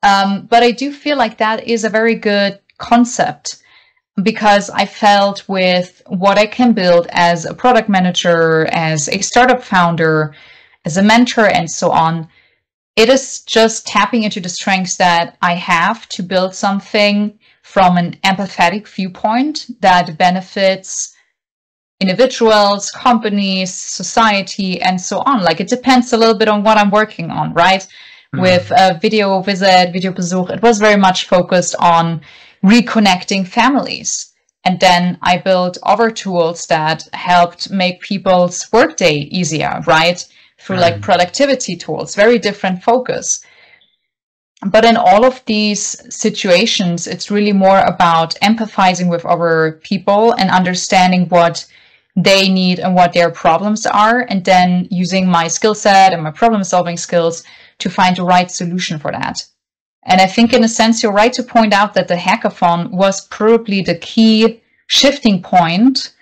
But I do feel like that is a very good concept, because I felt with what I can build as a product manager, as a startup founder, as a mentor, and so on, it is just tapping into the strengths that I have to build something from an empathetic viewpoint that benefits individuals, companies, society, and so on. Like, it depends a little bit on what I'm working on, right? With a video visit, video besuch, it was very much focused on reconnecting families. And then I built other tools that helped make people's workday easier, right? Through like productivity tools, very different focus. But in all of these situations, it's really more about empathizing with other people and understanding what they need and what their problems are, and then using my skill set and my problem solving skills to find the right solution for that. And I think in a sense, you're right to point out that the hackathon was probably the key shifting point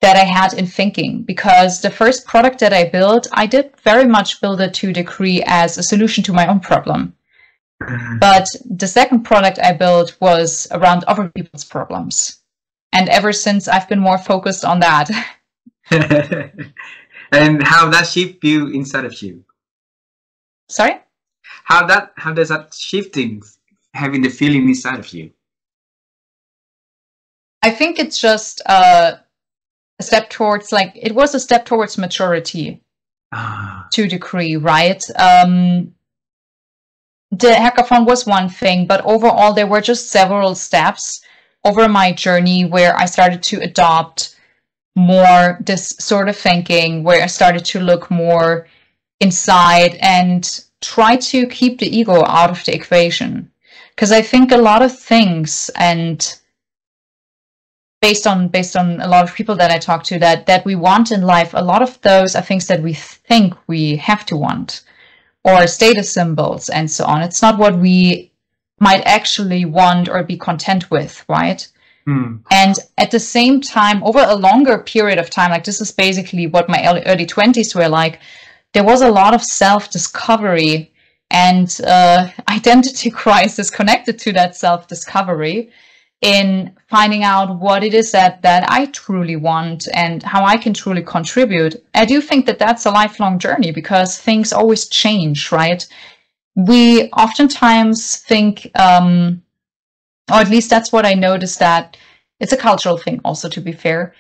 that I had in thinking, because the first product that I built, I did very much build it to a degree as a solution to my own problem. But the second product I built was around other people's problems. And ever since, I've been more focused on that. And how that shift you inside of you? Sorry? How does that shifting, having the feeling inside of you? I think it's just a step towards, like, it was a step towards maturity to a degree, right? The hackathon was one thing, but overall there were just several steps over my journey where I started to adopt more this sort of thinking, where I started to look more inside and try to keep the ego out of the equation. Because I think a lot of things, and based on a lot of people that I talk to, that we want in life, a lot of those are things that we think we have to want, or status symbols and so on. It's not what we might actually want or be content with, right? And at the same time, over a longer period of time, like this is basically what my early 20s were like, there was a lot of self-discovery and identity crisis connected to that self-discovery in finding out what it is that I truly want and how I can truly contribute. I do think that that's a lifelong journey because things always change, right? We oftentimes think, or at least that's what I noticed, that it's a cultural thing also, to be fair.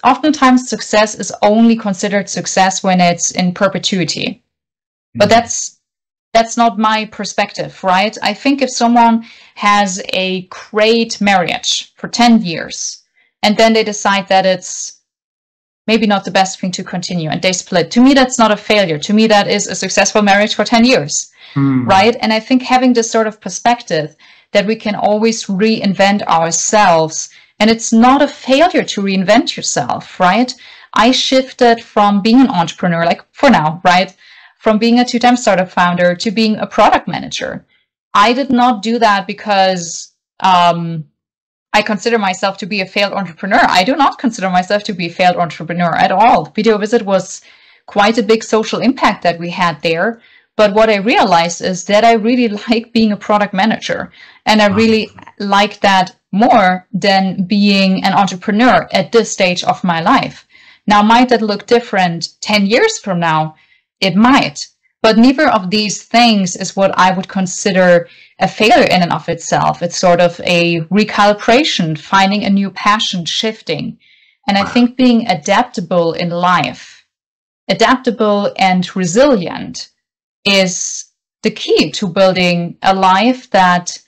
Oftentimes success is only considered success when it's in perpetuity. But that's not my perspective, right? I think if someone has a great marriage for 10 years and then they decide that it's maybe not the best thing to continue and they split, to me, that's not a failure. To me, that is a successful marriage for 10 years, right? And I think having this sort of perspective that we can always reinvent ourselves, and it's not a failure to reinvent yourself, right? I shifted from being an entrepreneur, like for now, right? From being a two-time startup founder to being a product manager. I did not do that because I consider myself to be a failed entrepreneur. I do not consider myself to be a failed entrepreneur at all. Video Visit was quite a big social impact that we had there. But what I realized is that I really like being a product manager. And I really like that more than being an entrepreneur at this stage of my life. Now, might that look different 10 years from now? It might, but neither of these things is what I would consider a failure in and of itself. It's sort of a recalibration, finding a new passion, shifting. And I think being adaptable in life, adaptable and resilient, is the key to building a life that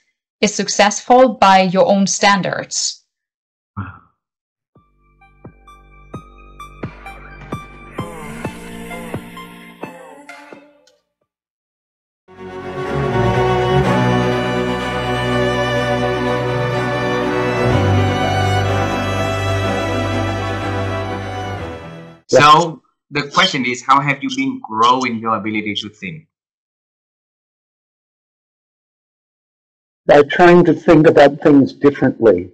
is successful by your own standards. So the question is, how have you been growing your ability to think? By trying to think about things differently.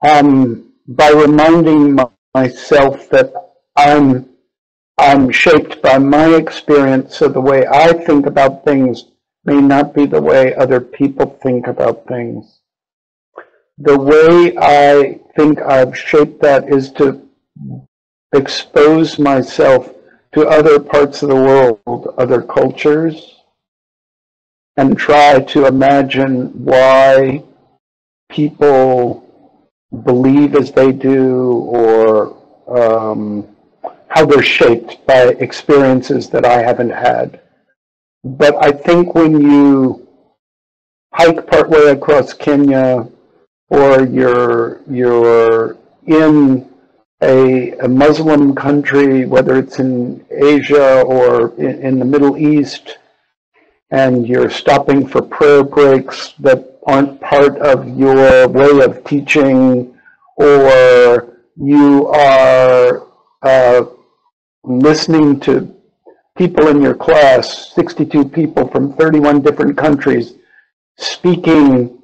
By reminding myself that I'm shaped by my experience, so the way I think about things may not be the way other people think about things. The way I think I've shaped that is to expose myself to other parts of the world, other cultures, and try to imagine why people believe as they do, or how they're shaped by experiences that I haven't had. But I think when you hike partway across Kenya, or you're in a Muslim country, whether it's in Asia or in the Middle East, and you're stopping for prayer breaks that aren't part of your way of teaching, or you are listening to people in your class, 62 people from 31 different countries, speaking,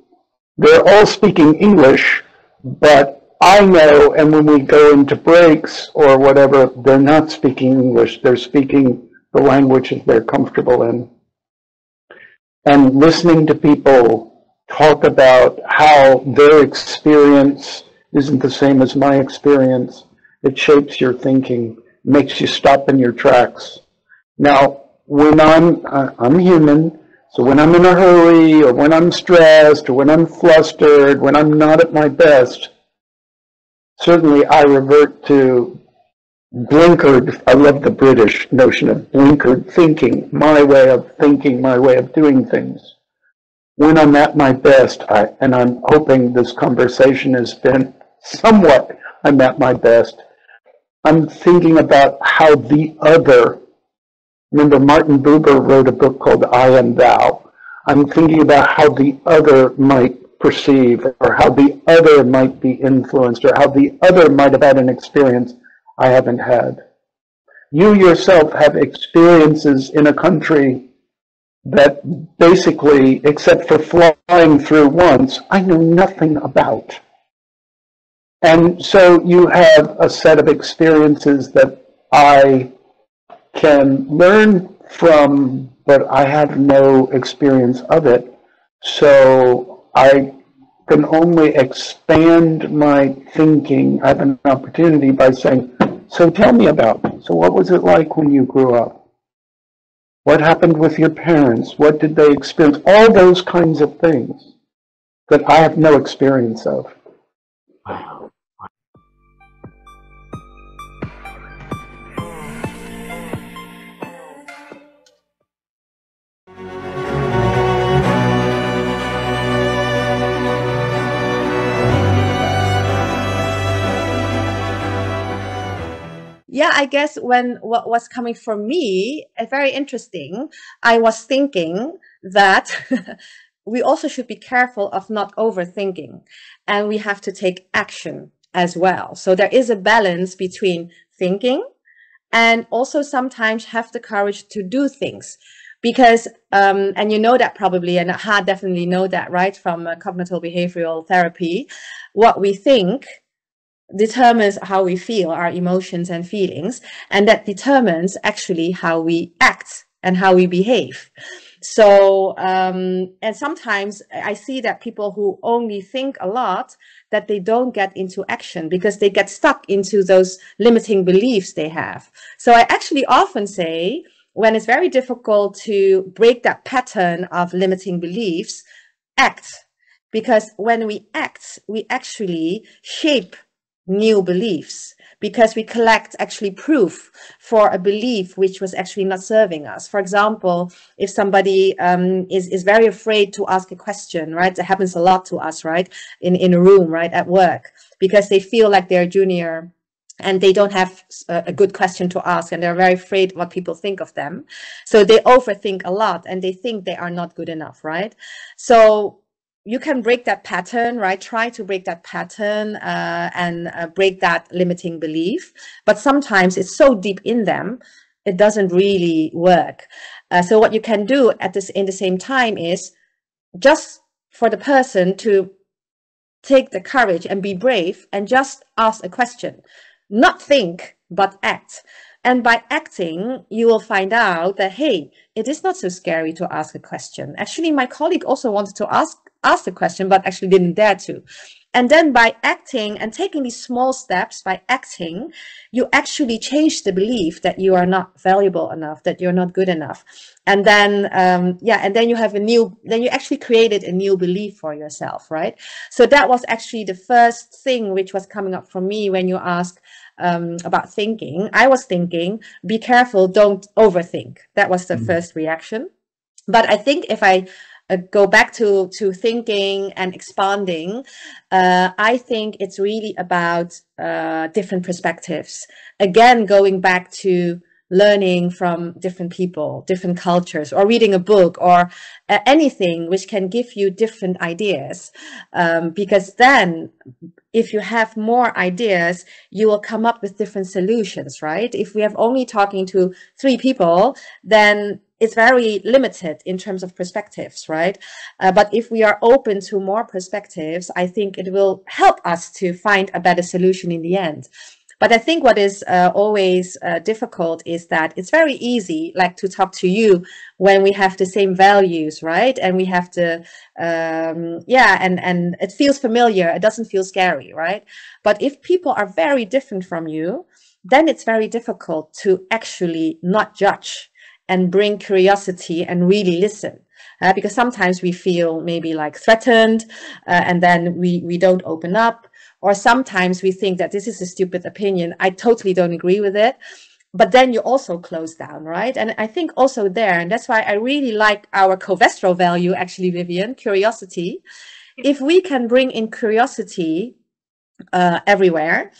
they're all speaking English, but I know, and when we go into breaks or whatever, they're not speaking English, they're speaking the languages they're comfortable in. And listening to people talk about how their experience isn't the same as my experience, it shapes your thinking, makes you stop in your tracks. Now, when I'm human, so when I'm in a hurry, or when I'm stressed, or when I'm flustered, when I'm not at my best, certainly I revert to blinkered, I love the British notion of blinkered thinking, my way of thinking, my way of doing things. When I'm at my best, and I'm hoping this conversation has been somewhat, I'm at my best, I'm thinking about how the other, remember Martin Buber wrote a book called I Am Thou. I'm thinking about how the other might perceive, or how the other might be influenced, or how the other might have had an experience I haven't had. You yourself have experiences in a country that basically, except for flying through once, I know nothing about. And so you have a set of experiences that I can learn from, but I have no experience of it. So I can only expand my thinking. I have an opportunity by saying, so tell me about it. So what was it like when you grew up? What happened with your parents? What did they experience? All those kinds of things that I have no experience of. Yeah, I guess when what was coming from me, very interesting, I was thinking that we also should be careful of not overthinking, and we have to take action as well. So there is a balance between thinking and also sometimes have the courage to do things. Because, and you know that probably, and I definitely know that, right, from cognitive behavioral therapy, what we think determines how we feel, our emotions and feelings, and that determines actually how we act and how we behave. So, and sometimes I see that people who only think a lot, that they don't get into action because they get stuck into those limiting beliefs they have. So I actually often say, when it's very difficult to break that pattern of limiting beliefs, act. Because when we act, we actually shape new beliefs, because we collect actually proof for a belief which was actually not serving us. For example, if somebody is very afraid to ask a question, right? That happens a lot to us, right? In a room, right? At work, because they feel like they're junior and they don't have a good question to ask, and they're very afraid what people think of them. So they overthink a lot and they think they are not good enough, right? So you can break that pattern, right? Try to break that pattern and break that limiting belief. But sometimes it's so deep in them, it doesn't really work. So what you can do in the same time is just for the person to take the courage and be brave and just ask a question. Not think, but act. And by acting, you will find out that, hey, it is not so scary to ask a question. Actually, my colleague also wanted to ask the question, but actually didn't dare to. And then by acting and taking these small steps, by acting, you actually change the belief that you are not valuable enough, that you're not good enough. And then, and then you have then you actually created a new belief for yourself, right? So that was actually the first thing which was coming up for me when you ask about thinking. I was thinking, be careful, don't overthink. That was the first reaction. But I think if I go back to thinking and expanding, I think it's really about different perspectives. Again, going back to learning from different people, different cultures, or reading a book, or anything which can give you different ideas. Because then, if you have more ideas, you will come up with different solutions, right? If we have only talking to 3 people, then it's very limited in terms of perspectives, right? But if we are open to more perspectives, I think it will help us to find a better solution in the end. But I think what is always difficult is that it's very easy, like, to talk to you when we have the same values, right? And we have to, and it feels familiar. It doesn't feel scary, right? But if people are very different from you, then it's very difficult to actually not judge and bring curiosity and really listen. Because sometimes we feel maybe like threatened, and then we don't open up. Or sometimes we think that this is a stupid opinion. I totally don't agree with it. But then you also close down, right? And I think also there, and that's why I really like our Covestro value, actually, Vivian, curiosity. If we can bring in curiosity everywhere,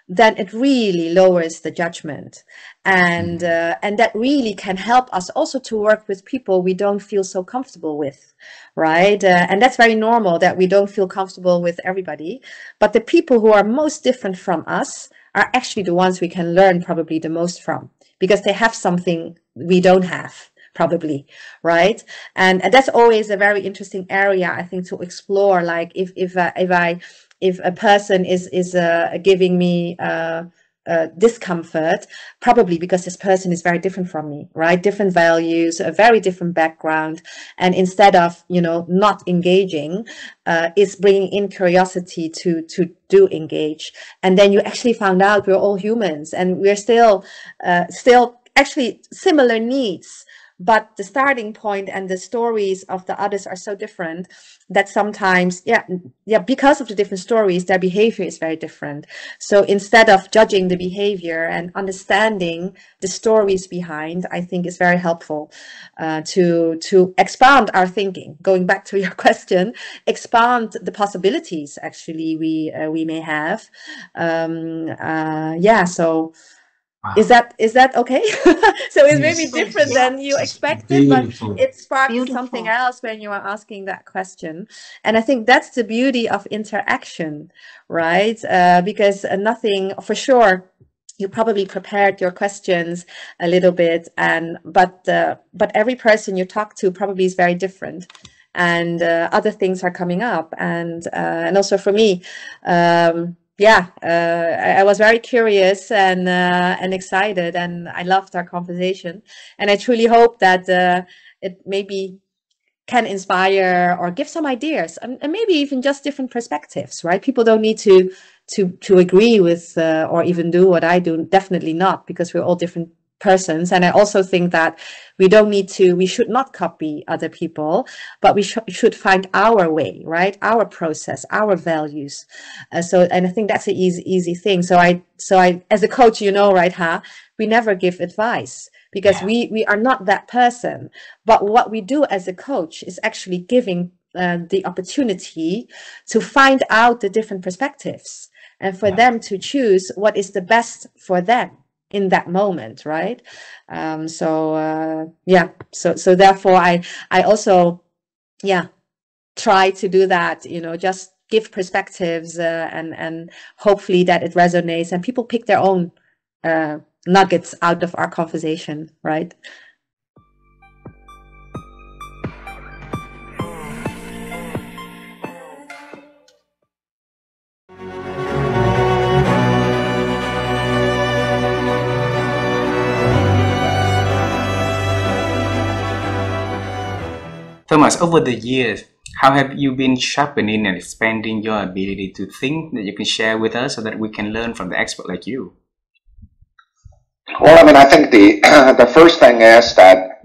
then it really lowers the judgment. And that really can help us also to work with people we don't feel so comfortable with, right? And that's very normal that we don't feel comfortable with everybody. But the people who are most different from us are actually the ones we can learn probably the most from, because they have something we don't have, probably, right? And that's always a very interesting area, I think, to explore. Like if a person is giving me discomfort, probably because this person is very different from me, right? Different values, a very different background. And instead of, you know, not engaging, is bringing in curiosity to do engage. And then you actually found out we're all humans and we're still actually similar needs. But the starting point and the stories of the others are so different that sometimes, because of the different stories, their behavior is very different. So instead of judging the behavior and understanding the stories behind, I think it's very helpful to expand our thinking. Going back to your question, expand the possibilities actually we may have. So. Wow. Is that okay? So it's maybe different than you expected, but it sparked something else when you were asking that question. And I think that's the beauty of interaction, right? Because nothing, for sure, you probably prepared your questions a little bit, but every person you talk to probably is very different, and other things are coming up, and also for me. I was very curious and excited, and I loved our conversation. And I truly hope that it maybe can inspire or give some ideas, and maybe even just different perspectives, right? People don't need to agree with or even do what I do. Definitely not, because we're all different persons. And I also think that we should not copy other people, but we should find our way, right? Our process, our values. And I think that's an easy thing. So I, as a coach, you know, right, we never give advice, because we are not that person. But what we do as a coach is actually giving the opportunity to find out the different perspectives, and for them to choose what is the best for them in that moment, right? So therefore I also try to do that, you know, just give perspectives, and hopefully that it resonates and people pick their own nuggets out of our conversation, right? Thomas, over the years, how have you been sharpening and expanding your ability to think that you can share with us so that we can learn from the expert like you? Well, I mean, I think the first thing is that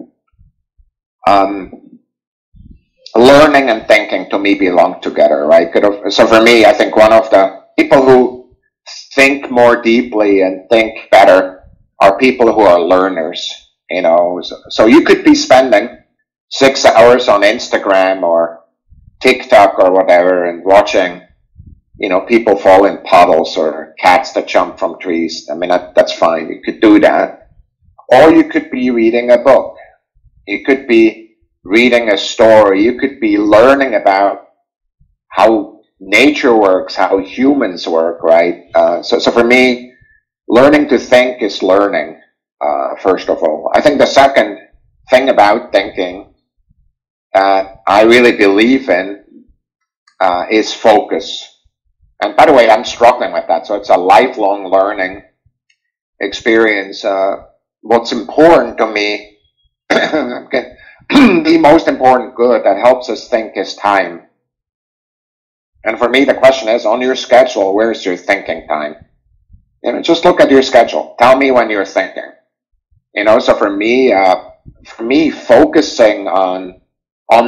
learning and thinking to me belong together, right? So for me, I think one of the people who think more deeply and think better are people who are learners, you know. So you could be spending 6 hours on Instagram or TikTok or whatever and watching, you know, people fall in puddles or cats that jump from trees. I mean, that's fine. You could do that. Or you could be reading a book. You could be reading a story. You could be learning about how nature works, how humans work, right? So for me, learning to think is learning, first of all. I think the second thing about thinking that I really believe in is focus. And by the way, I'm struggling with that. So it's a lifelong learning experience. What's important to me, the most important good that helps us think is time. And for me, the question is, on your schedule, where's your thinking time? You know, just look at your schedule. Tell me when you're thinking. You know, so for me, focusing on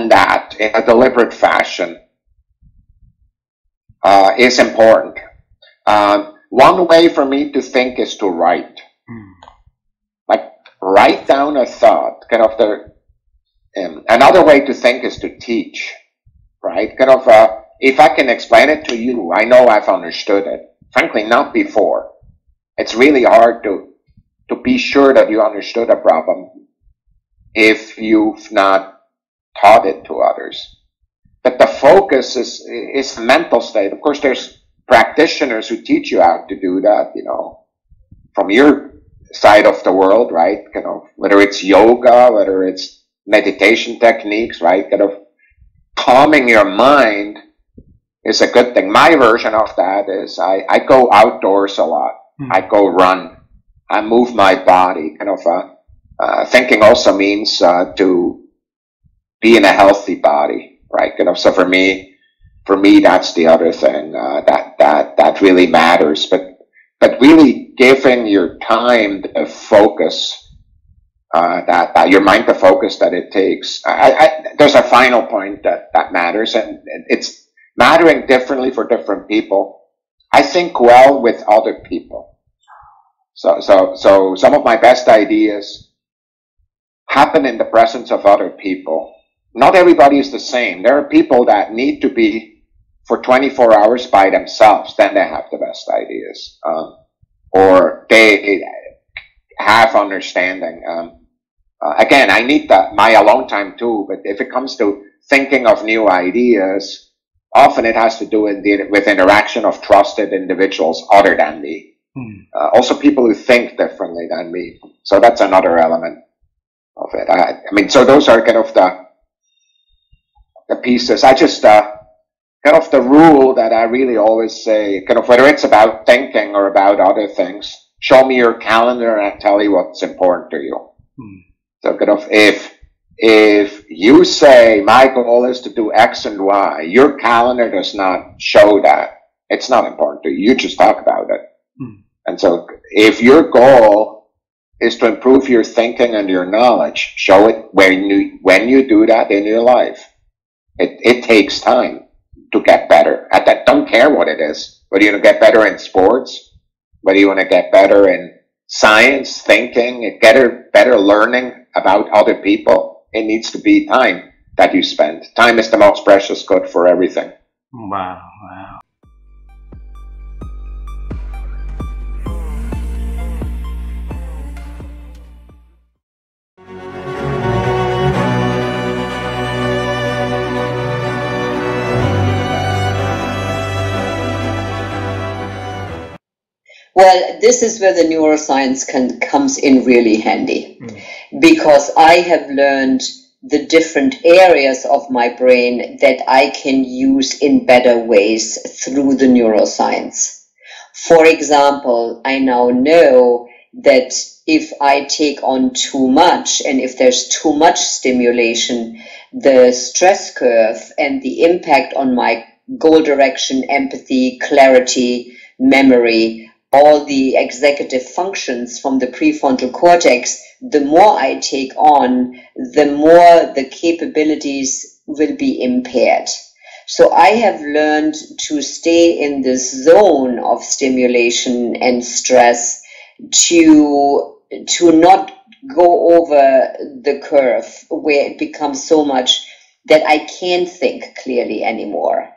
that in a deliberate fashion is important. One way for me to think is to write. Like, write down a thought. Another way to think is to teach, right? If I can explain it to you, I know I've understood it. Frankly, not before. It's really hard to be sure that you understood a problem if you've not taught it to others. But the focus is the mental state. Of course, there's practitioners who teach you how to do that, you know, from your side of the world, right? You know, whether it's yoga, whether it's meditation techniques, right? Calming your mind is a good thing. My version of that is I go outdoors a lot. I go run. I move my body. Kind of thinking also means to be in a healthy body, right? Kind of. So for me, that's the other thing that really matters. But really giving your time the focus. That your mind the focus that it takes. There's a final point that matters, and it's mattering differently for different people. I think well with other people. So some of my best ideas happen in the presence of other people. Not everybody is the same. There are people that need to be for 24 hours by themselves, then they have the best ideas, or they have understanding. Again, I need my alone time too, but if it comes to thinking of new ideas, often it has to do with interaction of trusted individuals other than me. Also people who think differently than me. So that's another element of it. I mean, so those are kind of the pieces. I just, kind of the rule that I really always say, kind of whether it's about thinking or about other things, show me your calendar and I'll tell you what's important to you. So kind of if you say my goal is to do X and Y, your calendar does not show that. It's not important to you. You just talk about it. And so if your goal is to improve your thinking and your knowledge, show it when you do that in your life. It takes time to get better at that. Don't care what it is. Whether you want to get better in sports, whether you want to get better in science, thinking, better learning about other people, it needs to be time that you spend. Time is the most precious good for everything. Wow. Well, this is where the neuroscience comes in really handy, because I have learned the different areas of my brain that I can use in better ways through the neuroscience. For example, I now know that if I take on too much and if there's too much stimulation, the stress curve and the impact on my goal direction, empathy, clarity, memory, all the executive functions from the prefrontal cortex, the more I take on, the more the capabilities will be impaired. So I have learned to stay in this zone of stimulation and stress to not go over the curve where it becomes so much that I can't think clearly anymore.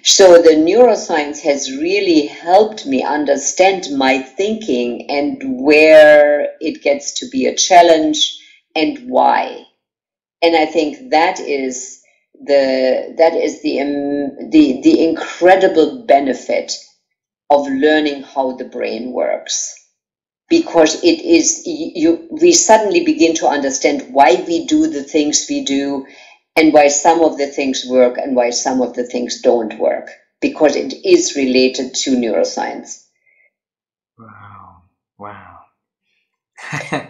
So the neuroscience has really helped me understand my thinking and where it gets to be a challenge and why. And I think that is the incredible benefit of learning how the brain works, because we suddenly begin to understand why we do the things we do, and why some of the things work and why some of the things don't work, because it is related to neuroscience. Wow.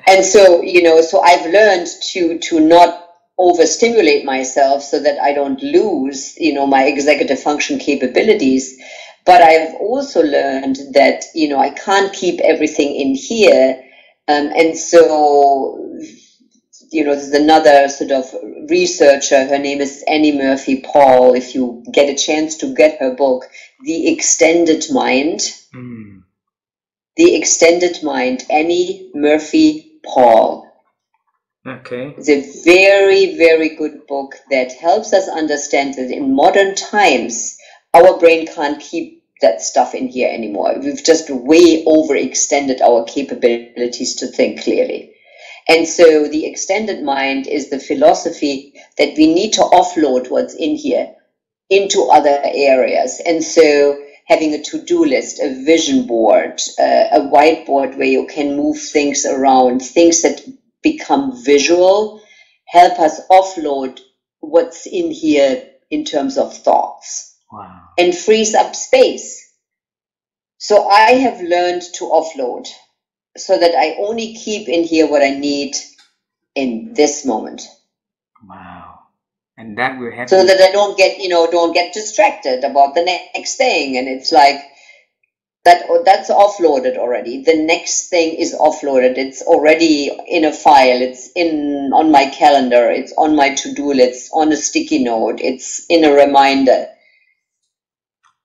And so, so I've learned to not overstimulate myself so that I don't lose, my executive function capabilities. But I've also learned that, I can't keep everything in here. And so, there's another sort of researcher, her name is Annie Murphy Paul. If you get a chance to get her book, The Extended Mind. The Extended Mind, Annie Murphy Paul. Okay. It's a very, very good book that helps us understand that in modern times, our brain can't keep that stuff in here anymore. We've just way overextended our capabilities to think clearly. And so the extended mind is the philosophy that we need to offload what's in here into other areas. And so having a to-do list, a vision board, a whiteboard where you can move things around, things that become visual, help us offload what's in here in terms of thoughts. Wow. And frees up space. So I have learned to offload so that I only keep in here what I need in this moment. Wow. And that will help so you. that I don't get distracted about the next thing. And it's like that's offloaded already. The next thing is offloaded. It's already in a file. It's on my calendar. It's on my to-do list, on a sticky note. It's in a reminder.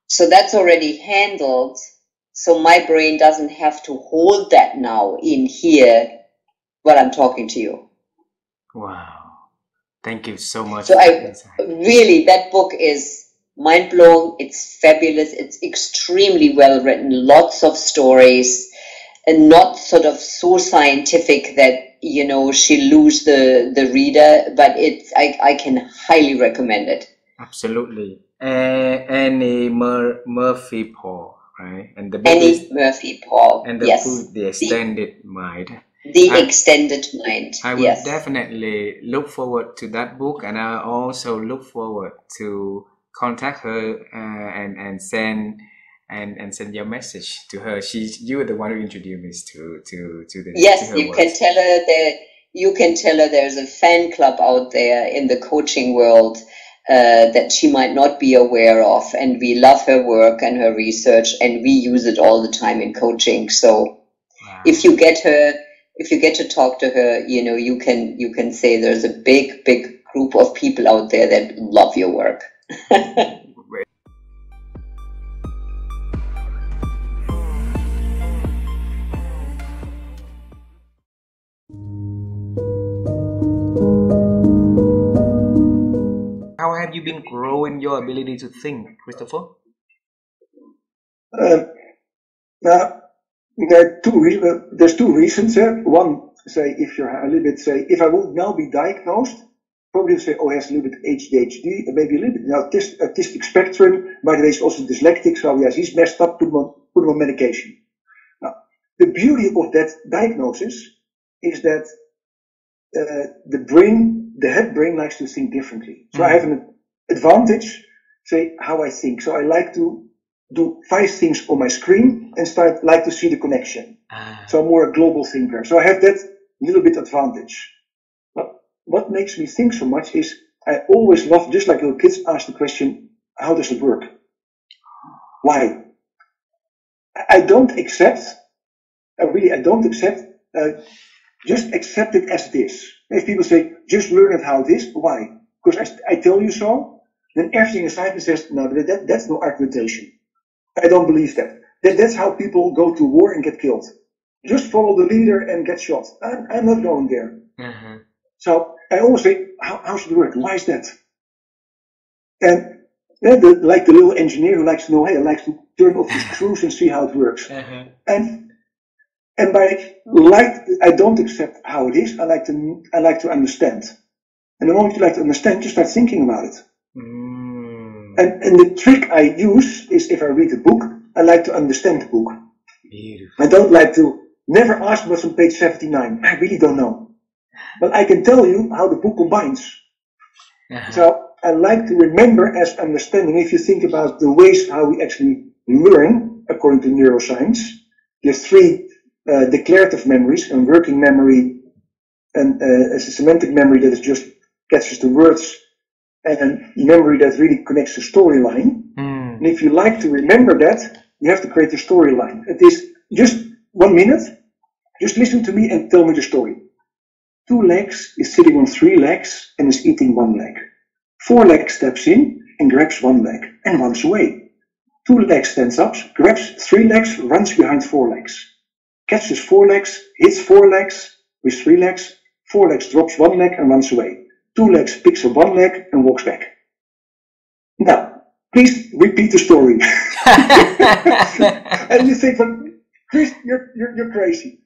So that's already handled. So my brain doesn't have to hold that now in here while I'm talking to you. Wow. Thank you so much. So that book is mind blowing. It's fabulous. It's extremely well written. Lots of stories, and not sort of so scientific that she lose the reader. But I can highly recommend it. Absolutely. Annie Murphy Paul, right? And the book Annie Murphy Paul. And the yes. book, The Extended Mind. The Extended Mind. I will definitely look forward to that book, and I also look forward to contact her and send your message to her. You were the one who introduced me to the. Yes, to her you work. can tell her that. You can tell her there's a fan club out there in the coaching world that she might not be aware of, and we love her work and her research, and we use it all the time in coaching. So, if you get to talk to her, you can say there's a big group of people out there that love your work. How have you been growing your ability to think, Christopher? Now, there's two reasons here. One, say, if you're a little bit, say, if I would now be diagnosed, probably say, oh, he has a little bit ADHD, maybe a little bit autistic spectrum. By the way, he's also dyslexic, so yes, he's messed up, put him on medication. Now, the beauty of that diagnosis is that the head brain likes to think differently. So I have an advantage, say, how I think. So I like to do 5 things on my screen and like to see the connection. So I'm more a global thinker. So I have that little bit advantage. But what makes me think so much is I always love, just like little kids, ask the question, how does it work? Why? I don't accept, just accept it as it is. If people say, just learn it how it is, why? Because I tell you so, then everything inside me says, no, that's no argumentation. I don't believe that. That's how people go to war and get killed. Just follow the leader and get shot. I'm not going there. Mm-hmm. So I always say, how should it work? Why is that? And like the little engineer who likes to know, hey, I like to turn off the screws and see how it works. Mm-hmm. And I don't accept how it is. I like to understand. And the moment you like to understand, you start thinking about it. And the trick I use is, if I read a book, I like to understand the book. Beautiful. I don't like to never ask what's on page 79. I really don't know. But I can tell you how the book combines. So I like to remember as understanding. If you think about the ways how we actually learn, according to neuroscience, there's 3 declarative memories, and working memory, and a semantic memory that is just catches the words, and memory that really connects the storyline. And if you like to remember that, you have to create a storyline. It is just 1 minute. Just listen to me and tell me the story. 2 legs is sitting on 3 legs and is eating 1 leg. 4 legs steps in and grabs 1 leg and runs away. 2 legs stands up, grabs 3 legs, runs behind 4 legs. Catches 4 legs, hits 4 legs with 3 legs. 4 legs drops 1 leg and runs away. 2 legs picks up 1 leg and walks back. Now, please repeat the story. And you think, Chris, you're crazy.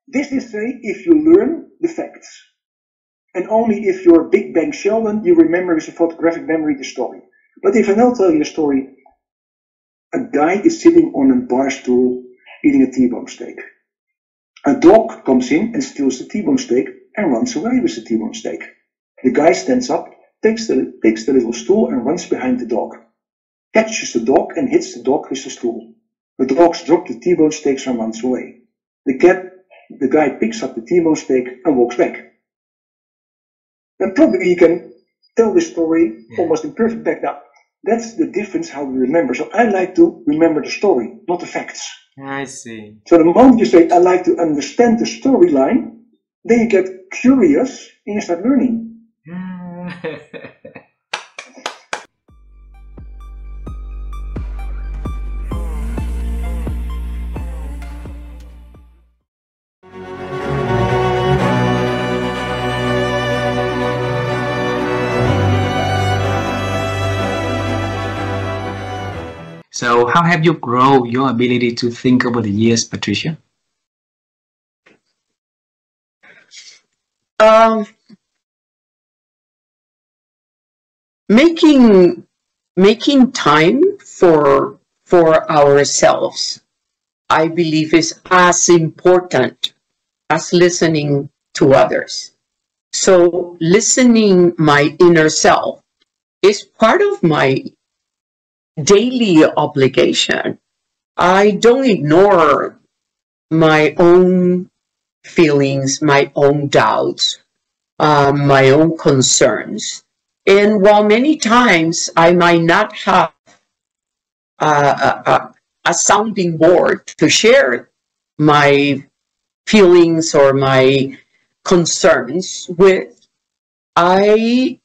This is say if you learn the facts. And only if you're Big Bang Sheldon, you remember with a photographic memory the story. But if I now tell you the story, a guy is sitting on a bar stool eating a T-bone steak. A dog comes in and steals the T-bone steak and runs away with the T-bone steak. The guy stands up, takes the little stool and runs behind the dog. Catches the dog and hits the dog with the stool. The dogs drop the T-bone steaks and runs away. The guy picks up the T-bone steak and walks back. And probably he can tell this story almost in perfect back now. That's the difference how we remember. So I like to remember the story, not the facts. I see. So the moment you say, I like to understand the storyline, then you get curious and you start learning. So how have you grown your ability to think over the years, Patricia? Making time for ourselves, I believe, is as important as listening to others. So listening my inner self is part of my daily obligation. I don't ignore my own feelings, my own doubts, my own concerns. And while many times I might not have a sounding board to share my feelings or my concerns with, I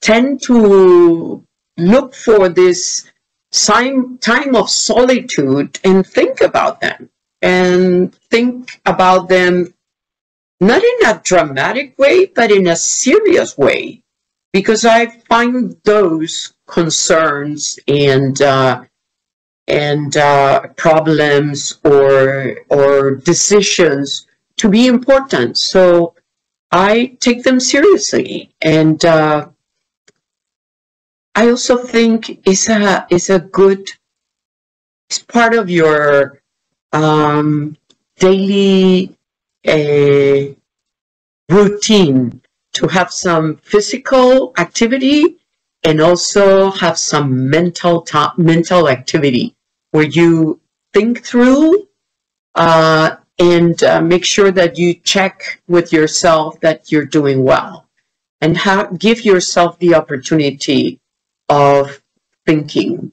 tend to look for this time of solitude and think about them. And think about them not in a dramatic way, but in a serious way. Because I find those concerns and problems or decisions to be important. So I take them seriously. And I also think it's part of your daily routine to have some physical activity and also have some mental activity where you think through and make sure that you check with yourself that you're doing well, and give yourself the opportunity of thinking.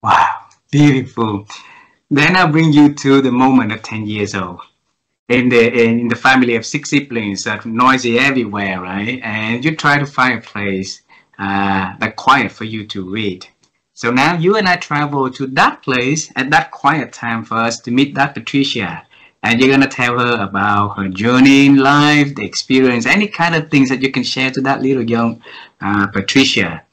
Wow, beautiful. Then I'll bring you to the moment of 10 years old. In the family of 6 siblings, noisy everywhere, right? And you try to find a place that's quiet for you to read. So now you and I travel to that place at that quiet time for us to meet that Patricia. And you're going to tell her about her journey in life, the experience, any kind of things that you can share to that little young Patricia.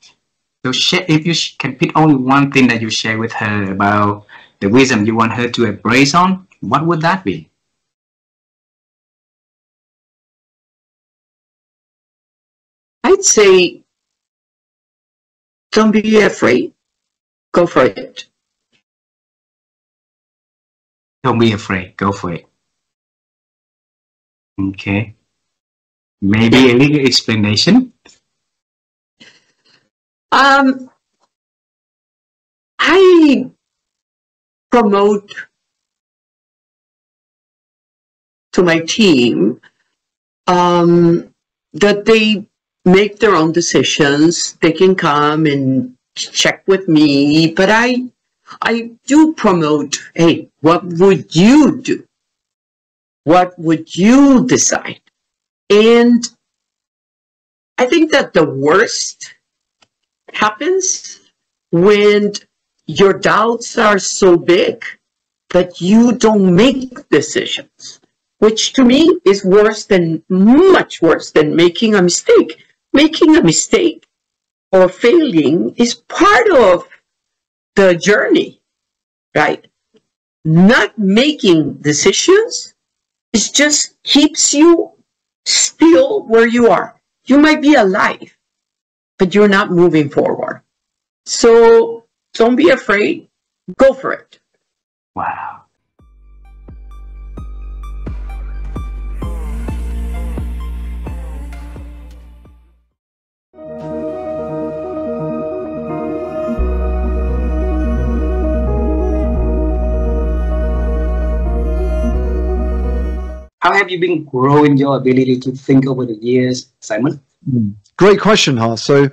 So if you can pick only one thing that you share with her about the wisdom you want her to embrace on, what would that be? I'd say, don't be afraid. Go for it. Don't be afraid. Go for it. Okay. Maybe a little explanation? I promote to my team that they make their own decisions. They can come and check with me, but I do promote, hey, what would you do? What would you decide? And I think that the worst happens when your doubts are so big that you don't make decisions, which to me is much worse than making a mistake. Making a mistake or failing is part of the journey, right? Not making decisions, it just keeps you still where you are. You might be alive, but you're not moving forward. So don't be afraid. Go for it. Wow. have you been growing your ability to think over the years, Simon? Great question, Har. So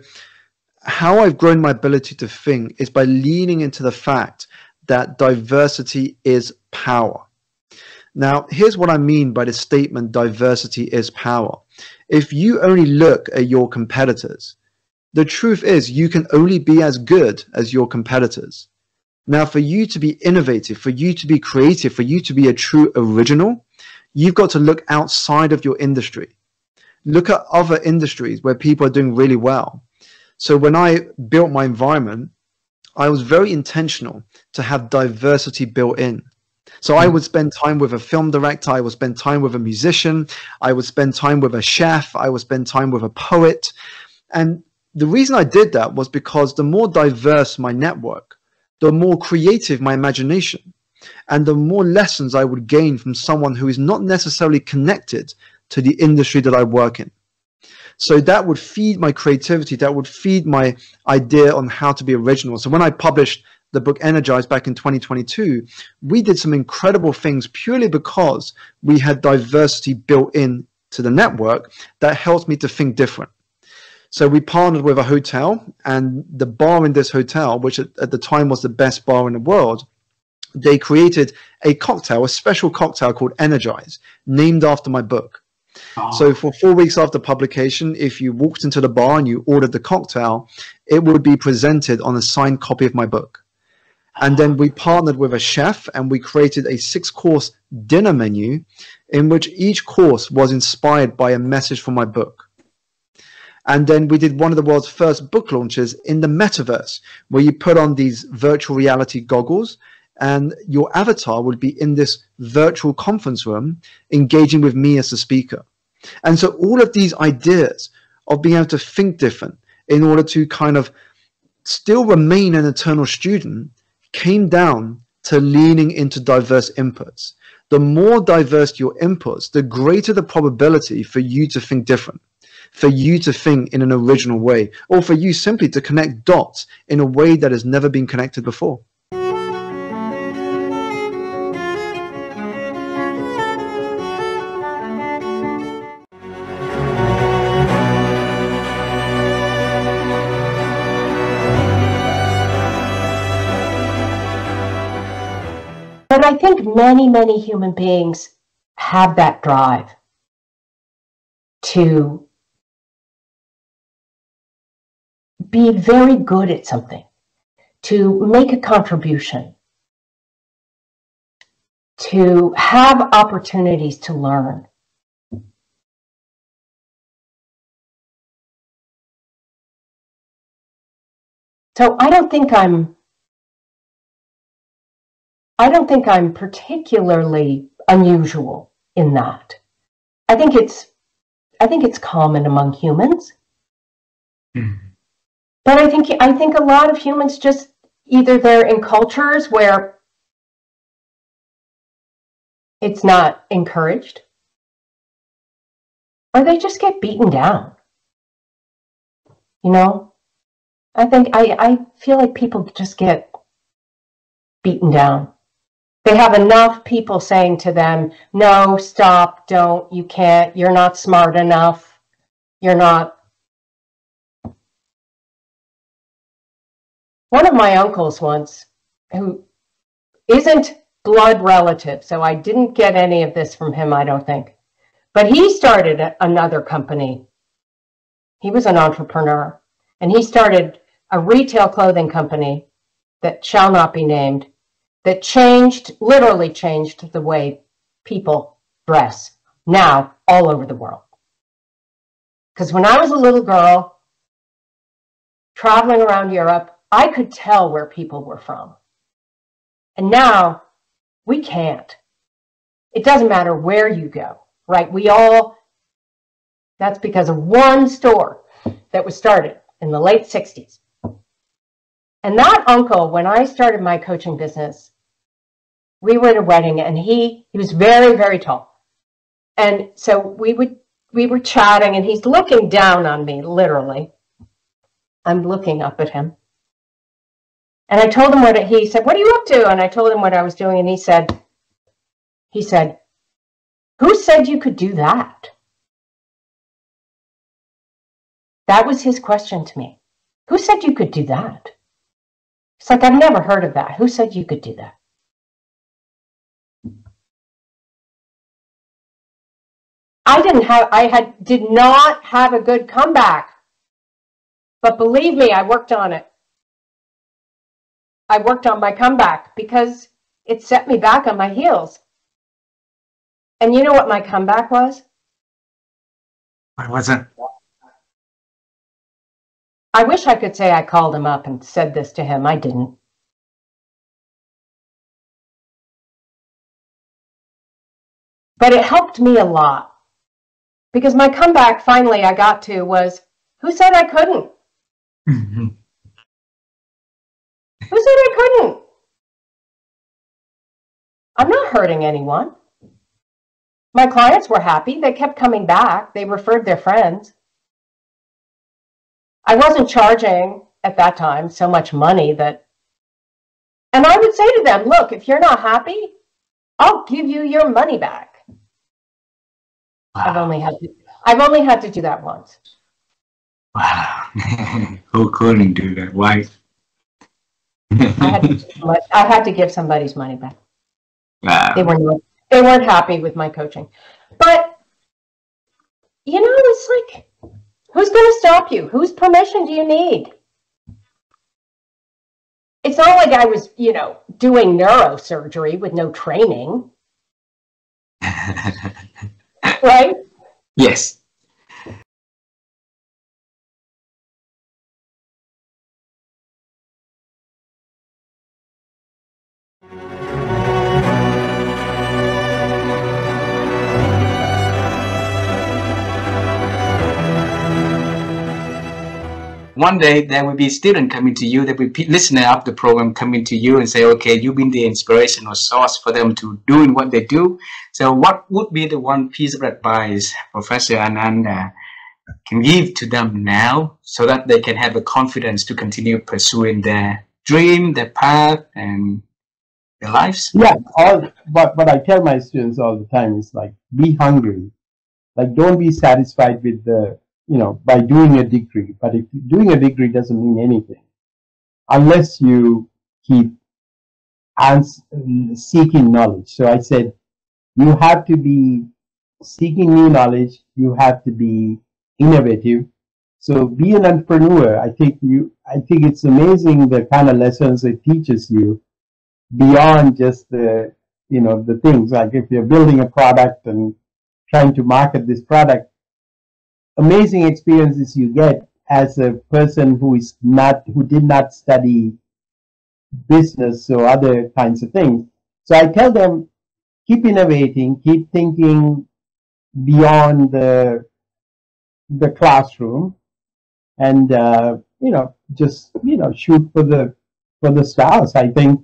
how I've grown my ability to think is by leaning into the fact that diversity is power. Now, here's what I mean by the statement, diversity is power. If you only look at your competitors, the truth is you can only be as good as your competitors. Now, for you to be innovative, for you to be creative, for you to be a true original, you've got to look outside of your industry. Look at other industries where people are doing really well. So when I built my environment, I was very intentional to have diversity built in. So I would spend time with a film director, I would spend time with a musician, I would spend time with a chef, I would spend time with a poet. And the reason I did that was because the more diverse my network, the more creative my imagination, and the more lessons I would gain from someone who is not necessarily connected to the industry that I work in. So that would feed my creativity, that would feed my idea on how to be original. So when I published the book Energize back in 2022, we did some incredible things purely because we had diversity built in to the network that helped me to think different. So we partnered with a hotel, and the bar in this hotel, which at the time was the best bar in the world, they created a cocktail, a special cocktail called Energize, named after my book. So for 4 weeks after publication, if you walked into the bar and you ordered the cocktail, it would be presented on a signed copy of my book. And then we partnered with a chef and we created a 6-course dinner menu in which each course was inspired by a message from my book. And then we did one of the world's first book launches in the metaverse, where you put on these virtual reality goggles and your avatar would be in this virtual conference room engaging with me as a speaker. And so all of these ideas of being able to think different in order to kind of still remain an eternal student came down to leaning into diverse inputs. The more diverse your inputs, the greater the probability for you to think different, for you to think in an original way, or for you simply to connect dots in a way that has never been connected before. But I think many, many human beings have that drive to be very good at something, to make a contribution, to have opportunities to learn. So I don't think I'm particularly unusual in that. I think it's common among humans. But I think a lot of humans just either they're in cultures where it's not encouraged, or they just get beaten down. You know, I feel like people just get beaten down. They have enough people saying to them, no, stop, don't, you can't, you're not smart enough, you're not. One of my uncles once, who isn't blood relative, so I didn't get any of this from him, I don't think, but he started another company. He was an entrepreneur, and he started a retail clothing company that shall not be named, that literally changed the way people dress now all over the world. Because when I was a little girl traveling around Europe, I could tell where people were from. And now we can't. It doesn't matter where you go, right? That's because of one store that was started in the late 60s. And that uncle, when I started my coaching business, we were at a wedding and he was very, very tall. And so we were chatting and he's looking down on me, literally. I'm looking up at him. And I told him he said, what are you up to? And I told him what I was doing and he said, Who said you could do that? That was his question to me. Who said you could do that? It's like, I've never heard of that. Who said you could do that? I did not have a good comeback. But believe me, I worked on it. I worked on my comeback because it set me back on my heels. And you know what my comeback was? What was it? I wish I could say I called him up and said this to him. I didn't. But it helped me a lot. Because my comeback finally I got to was, who said I couldn't? Mm-hmm. Who said I couldn't? I'm not hurting anyone. My clients were happy. They kept coming back. They referred their friends. I wasn't charging at that time so much money that, and I would say to them, look, if you're not happy, I'll give you your money back. Wow. I've only had to do that once. Wow. Who couldn't do that? Why? I had to give somebody's money back. Wow. They weren't happy with my coaching. But, you know, it's like, who's going to stop you? Whose permission do you need? It's not like I was, you know, doing neurosurgery with no training. Right? Yes. One day there will be a student coming to you, there will be listener of the program coming to you and say, okay, you've been the inspirational source for them to doing what they do. So what would be the one piece of advice Professor Ananda can give to them now so that they can have the confidence to continue pursuing their dream, their path, and their lives? Yeah, what I tell my students all the time is like, be hungry. Like, don't be satisfied with the, you know, by doing a degree. But if doing a degree doesn't mean anything unless you keep seeking knowledge. So I said, you have to be seeking new knowledge. You have to be innovative. So be an entrepreneur. I think it's amazing the kind of lessons it teaches you beyond just the, you know, the things. Like if you're building a product and trying to market this product, amazing experiences you get as a person who did not study business or other kinds of things. So I tell them, keep innovating, keep thinking beyond the classroom, and you know, just, you know, shoot for the stars. I think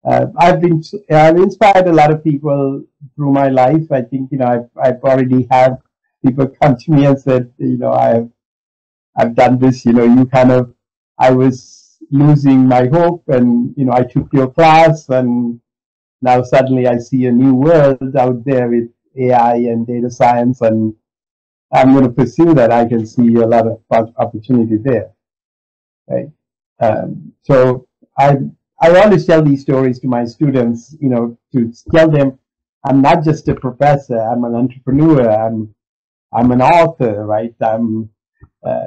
I've inspired a lot of people through my life. I think, you know, I've already had people come to me and said, you know, I've done this, you know, I was losing my hope, and, you know, I took your class, and now suddenly I see a new world out there with AI and data science, and I'm going to pursue that. I can see a lot of opportunity there. Right? So I always tell these stories to my students, you know, to tell them I'm not just a professor, I'm an entrepreneur, I'm an author, right?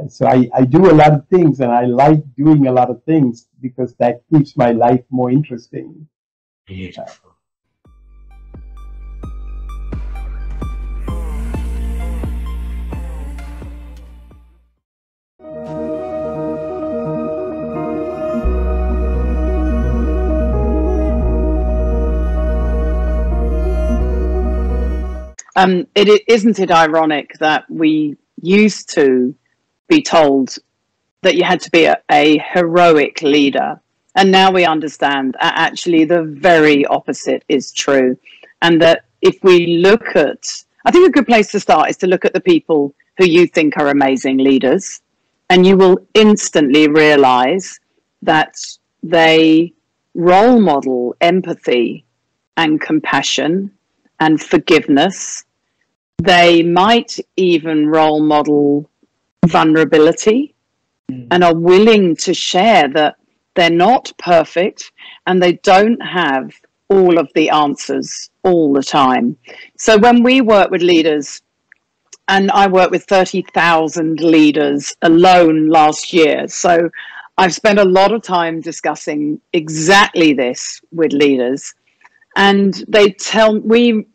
So I do a lot of things, and I like doing a lot of things because that keeps my life more interesting. Beautiful. Isn't it ironic that we used to be told that you had to be a heroic leader, and now we understand actually the very opposite is true, and that if we look at, I think a good place to start is to look at the people who you think are amazing leaders, and you will instantly realize that they role model empathy and compassion and forgiveness. They might even role model vulnerability and are willing to share that they're not perfect and they don't have all of the answers all the time. So when we work with leaders, and I worked with 30,000 leaders alone last year, so I've spent a lot of time discussing exactly this with leaders, and they tell we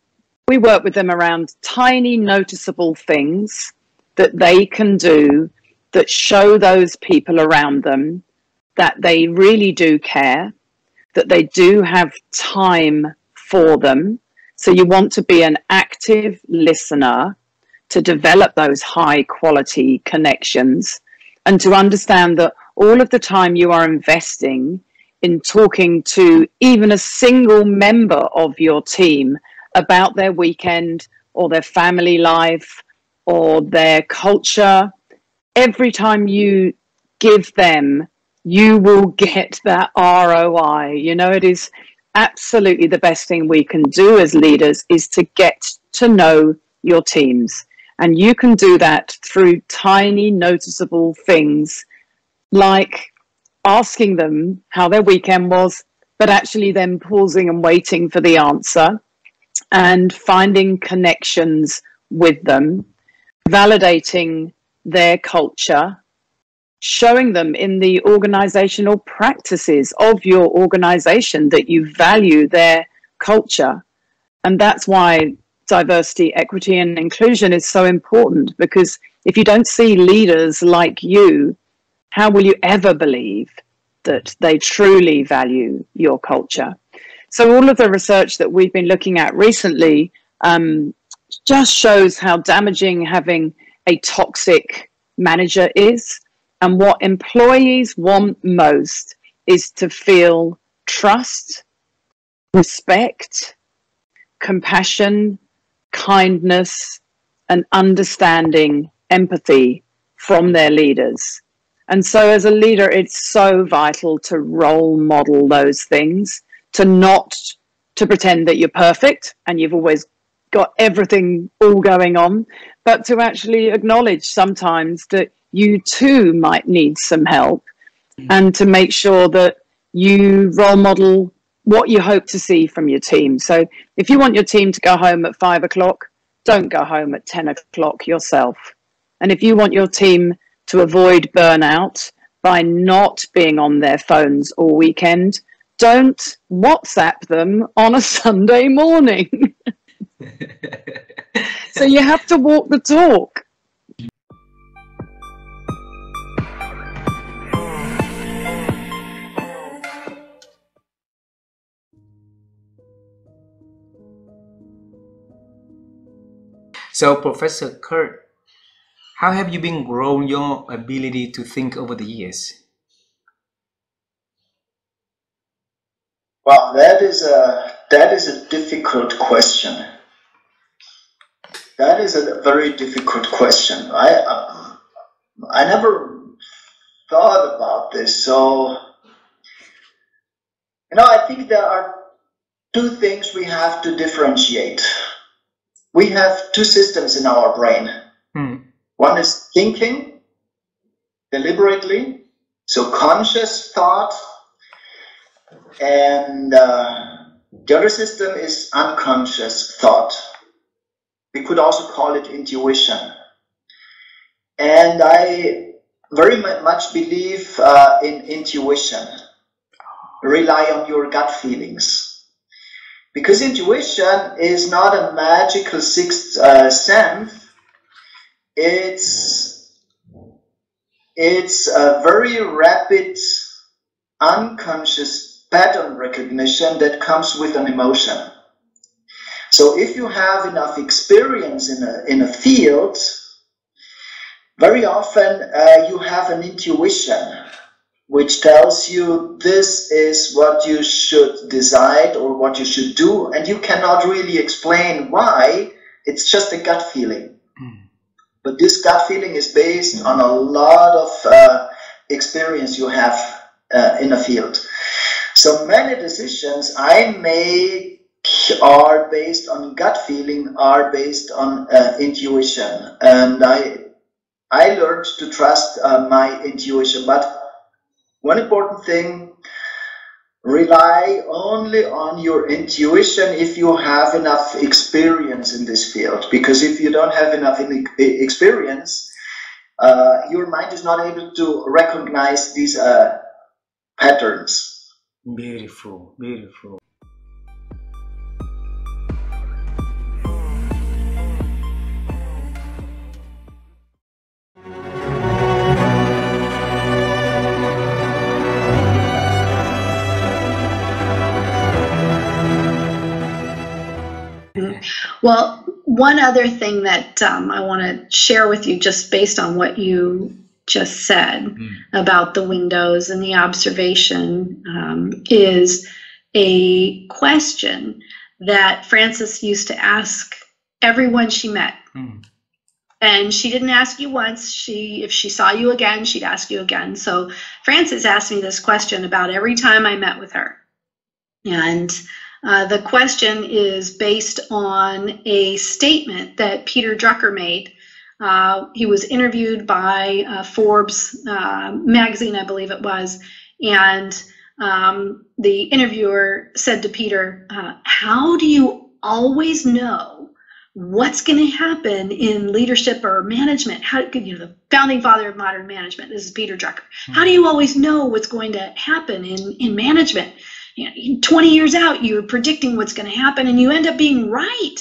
work with them around tiny noticeable things that they can do that show those people around them that they really do care, that they do have time for them. So you want to be an active listener to develop those high quality connections and to understand that all of the time you are investing in talking to even a single member of your team about their weekend or their family life or their culture, every time you give them, you will get that ROI. You know, it is absolutely the best thing we can do as leaders is to get to know your teams. And you can do that through tiny noticeable things like asking them how their weekend was, but actually then pausing and waiting for the answer and finding connections with them, validating their culture, showing them in the organizational practices of your organization that you value their culture. And that's why diversity, equity, and inclusion is so important, because if you don't see leaders like you, how will you ever believe that they truly value your culture? So all of the research that we've been looking at recently just shows how damaging having a toxic manager is. And what employees want most is to feel trust, respect, compassion, kindness, and understanding, empathy from their leaders. And so as a leader, it's so vital to role model those things, to not to pretend that you're perfect and you've always got everything all going on, but to actually acknowledge sometimes that you too might need some help, and to make sure that you role model what you hope to see from your team. So if you want your team to go home at 5 o'clock, don't go home at 10 o'clock yourself. And if you want your team to avoid burnout by not being on their phones all weekend, don't WhatsApp them on a Sunday morning. So you have to walk the talk. So, Professor Kurt, how have you been growing your ability to think over the years? Well, that is a difficult question. That is a very difficult question. I never thought about this. So, I think there are two things we have to differentiate. We have two systems in our brain. One is thinking deliberately, so conscious thought, and the other system is unconscious thought. We could also call it intuition. And I very much believe in intuition. Rely on your gut feelings. Because intuition is not a magical sixth sense. It's a very rapid, unconscious pattern recognition that comes with an emotion. So if you have enough experience in a field, very often you have an intuition which tells you this is what you should decide or what you should do, and you cannot really explain why. It's just a gut feeling. But this gut feeling is based on a lot of experience you have in a field. So many decisions I make are based on gut feeling, are based on intuition. And I learned to trust my intuition. But one important thing, rely only on your intuition if you have enough experience in this field. Because if you don't have enough experience, your mind is not able to recognize these patterns. Beautiful, beautiful. Well, one other thing that I want to share with you, just based on what you just said about the windows and the observation, is a question that Frances used to ask everyone she met. And she didn't ask you once. If she saw you again, she'd ask you again. So Frances asked me this question about every time I met with her. And the question is based on a statement that Peter Drucker made. He was interviewed by Forbes magazine, I believe it was, and the interviewer said to Peter, how do you always know what's going to happen in leadership or management? How, the founding father of modern management, this is Peter Drucker. How do you always know what's going to happen in management? 20 years out, you're predicting what's going to happen, and you end up being right.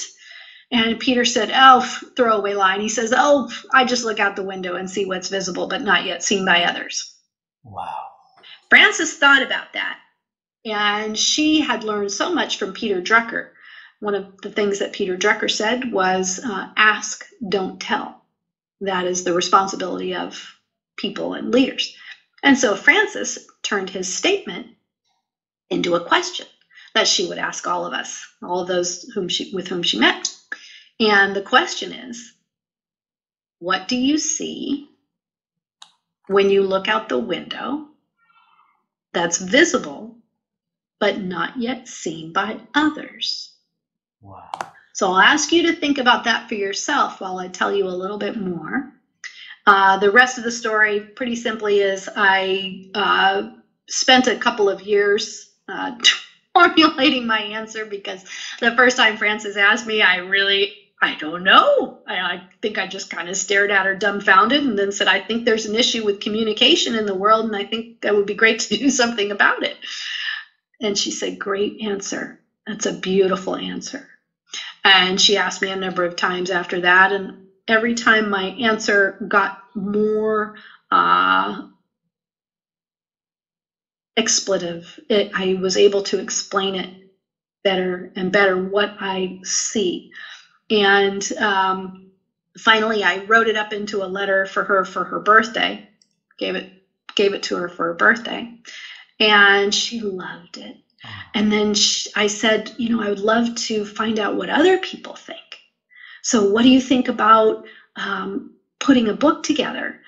And Peter said, oh, throwaway line. He says, oh, I just look out the window and see what's visible, but not yet seen by others. Wow. Frances thought about that, and she had learned so much from Peter Drucker. One of the things that Peter Drucker said was, ask, don't tell. That is the responsibility of people and leaders. And so Frances turned his statement into a question that she would ask all of us, all of those with whom she met. And the question is, what do you see when you look out the window that's visible but not yet seen by others? Wow. So I'll ask you to think about that for yourself while I tell you a little bit more. The rest of the story, pretty simply, is I spent a couple of years formulating my answer, because the first time Frances asked me, I don't know. I think I just kind of stared at her dumbfounded and then said, I think there's an issue with communication in the world, and I think that would be great to do something about it. And she said, great answer. That's a beautiful answer. And she asked me a number of times after that, and every time my answer got more expletive, I was able to explain it better and better, what I see. And finally, I wrote it up into a letter for her birthday, gave it to her for her birthday, and she loved it. And then I said, I would love to find out what other people think. So what do you think about putting a book together,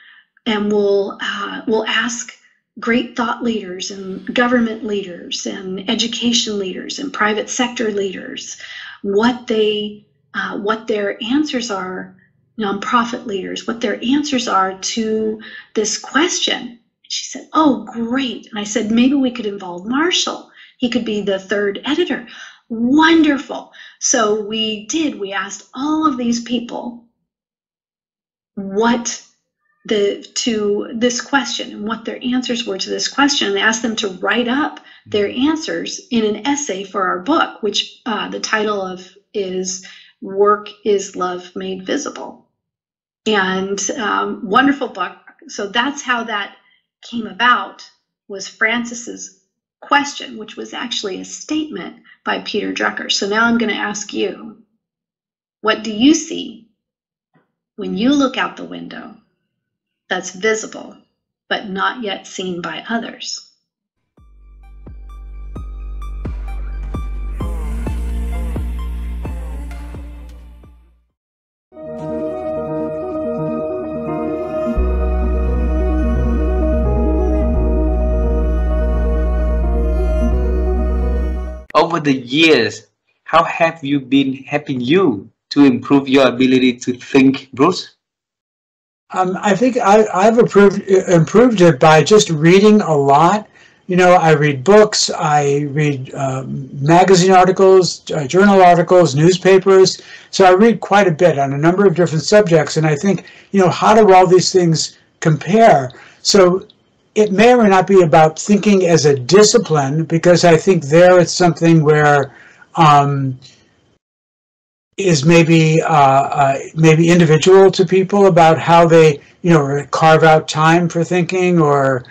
and we'll ask great thought leaders and government leaders and education leaders and private sector leaders what their answers are, nonprofit leaders, what their answers are to this question. She said, oh, great. And I said, maybe we could involve Marshall. He could be the third editor. Wonderful. So we did. We asked all of these people to this question and what their answers were to this question, and asked them to write up their answers in an essay for our book, which the title of is Work is Love Made Visible. And wonderful book. So that's how that came about, was Frances's question, which was actually a statement by Peter Drucker. So now I'm going to ask you, what do you see when you look out the window that's visible but not yet seen by others? Over the years, how have you been helping you to improve your ability to think, Bruce? I think I've improved it by just reading a lot. You know, I read books, I read magazine articles, journal articles, newspapers. So I read quite a bit on a number of different subjects. And I think, you know, how do all these things compare? So it may or may not be about thinking as a discipline, because I think there it's something where is maybe maybe individual to people about how they, you know, carve out time for thinking or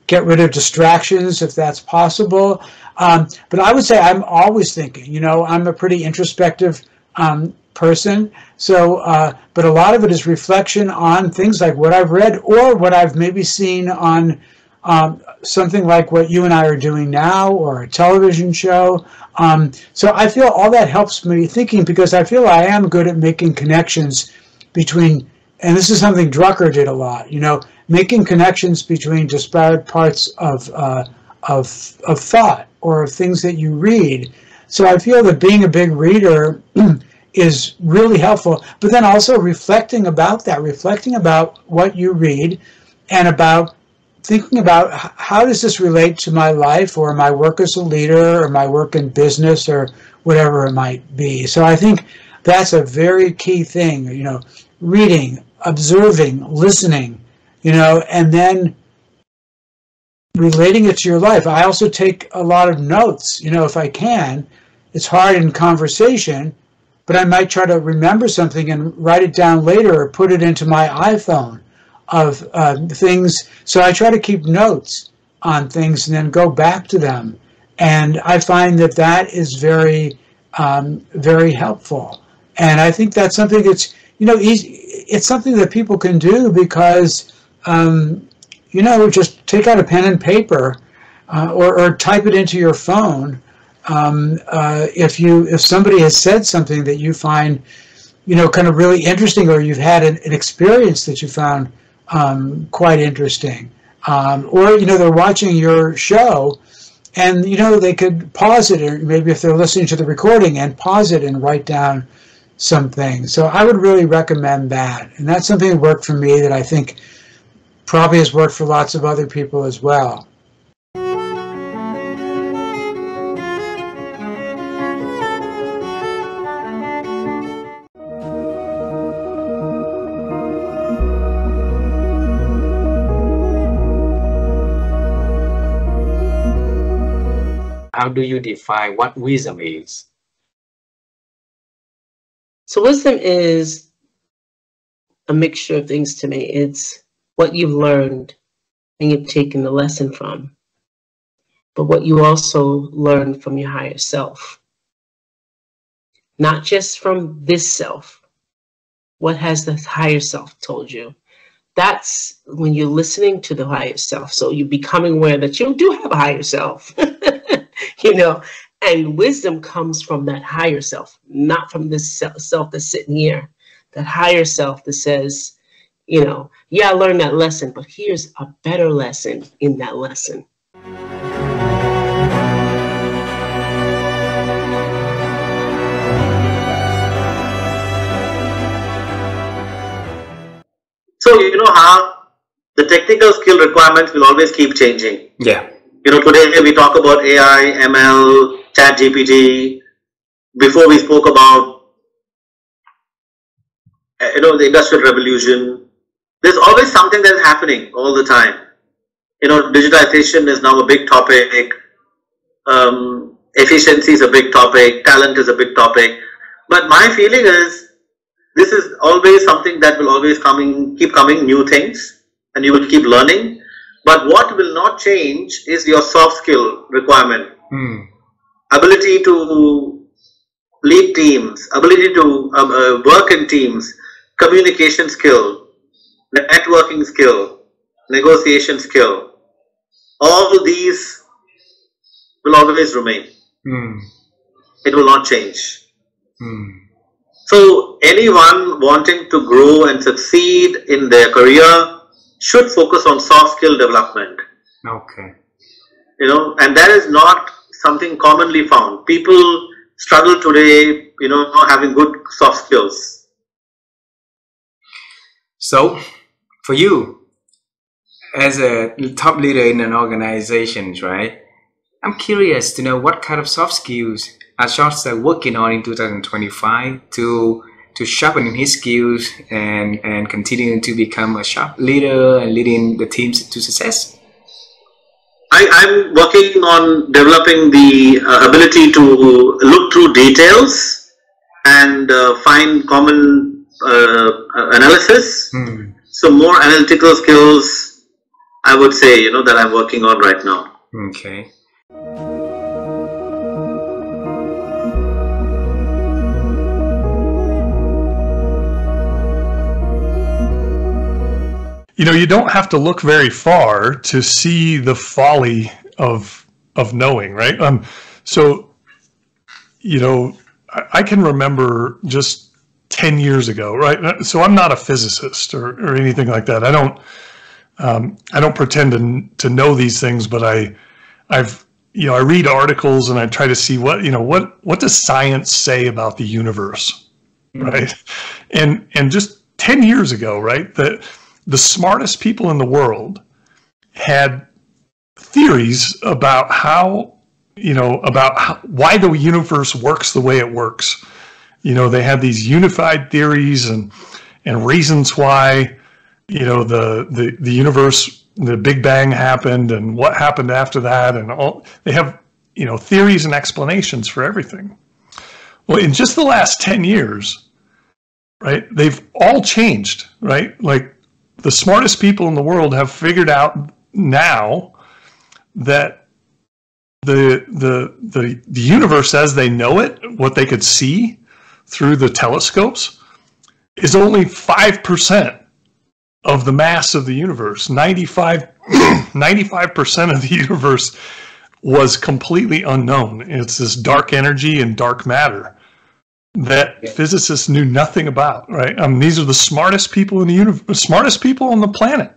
get rid of distractions if that's possible. But I would say I'm always thinking. You know, I'm a pretty introspective person. So, but a lot of it is reflection on things like what I've read or what I've maybe seen on something like what you and I are doing now, or a television show. So I feel all that helps me thinking, because I feel I am good at making connections between, and this is something Drucker did a lot, you know, making connections between disparate parts of thought or of things that you read. So I feel that being a big reader is really helpful, but then also reflecting about that, reflecting about what you read and about thinking about how does this relate to my life or my work as a leader or my work in business or whatever it might be. So I think that's a very key thing, you know, reading, observing, listening, you know, and then relating it to your life. I also take a lot of notes, you know, if I can. It's hard in conversation, but I might try to remember something and write it down later or put it into my iPhone of things. So I try to keep notes on things and then go back to them. And I find that that is very, very helpful. And I think that's something that's, you know, easy. It's something that people can do because, you know, just take out a pen and paper or type it into your phone. If somebody has said something that you find, you know, kind of really interesting, or you've had an experience that you found quite interesting, or, you know, they're watching your show and, you know, they could pause it, or maybe if they're listening to the recording, and pause it and write down something. So I would really recommend that. And that's something that worked for me that I think probably has worked for lots of other people as well. How do you define what wisdom is? So wisdom is a mixture of things to me. It's what you've learned and you've taken the lesson from, but what you also learn from your higher self. Not just from this self. What has the higher self told you? That's when you're listening to the higher self. So you're becoming aware that you do have a higher self. You know, and wisdom comes from that higher self, not from this self that's sitting here. That higher self that says, you know, yeah, I learned that lesson, but here's a better lesson in that lesson. So, you know how the technical skill requirements will always keep changing. Yeah. You know, today we talk about AI, ML, ChatGPT. Before we spoke about, you know, the Industrial Revolution. There's always something that's happening all the time. You know, digitization is now a big topic. Efficiency is a big topic. Talent is a big topic. But my feeling is this is always something that will always keep coming, new things, and you will keep learning. But what will not change is your soft skill requirement. Ability to lead teams, ability to work in teams, communication skill, networking skill, negotiation skill. All these will always remain. It will not change. So anyone wanting to grow and succeed in their career should focus on soft skill development. Okay. You know, and that is not something commonly found. People struggle today, having good soft skills. So, for you, as a top leader in an organization, right? I'm curious to know what kind of soft skills are Shasta working on in 2025 to sharpen his skills and continue to become a sharp leader and leading the teams to success. I'm working on developing the ability to look through details and find common analysis. So more analytical skills, I would say, that I'm working on right now. Okay. You don't have to look very far to see the folly of knowing, right? So, I can remember just 10 years ago, right? So I'm not a physicist or anything like that. I don't pretend to know these things, but I read articles and I try to see what does science say about the universe, right? And just 10 years ago, right, the smartest people in the world had theories about why the universe works the way it works. They had these unified theories and reasons why, the universe, the Big Bang happened and what happened after that, and all. They have, theories and explanations for everything. Well, in just the last 10 years, right, they've all changed, right? Like, the smartest people in the world have figured out now that the universe as they know it, what they could see through the telescopes, is only 5% of the mass of the universe. 95% of the universe was completely unknown. It's this dark energy and dark matter that physicists knew nothing about, right? These are the smartest people in the universe, smartest people on the planet,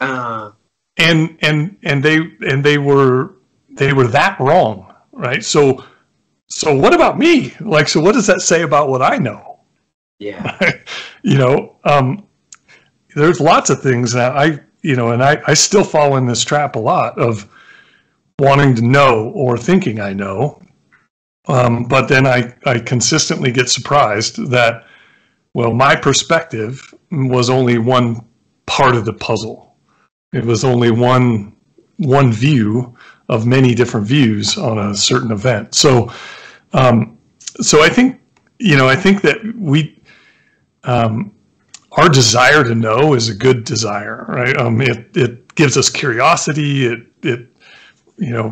and they were that wrong, right? So what about me? Like, so what does that say about what I know? Yeah, there's lots of things that I still fall in this trap a lot of wanting to know or thinking I know. But then I consistently get surprised that, well, my perspective was only one part of the puzzle. It was only one view of many different views on a certain event. So I think that our desire to know is a good desire, right? It gives us curiosity. It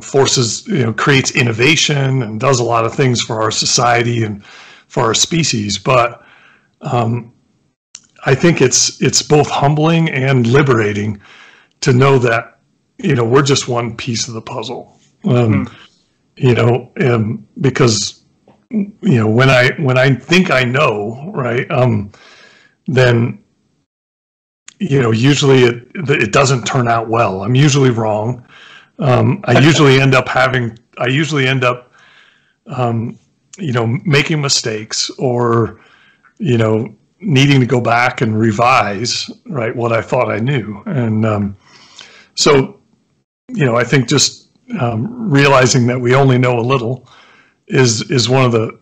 forces, creates innovation and does a lot of things for our society and for our species. But I think it's both humbling and liberating to know that, we're just one piece of the puzzle. Because, when I think I know, right, then, usually it doesn't turn out well. I'm usually wrong. I usually end up making mistakes or, needing to go back and revise, right, what I thought I knew. And so, I think just realizing that we only know a little is one of the,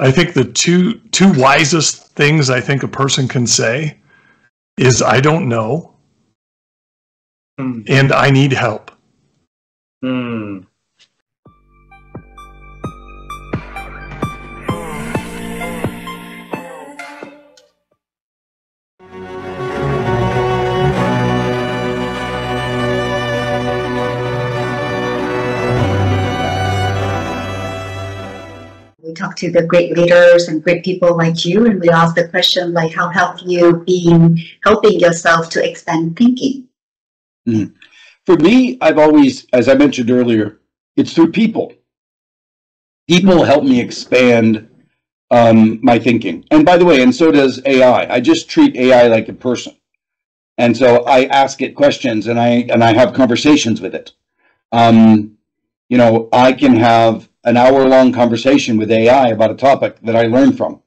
I think the two wisest things I think a person can say is, I don't know, and I need help. We talk to the great leaders and great people like you, and we ask the question like, how have you been helping yourself to expand thinking? For me, I've always, as I mentioned earlier, it's through people. People help me expand my thinking. And by the way, and so does AI. I just treat AI like a person. And so I ask it questions and I have conversations with it. You know, I can have an hour-long conversation with AI about a topic that I learned from.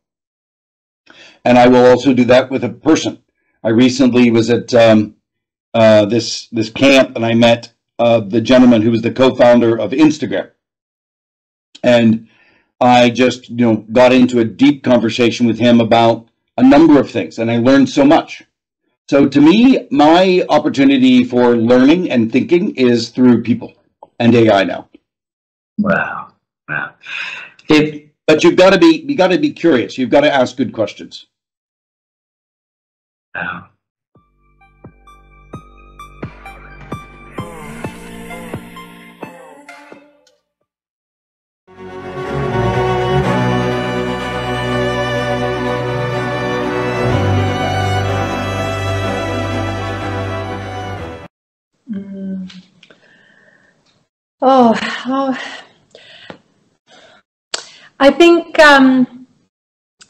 And I will also do that with a person. I recently was at this camp, and I met the gentleman who was the co-founder of Instagram. And I just, got into a deep conversation with him about a number of things, and I learned so much. So to me, my opportunity for learning and thinking is through people and AI now. Wow. But you got to be curious. You've got to ask good questions. Wow. I think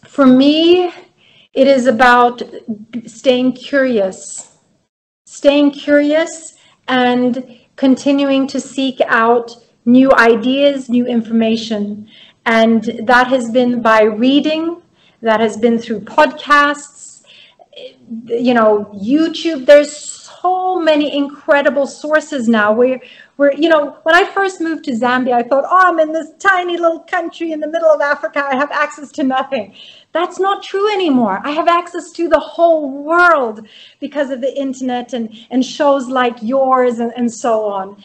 for me, it is about staying curious and continuing to seek out new ideas, new information. And that has been by reading, that has been through podcasts, YouTube. There's so many incredible sources now where when I first moved to Zambia, I thought, I'm in this tiny little country in the middle of Africa. I have access to nothing. That's not true anymore. I have access to the whole world because of the internet and shows like yours and so on.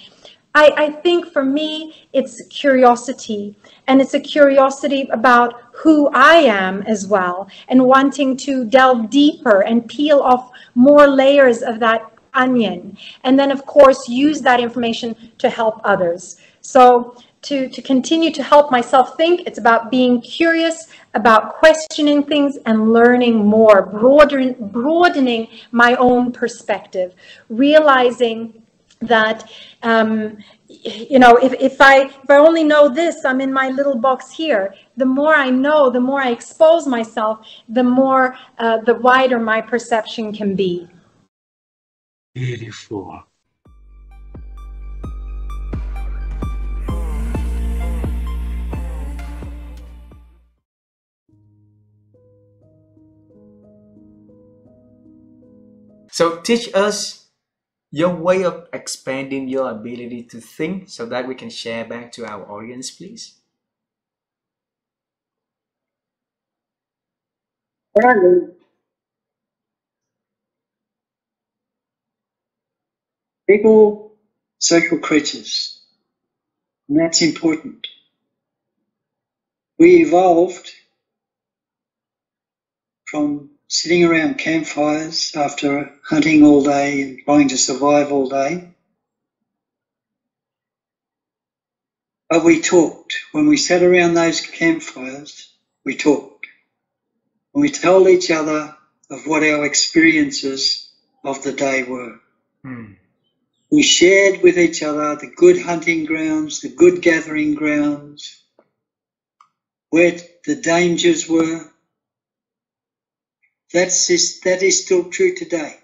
I think for me, it's curiosity, and it's a curiosity about who I am as well, and wanting to delve deeper and peel off more layers of that onion, and then of course use that information to help others. So to continue to help myself think, it's about being curious, about questioning things and learning more, broadening my own perspective, realizing that if I only know this, I'm in my little box here. The more I know, the more I expose myself, the wider my perception can be. Beautiful. So teach us your way of expanding your ability to think so that we can share back to our audience, please. What I learned, people, social creatures, and that's important. We evolved from sitting around campfires after hunting all day and trying to survive all day. But we talked. When we sat around those campfires, we talked. And we told each other of what our experiences of the day were. We shared with each other the good hunting grounds, the good gathering grounds, where the dangers were. That is still true today.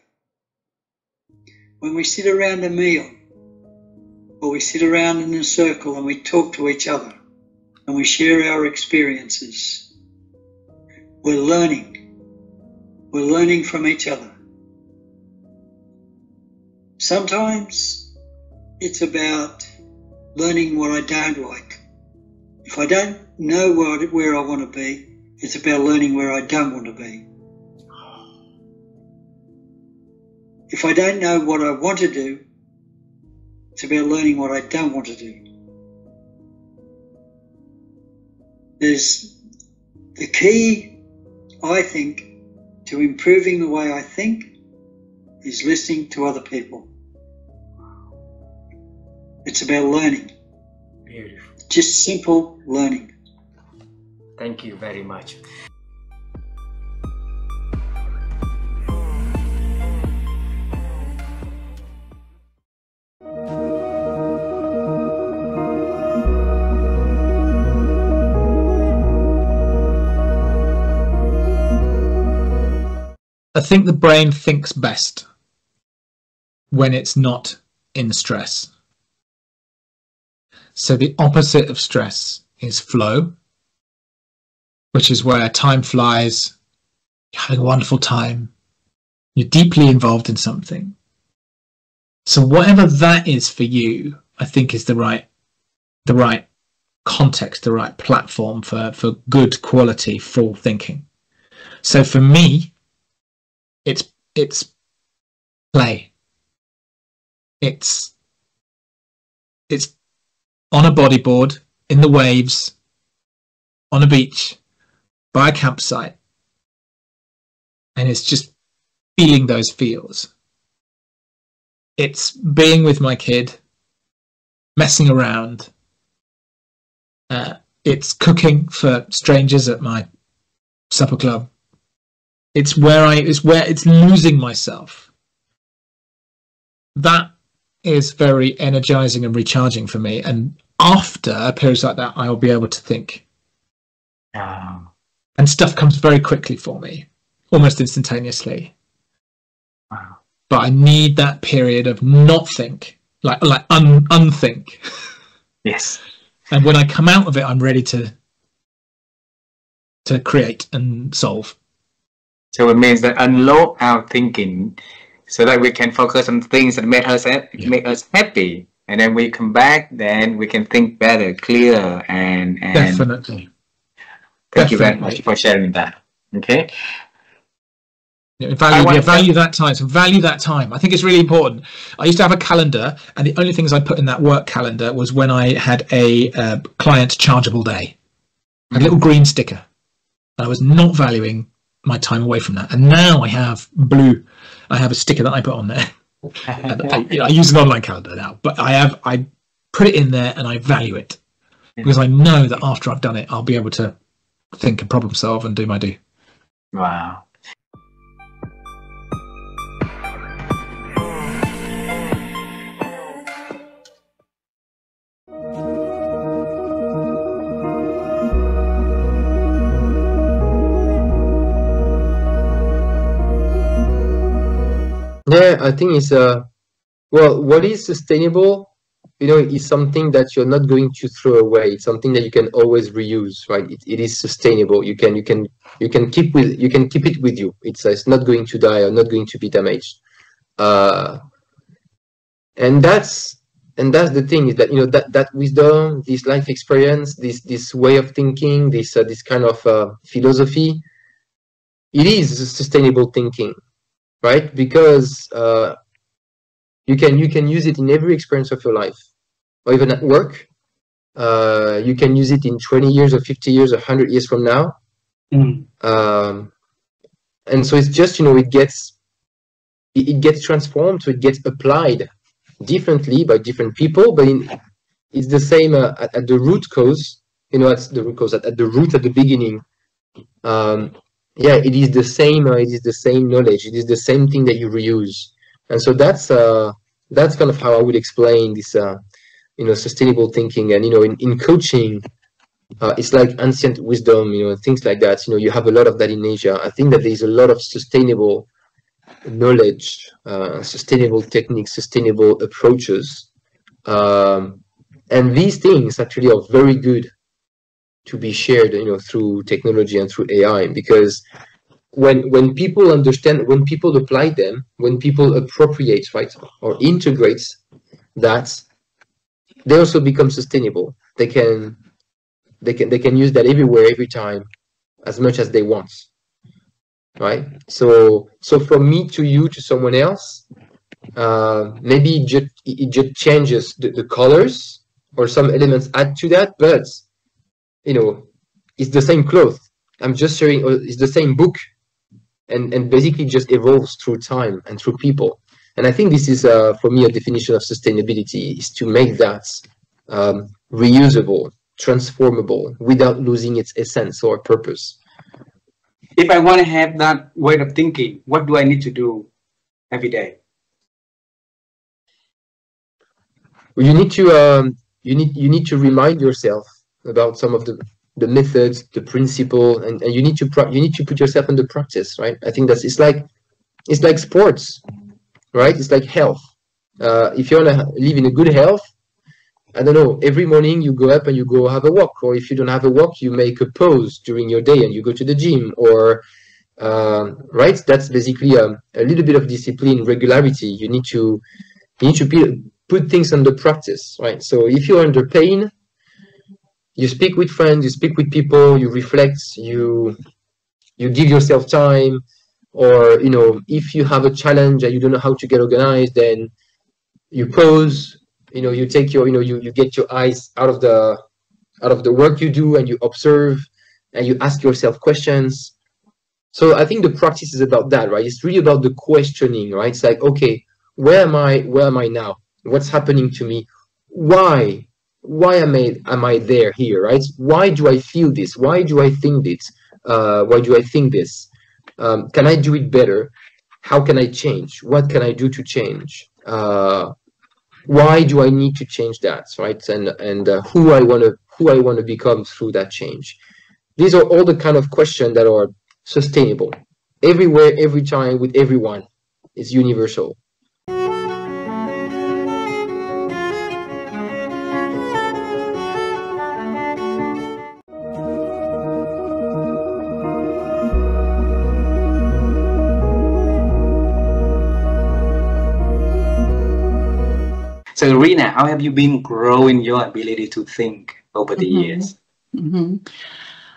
When we sit around a meal, or we sit around in a circle and we talk to each other and we share our experiences, we're learning. We're learning from each other. Sometimes it's about learning what I don't like. If I don't know where I want to be, it's about learning where I don't want to be. If I don't know what I want to do, it's about learning what I don't want to do. There's the key, I think, to improving the way I think is listening to other people. It's about learning. Beautiful. Just simple learning. Thank you very much. I think the brain thinks best when it's not in stress. So the opposite of stress is flow, which is where time flies, you're having a wonderful time, you're deeply involved in something. So whatever that is for you, I think is the right context, the right platform for good quality full thinking. So for me, it's play. It's on a bodyboard, in the waves, on a beach, by a campsite, and it's just feeling those feels. It's being with my kid, messing around. It's cooking for strangers at my supper club. It's it's losing myself. That is very energizing and recharging for me. And after periods like that, I'll be able to think. And stuff comes very quickly for me, almost instantaneously. Wow. But I need that period of not think, unthink. Yes. And when I come out of it, I'm ready to create and solve. So it means that unload our thinking so that we can focus on things that make us happy. And then we come back, then we can think better, clearer, and Definitely. Thank you very much for sharing that. Okay. Value that time. So value that time. I think it's really important. I used to have a calendar, and the only things I put in that work calendar was when I had a client chargeable day, a little green sticker. And I was not valuing my time away from that. And now I have a sticker that I put on there. I use an online calendar now, but I put it in there and I value it because I know that after I've done it, I'll be able to think and problem solve and do my do. Wow. Yeah, I think it's well, what is sustainable, is something that you're not going to throw away. It's something that you can always reuse, right? It is sustainable. You can keep it with you. It's not going to die or not going to be damaged. And that's the thing, is that that wisdom, this life experience, this way of thinking, this kind of philosophy, it is sustainable thinking. Right, because you can use it in every experience of your life, or even at work. You can use it in 20 years or 50 years or 100 years from now. And so it's just it gets transformed, so it gets applied differently by different people, but it's the same at the root cause. At the root cause, at the root, at the beginning. Yeah, it is the same. It is the same knowledge. It is the same thing that you reuse, and so that's kind of how I would explain this, sustainable thinking. And in coaching, it's like ancient wisdom, things like that. You have a lot of that in Asia. I think that there is a lot of sustainable knowledge, sustainable techniques, sustainable approaches, and these things actually are very good to be shared, through technology and through AI, because when people understand, when people apply them, when people appropriate, right, or integrate that, they also become sustainable. They can use that everywhere, every time, as much as they want, right? So from me to you to someone else, maybe it just changes the colors, or some elements add to that, but it's the same cloth. I'm just sharing, it's the same book, and basically just evolves through time and through people. And I think this is, for me, a definition of sustainability, is to make that reusable, transformable, without losing its essence or purpose. If I want to have that way of thinking, what do I need to do every day? Well, you need to remind yourself about some of the methods, the principle, and you need to put yourself into practice, right? I think it's like sports, right? It's like health. If you want to live in a good health, I don't know, every morning you go up and you go have a walk, or if you don't have a walk, you make a pause during your day and you go to the gym, or right? That's basically a little bit of discipline, regularity. You need to put things under practice, right? So if you're under pain, you speak with friends, you speak with people, you reflect, you give yourself time, or if you have a challenge and you don't know how to get organized, then you pause, you take your you get your eyes out of the work you do, and you observe and you ask yourself questions. So I think the practice is about that, right? It's really about the questioning, right? It's like, okay, where am I now? What's happening to me? Why am I there, here, right? Why do I feel this? Why do I think this? Why do I think this? Can I do it better? How can I change? What can I do to change? Why do I need to change that, right? And who I want to become through that change. These are all the kind of questions that are sustainable, everywhere, every time, with everyone. It's universal. So, Rina, how have you been growing your ability to think over the years?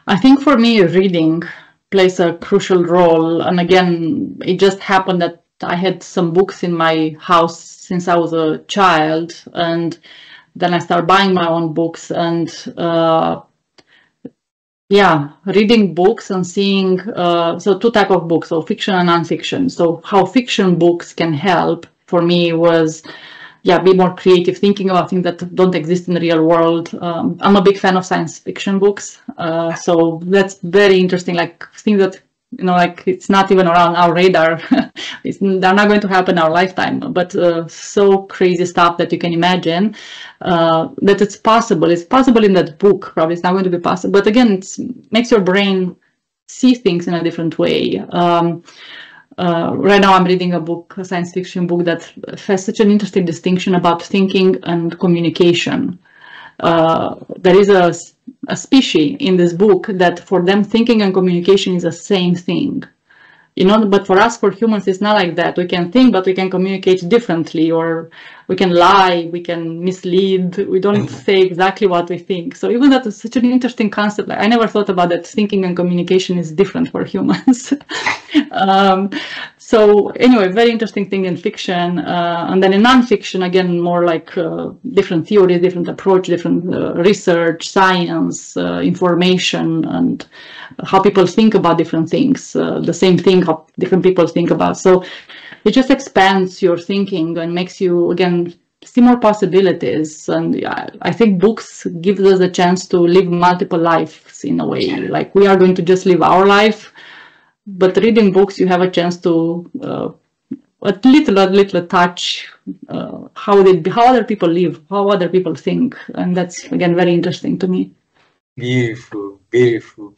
I think for me, reading plays a crucial role. And again, it just happened that I had some books in my house since I was a child. And then I started buying my own books. And reading books and seeing, so two types of books, so fiction and nonfiction. So how fiction books can help for me was, be more creative, thinking about things that don't exist in the real world. I'm a big fan of science fiction books. So that's very interesting, like things that, like it's not even around our radar. They're not going to happen in our lifetime, but so crazy stuff that you can imagine that it's possible. It's possible in that book, probably it's not going to be possible. But again, it makes your brain see things in a different way. Right now I'm reading a book, a science fiction book that has such an interesting distinction about thinking and communication. There is a species in this book that for them thinking and communication is the same thing. But for us, for humans, it's not like that. We can think, but we can communicate differently, or we can lie, we can mislead, we don't say exactly what we think. So even that is such an interesting concept. I never thought about that thinking and communication is different for humans. So anyway, very interesting thing in fiction. And then in nonfiction, again, more like different theories, different approach, different research, science, information, and how people think about different things. The same thing, how different people think about. So it just expands your thinking and makes you, again, see more possibilities. And I think books give us a chance to live multiple lives in a way. Like we are going to just live our life, but reading books, you have a chance to a little touch how other people live, how other people think. And that's, again, very interesting to me. Beautiful, beautiful.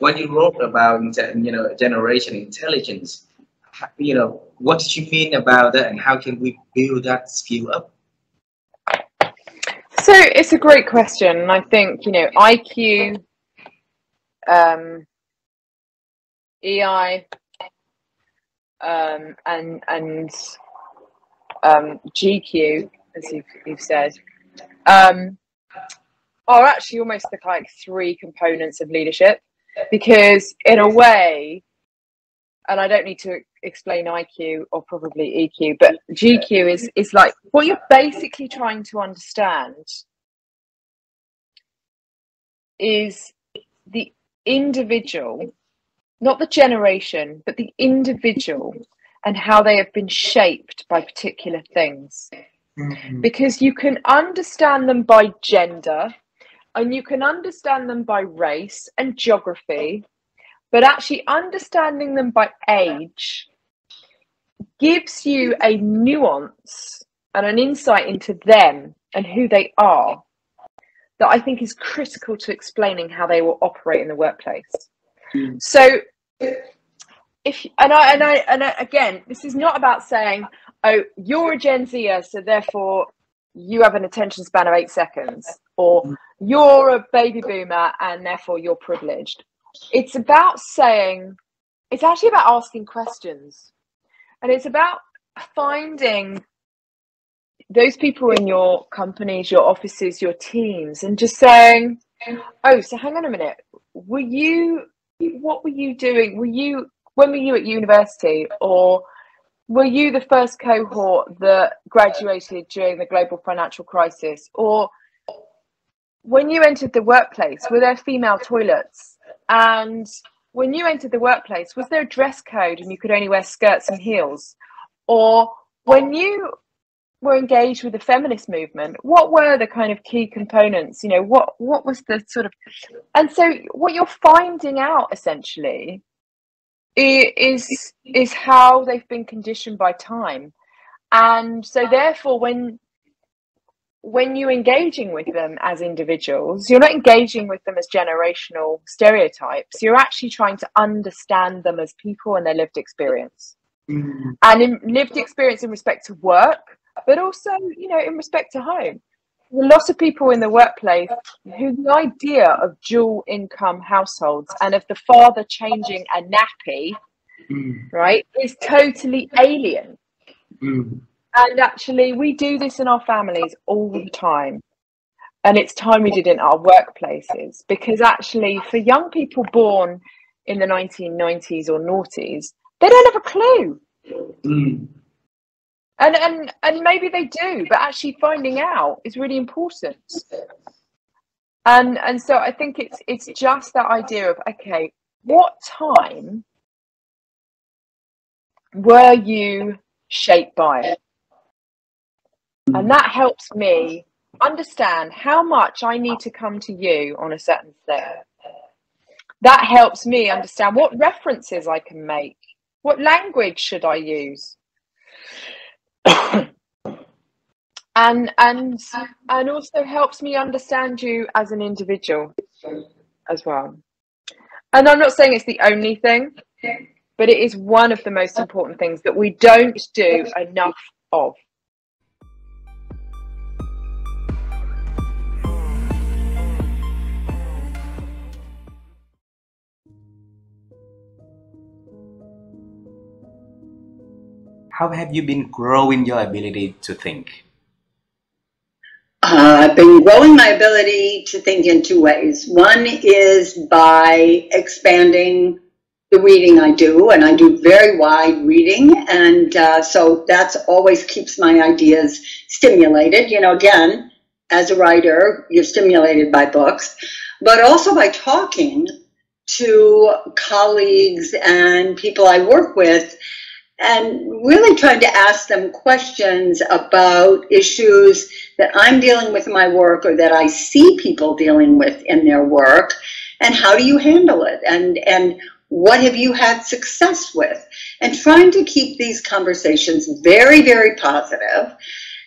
When you wrote about generation intelligence, what did you mean about that, and how can we build that skill up? So it's a great question, and I think IQ, EI, and GQ, as you've said, are actually almost like three components of leadership, because in a way, and I don't need to explain IQ or probably EQ, but GQ is like what you're basically trying to understand is the individual, not the generation, but the individual and how they have been shaped by particular things. Mm-hmm. Because you can understand them by gender and you can understand them by race and geography, but actually understanding them by age gives you a nuance and an insight into them and who they are that I think is critical to explaining how they will operate in the workplace. So again, this is not about saying, oh, you're a Gen Zer, so therefore you have an attention span of 8 seconds, or you're a baby boomer and therefore you're privileged. It's about saying, it's actually about asking questions, and it's about finding those people in your companies, your offices, your teams, and just saying, oh, so hang on a minute, what were you doing? When were you at university, or were you the first cohort that graduated during the global financial crisis? Or when you entered the workplace, were there female toilets? And when you entered the workplace, was there a dress code and you could only wear skirts and heels? Or when you were engaged with the feminist movement, what were the kind of key components? You know, what was the sort of... And so what you're finding out essentially is how they've been conditioned by time. And so therefore when you're engaging with them as individuals, you're not engaging with them as generational stereotypes. You're actually trying to understand them as people and their lived experience. And in lived experience in respect to work, but also, you know, in respect to home. There are lots of people in the workplace who the idea of dual income households and of the father changing a nappy, right, is totally alien. And actually, we do this in our families all the time. And it's time we did it in our workplaces, because actually, for young people born in the 1990s or noughties, they don't have a clue. And maybe they do, but actually finding out is really important. And so I think it's just that idea of, okay, what time were you shaped by it? And that helps me understand how much I need to come to you on a certain thing. That helps me understand what references I can make. What language should I use? and also helps me understand you as an individual as well. And I'm not saying it's the only thing, but it is one of the most important things that we don't do enough of. How have you been growing your ability to think? I've been growing my ability to think in two ways. One is by expanding the reading I do, and I do very wide reading, and so that's always keeps my ideas stimulated. You know, again, as a writer, you're stimulated by books, but also by talking to colleagues and people I work with, and really trying to ask them questions about issues that I'm dealing with in my work or that I see people dealing with in their work, and how do you handle it, and what have you had success with, and trying to keep these conversations very, very positive,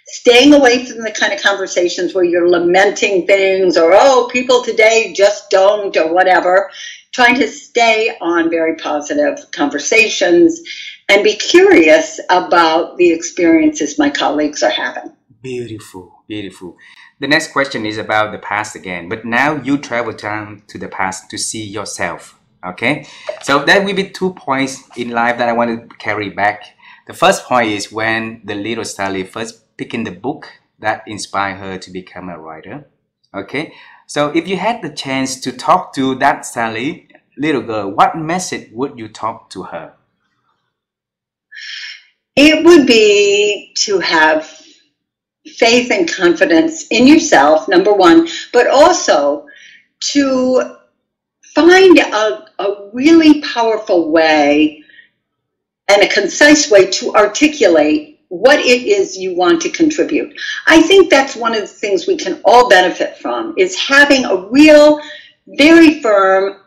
staying away from the kind of conversations where you're lamenting things or, oh, people today just don't, or whatever, trying to stay on very positive conversations and be curious about the experiences my colleagues are having. Beautiful, beautiful. The next question is about the past again, but now you travel down to the past to see yourself, okay? So there will be 2 points in life that I want to carry back. The first point is when the little Sally first picked the book that inspired her to become a writer, okay? So if you had the chance to talk to that Sally, little girl, what message would you talk to her? It would be to have faith and confidence in yourself, number one, but also to find a really powerful way and a concise way to articulate what it is you want to contribute. I think that's one of the things we can all benefit from, is having a real, very firm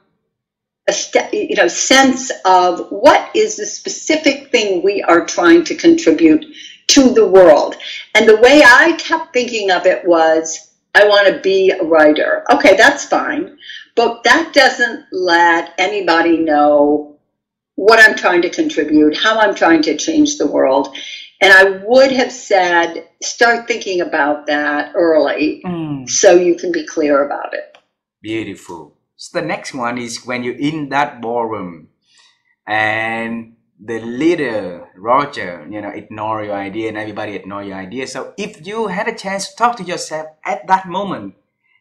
sense of what is the specific thing we are trying to contribute to the world. And the way I kept thinking of it was, I want to be a writer. Okay, that's fine. But that doesn't let anybody know what I'm trying to contribute, how I'm trying to change the world. And I would have said, start thinking about that early so you can be clear about it. Beautiful. So the next one is when you're in that ballroom and the leader, Roger, ignore your idea and everybody ignore your idea. So if you had a chance to talk to yourself at that moment,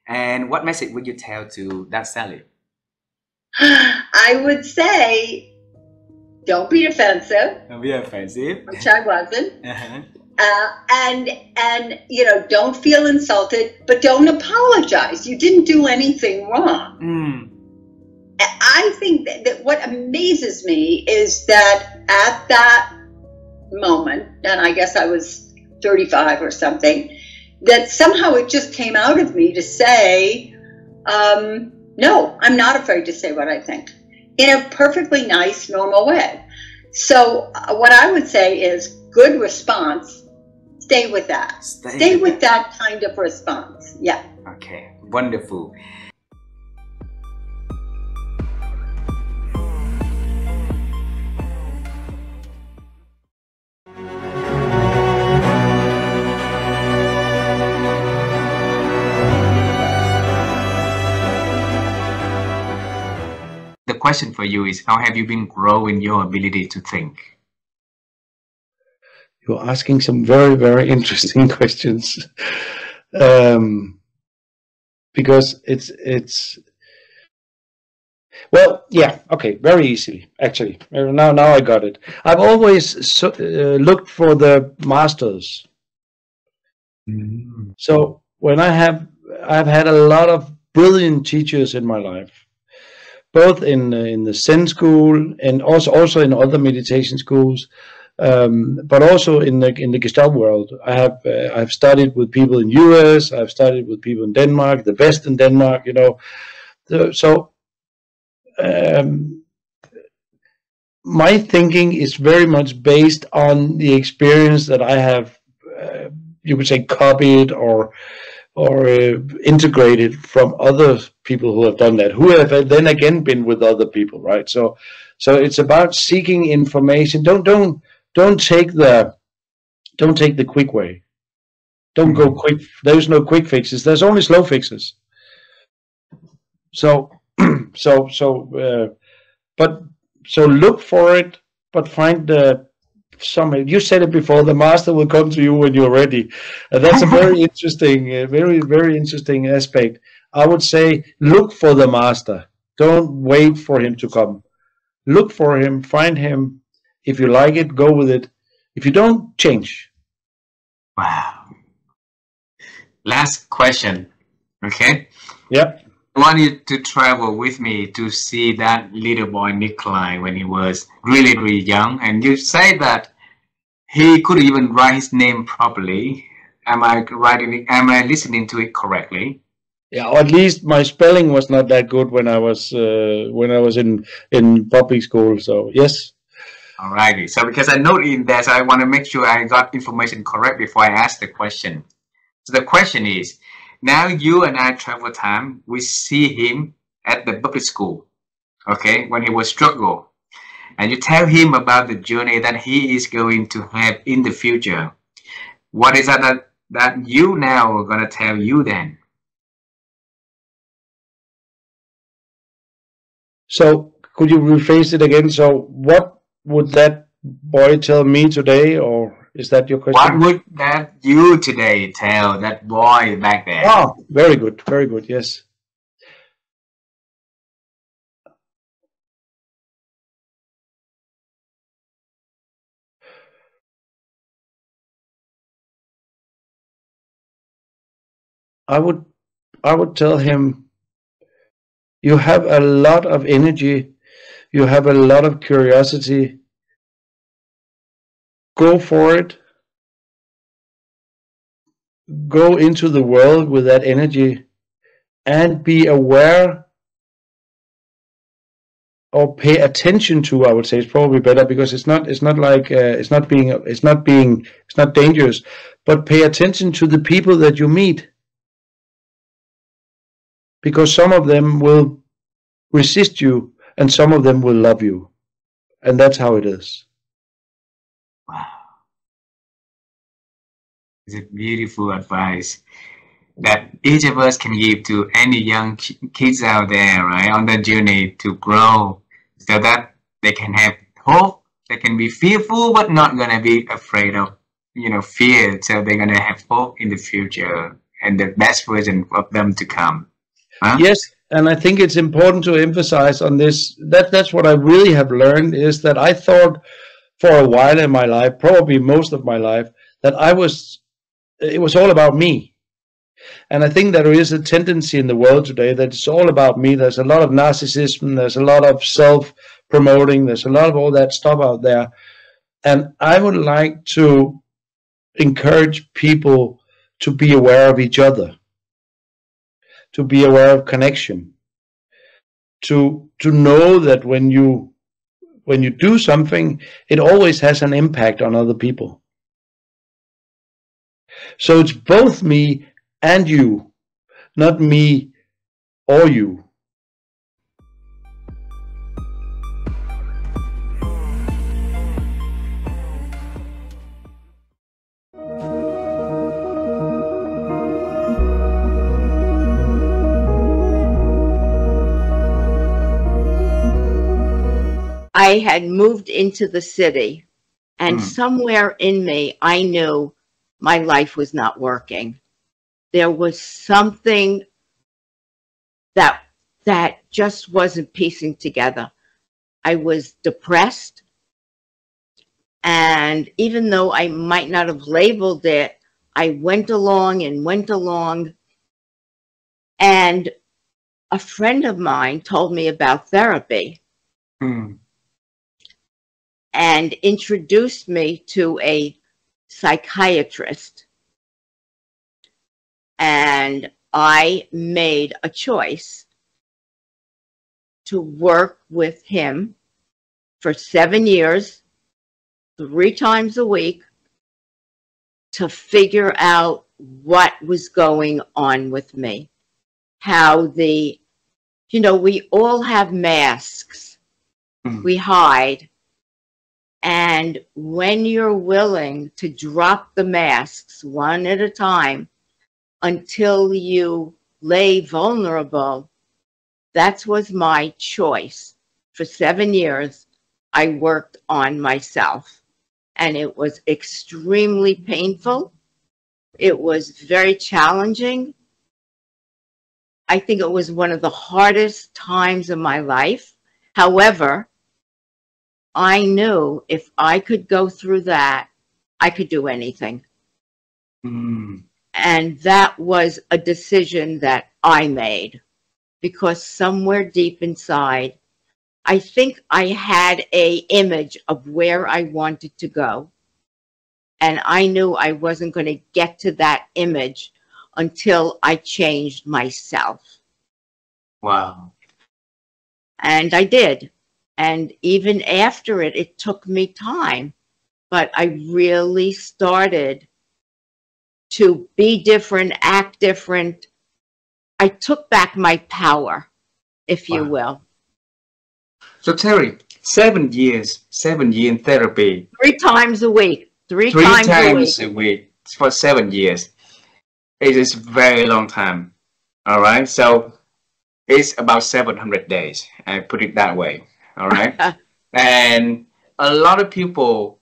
and what message would you tell to that Sally? I would say, don't be defensive. Don't be offensive. Which I wasn't. And don't feel insulted, but don't apologize. You didn't do anything wrong. I think that what amazes me is that at that moment, and I guess I was 35 or something, that somehow it just came out of me to say, no, I'm not afraid to say what I think in a perfectly nice, normal way. So what I would say is good response. Stay with that. Stay with that kind of response. Yeah. Okay. Wonderful. The question for you is, how have you been growing your ability to think? You're asking some very, very interesting questions. Because it's well, yeah, okay, very easily, actually. Now I got it. I've always looked for the masters. So when I've had a lot of brilliant teachers in my life, both in the Zen school and also in other meditation schools, but also in the Gestalt world. I've studied with people in US. I've studied with people in Denmark, the West in Denmark. My thinking is very much based on the experience that I have, you could say, copied or integrated from other people who have done that, who have then again been with other people, right? So it's about seeking information. Don't take the quick way. Don't go quick. There's no quick fixes. There's only slow fixes. So look for it, but find you said it before, the master will come to you when you're ready. That's a very interesting, very, very interesting aspect. I would say look for the master. Don't wait for him to come. Look for him, find him. If you like it, go with it. If you don't, change. Wow. Last question. Okay? Yep. I want you to travel with me to see that little boy Nikolai when he was really, really young. And you say that he could even write his name properly. Am I listening to it correctly? Yeah, or at least my spelling was not that good when I was in public school. So yes. Alrighty. So because I noted in there, so I want to make sure I got information correct before I ask the question. So the question is, now you and I travel time, we see him at the public school, okay, when he was struggle. And you tell him about the journey that he is going to have in the future. What is that you now are going to tell you then? So could you rephrase it again? So what would that boy tell me today, or is that your question? What would that you today tell that boy back there? Oh, very good, yes. I would tell him, you have a lot of energy, you have a lot of curiosity. Go for it. Go into the world with that energy and be aware, or pay attention to, I would say, it's probably better, because it's not dangerous, but pay attention to the people that you meet, because some of them will resist you, and some of them will love you. And that's how it is. Wow. It's a beautiful advice that each of us can give to any young kids out there, right, on the journey to grow, so that they can have hope, they can be fearful, but not gonna be afraid of, fear. So they're gonna have hope in the future and the best version of them to come. Huh? Yes, and I think it's important to emphasize on this. That's what I really have learned, is that I thought for a while in my life, probably most of my life, that it was all about me. And I think there is a tendency in the world today that it's all about me. There's a lot of narcissism, there's a lot of self-promoting, there's a lot of all that stuff out there. And I would like to encourage people to be aware of each other, to be aware of connection, to know that when you do something, it always has an impact on other people. So it's both me and you, not me or you. I had moved into the city, and somewhere in me, I knew my life was not working. There was something that just wasn't piecing together. I was depressed, and even though I might not have labeled it, I went along, and a friend of mine told me about therapy. And introduced me to a psychiatrist. And I made a choice to work with him for 7 years, 3 times a week, to figure out what was going on with me. How we all have masks. We hide. And when you're willing to drop the masks one at a time until you lay vulnerable, that was my choice. For 7 years, I worked on myself, and it was extremely painful. It was very challenging. I think it was one of the hardest times of my life. However, I knew if I could go through that, I could do anything. And that was a decision that I made, because somewhere deep inside, I think I had an image of where I wanted to go. And I knew I wasn't going to get to that image until I changed myself. Wow. And I did. And even after it, it took me time, but I really started to be different, act different. I took back my power, if you will. So Terry, 7 years in therapy. 3 times a week. 3 times a week for 7 years. It is a very long time. All right. So it's about 700 days. I put it that way. All right. And a lot of people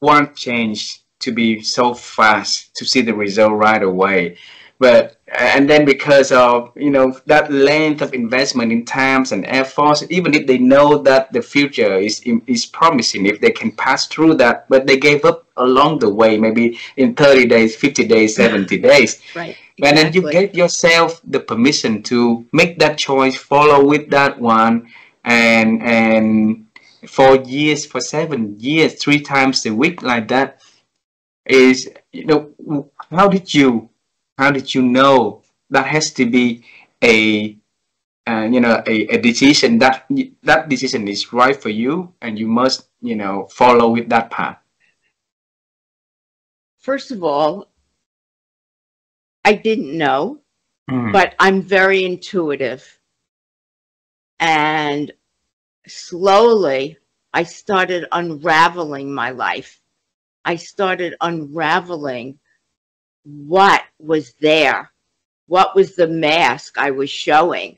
want change to be so fast, to see the result right away. And then because of, that length of investment in times and efforts, even if they know that the future is promising, if they can pass through that, but they gave up along the way, maybe in 30 days, 50 days, 70 days. Right. Exactly. And then you gave yourself the permission to make that choice, follow with that one, and for years, for 7 years, 3 times a week like that, is, how did you know that has to be a decision, that decision is right for you, and you must, follow with that path? First of all, I didn't know, but I'm very intuitive. And slowly, I started unraveling my life. I started unraveling what was there, what was the mask I was showing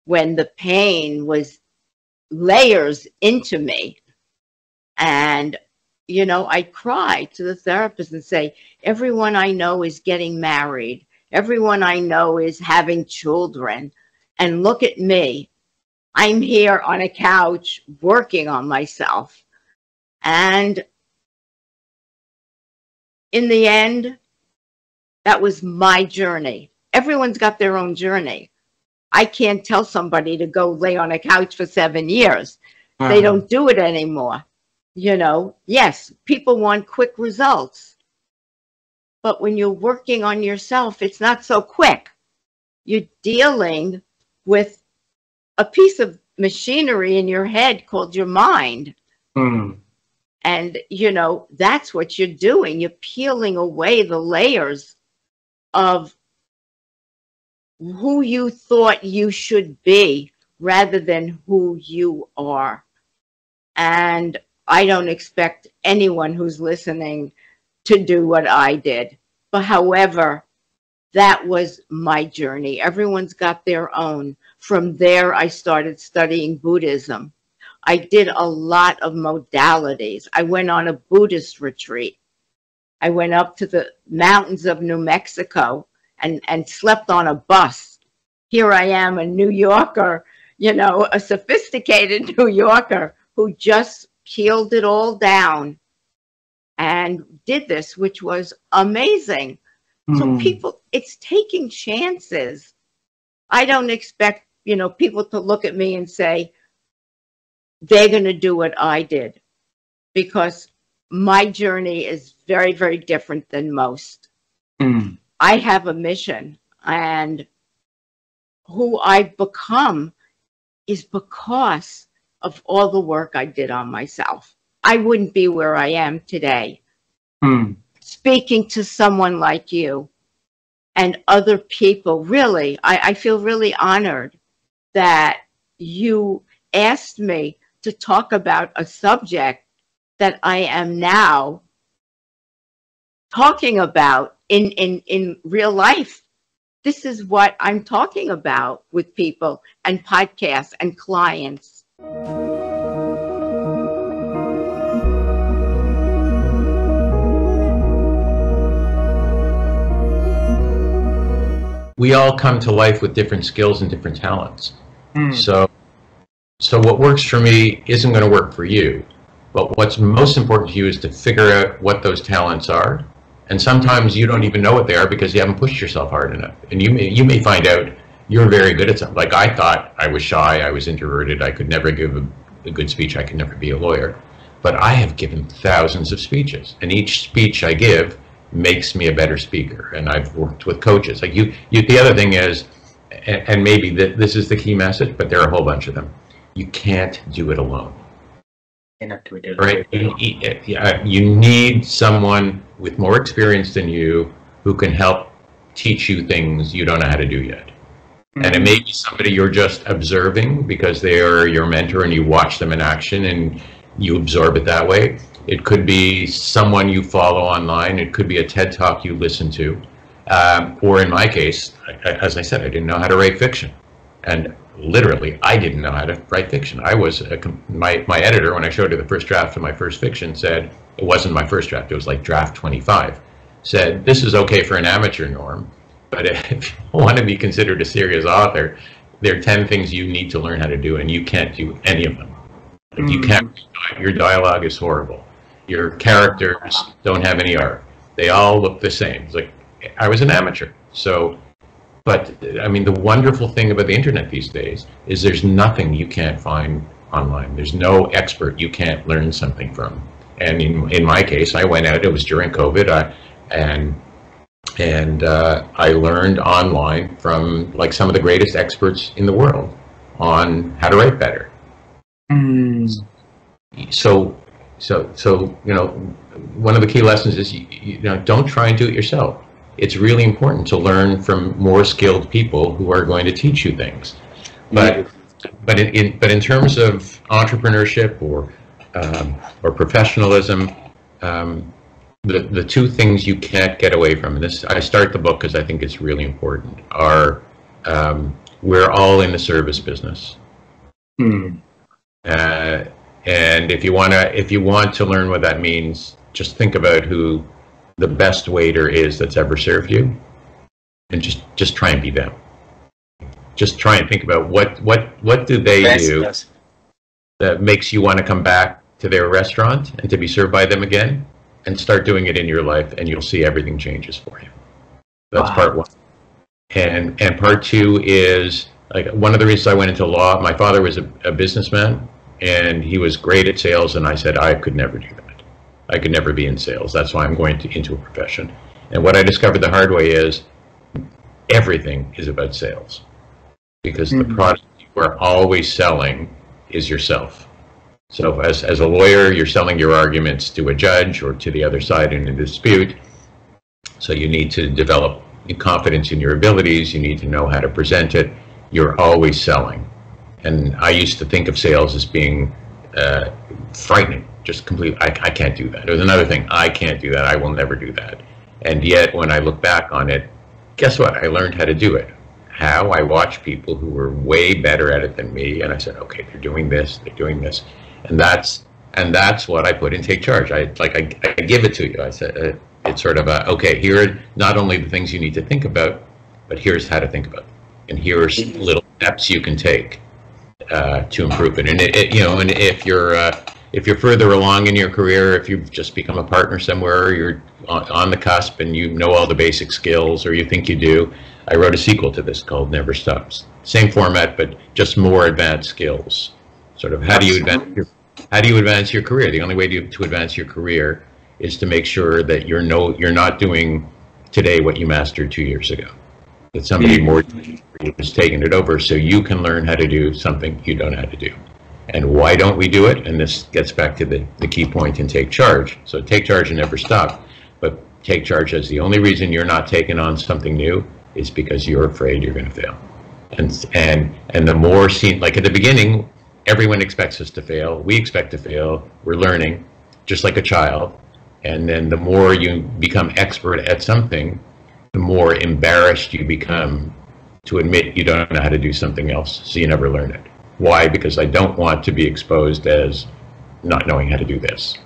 when the pain was layers into me. And, you know, I'd cry to the therapist and say, everyone I know is getting married. Everyone I know is having children. And look at me. I'm here on a couch working on myself. And in the end, that was my journey. Everyone's got their own journey. I can't tell somebody to go lay on a couch for 7 years. They don't do it anymore. You know, yes, people want quick results. But when you're working on yourself, it's not so quick. You're dealing with a piece of machinery in your head called your mind. And, you know, that's what you're doing. You're peeling away the layers of who you thought you should be rather than who you are. And I don't expect anyone who's listening to do what I did. But however, that was my journey. Everyone's got their own. From there, I started studying Buddhism. I did a lot of modalities. I went on a Buddhist retreat. I went up to the mountains of New Mexico and slept on a bus. Here I am, a New Yorker, you know, a sophisticated New Yorker who just peeled it all down and did this, which was amazing. So people, it's taking chances. I don't expect, you know, people to look at me and say, they're going to do what I did, because my journey is very, very different than most. I have a mission, and who I've become is because of all the work I did on myself. I wouldn't be where I am today. Speaking to someone like you and other people, really, I feel really honored that you asked me to talk about a subject that I am now talking about in real life. This is what I'm talking about with people and podcasts and clients. We all come to life with different skills and different talents. So what works for me isn't going to work for you. But what's most important to you is to figure out what those talents are. And sometimes you don't even know what they are because you haven't pushed yourself hard enough. And you may find out you're very good at something. Like I thought I was shy, I was introverted, I could never give a good speech, I could never be a lawyer. But I have given thousands of speeches. And each speech I give makes me a better speaker. And I've worked with coaches. Like the other thing is, and maybe this is the key message, but there are a whole bunch of them. You can't do it alone. Right? You need someone with more experience than you who can help teach you things you don't know how to do yet. And it may be somebody you're just observing because they are your mentor and you watch them in action and you absorb it that way. It could be someone you follow online. It could be a TED Talk you listen to. Or in my case, as I said, I didn't know how to write fiction. And literally, I didn't know how to write fiction. I was, my editor, when I showed her the first draft of my first fiction, said, it wasn't my first draft, it was like draft 25, said, this is okay for an amateur, Norm, but if you want to be considered a serious author, there are 10 things you need to learn how to do, and you can't do any of them. Like you can't, your dialogue is horrible. Your characters don't have any art. They all look the same. It's like, I was an amateur. So, but I mean, the wonderful thing about the internet these days is there's nothing you can't find online. There's no expert you can't learn something from. And in my case, I went out, it was during COVID, and I learned online from like some of the greatest experts in the world on how to write better. So you know, one of the key lessons is you know, don't try and do it yourself. It's really important to learn from more skilled people who are going to teach you things. But but in terms of entrepreneurship or professionalism, the two things you can't get away from, and this I start the book because I think it's really important, are we're all in the service business. And if you want to learn what that means, just think about who the best waiter is that's ever served you, and just try and be them. Just try and think about what do they do that makes you want to come back to their restaurant and to be served by them again, and start doing it in your life, and you'll see everything changes for you. That's part one. And part two is, like, one of the reasons I went into law, my father was a businessman, and he was great at sales, and I said, I could never do that. I could never be in sales. That's why I'm going into a profession. And what I discovered the hard way is everything is about sales, because the product you are always selling is yourself. So as a lawyer, you're selling your arguments to a judge or to the other side in a dispute. So you need to develop confidence in your abilities. You need to know how to present it. You're always selling. And I used to think of sales as being frightening, just completely. I can't do that. There's another thing. I can't do that. I will never do that. And yet, when I look back on it, guess what? I learned how to do it. How? I watched people who were way better at it than me, and I said, okay, they're doing this, they're doing this. And that's what I put in Take Charge. I give it to you. I said, it's sort of okay, here are not only the things you need to think about, but here's how to think about it. And here are little steps you can take to improve it. And and if you're further along in your career, if you've just become a partner somewhere, or you're on the cusp and you know all the basic skills, or you think you do, I wrote a sequel to this called Never Stops. Same format, but just more advanced skills. Sort of how do you advance your career? The only way to advance your career is to make sure that you're not doing today what you mastered 2 years ago. That somebody more has taken it over, so you can learn how to do something you don't know how to do. And why don't we do it? And this gets back to the key point in Take Charge. So Take Charge and Never Stop, but Take Charge as the only reason you're not taking on something new is because you're afraid you're going to fail. And the more seen, like at the beginning, everyone expects us to fail. We expect to fail. We're learning, just like a child. And then the more you become expert at something, the more embarrassed you become to admit you don't know how to do something else, so you never learn it. Why? Because I don't want to be exposed as not knowing how to do this.